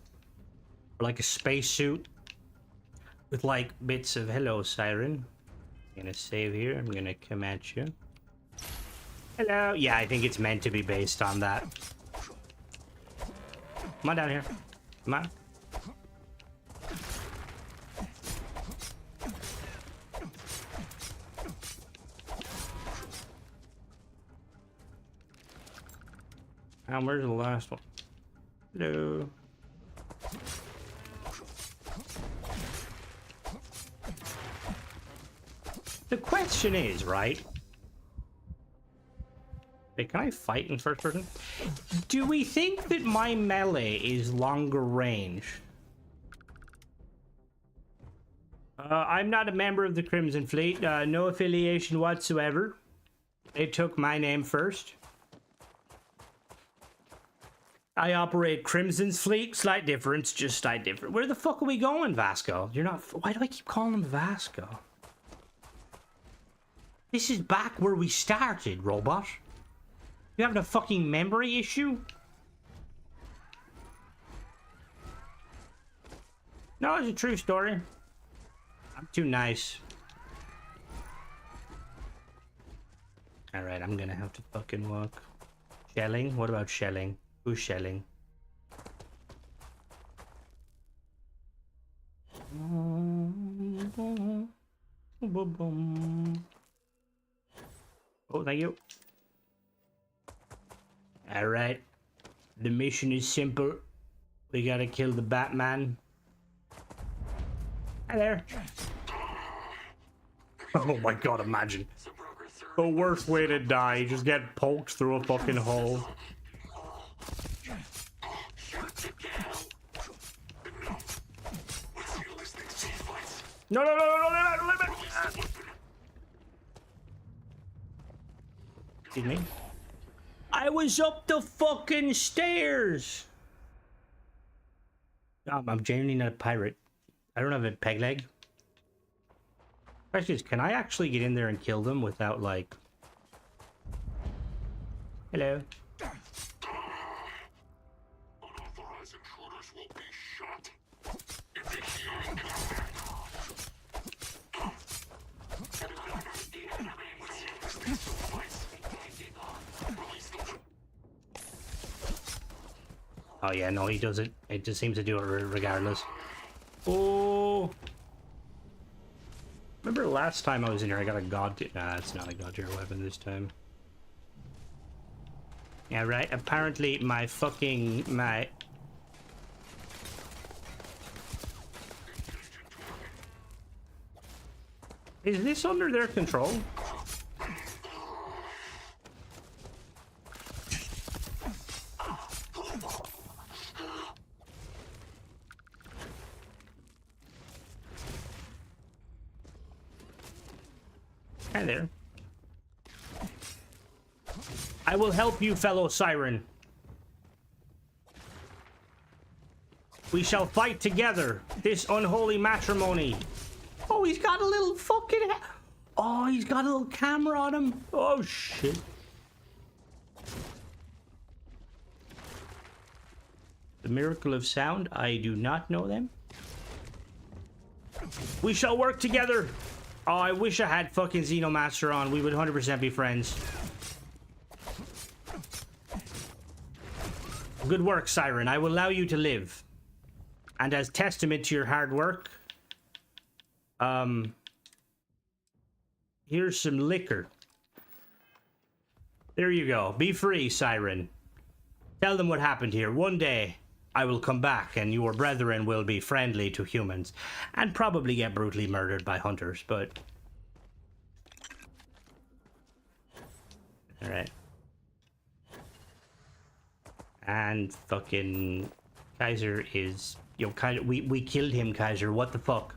Or, like, a spacesuit. With, like, bits of, hello, Siren. I'm gonna save here, I'm gonna come at you. Hello! Yeah, I think it's meant to be based on that. Come on down here. Come on. And where's the last one? Hello. The question is, right? Wait, can I fight in first person? Do we think that my melee is longer range? I'm not a member of the Crimson Fleet. No affiliation whatsoever. They took my name first. I operate Crimson's Fleet. Slight difference, just slight difference. Where the fuck are we going, Vasco? You're not... Why do I keep calling him Vasco? This is back where we started, robot. You having a fucking memory issue? No, it's a true story. I'm too nice. Alright, I'm gonna have to fucking walk. Shelling? What about shelling? Who's shelling? Oh, thank you. Alright. The mission is simple. We gotta kill the Batman. Hi there. Oh my god, imagine. The worst way to die, you just get poked through a fucking hole. No, no, no, no, no, no, no, no. Excuse me. I was up the fucking stairs. I'm genuinely not a pirate. I don't have a peg leg. Question is, can I actually get in there and kill them without, like, Hello. Unauthorized intruders will be shot. Oh yeah, no, he doesn't. It just seems to do it regardless. Oh. Remember last time I was in here, I got a god. Nah, it's not a god tier weapon this time. Yeah, right. Apparently, my. Is this under their control? Hi there. I will help you, fellow Siren. We shall fight together. This unholy matrimony. Oh, he's got a little fucking... Oh, he's got a little camera on him. Oh, shit. The miracle of sound. I do not know them. We shall work together. Oh, I wish I had fucking Xenomaster on. We would 100% be friends. Good work, Siren. I will allow you to live. And as testament to your hard work, here's some liquor. There you go. Be free, Siren. Tell them what happened here. One day, I will come back and your brethren will be friendly to humans and probably get brutally murdered by hunters, but... Alright. And fucking Kaiser is... Yo, Kaiser, we killed him, Kaiser. What the fuck?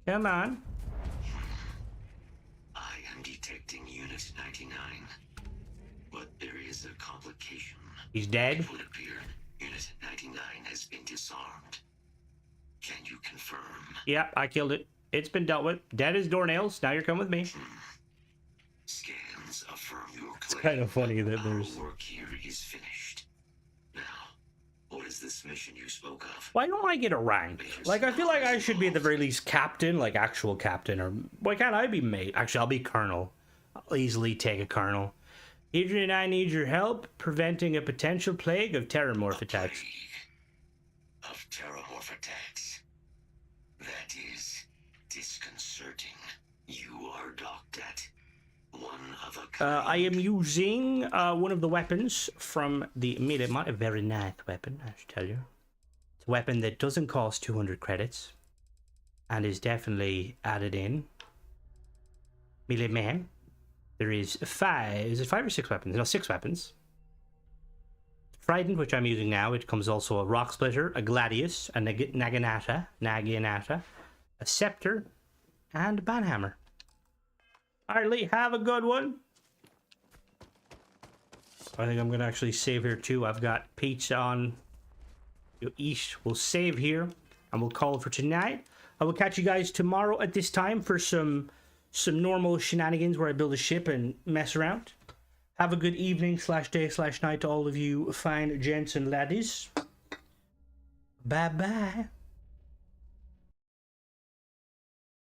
Come on. I am detecting Unit 99, but there is a complication. He's dead? It would appear Unit 99 has been disarmed. Can you confirm? Yep, I killed it. It's been dealt with. Dead as doornails. Now you're coming with me. Scans affirm your claim. It's kind of funny that there's... Our work here is finished. Now, what is this mission you spoke of? Why don't I get a rank? Like, I feel like I should be at the very least captain, like actual captain, or why can't I be mate? Actually, I'll be colonel. I'll easily take a colonel. Adrian and I need your help preventing a potential plague of terramorph attacks. Of terramorph attacks. That is disconcerting. You are docked at one of a kind. I am using one of the weapons from the Miramar. A very nice weapon, I should tell you. It's a weapon that doesn't cost 200 credits and is definitely added in. Melee Man. There is 5. Is it 5 or 6 weapons? No, 6 weapons. Trident, which I'm using now. It comes also a Rock Splitter, a Gladius, a Naginata, a Scepter, and a Banhammer. Alright, Lee, have a good one. I think I'm going to actually save here too. I've got pizza on. You'll eat. We'll save here, and we'll call it for tonight. I will catch you guys tomorrow at this time for some normal shenanigans where I build a ship and mess around. Have a good evening / day / night to all of you fine gents and laddies. Bye bye.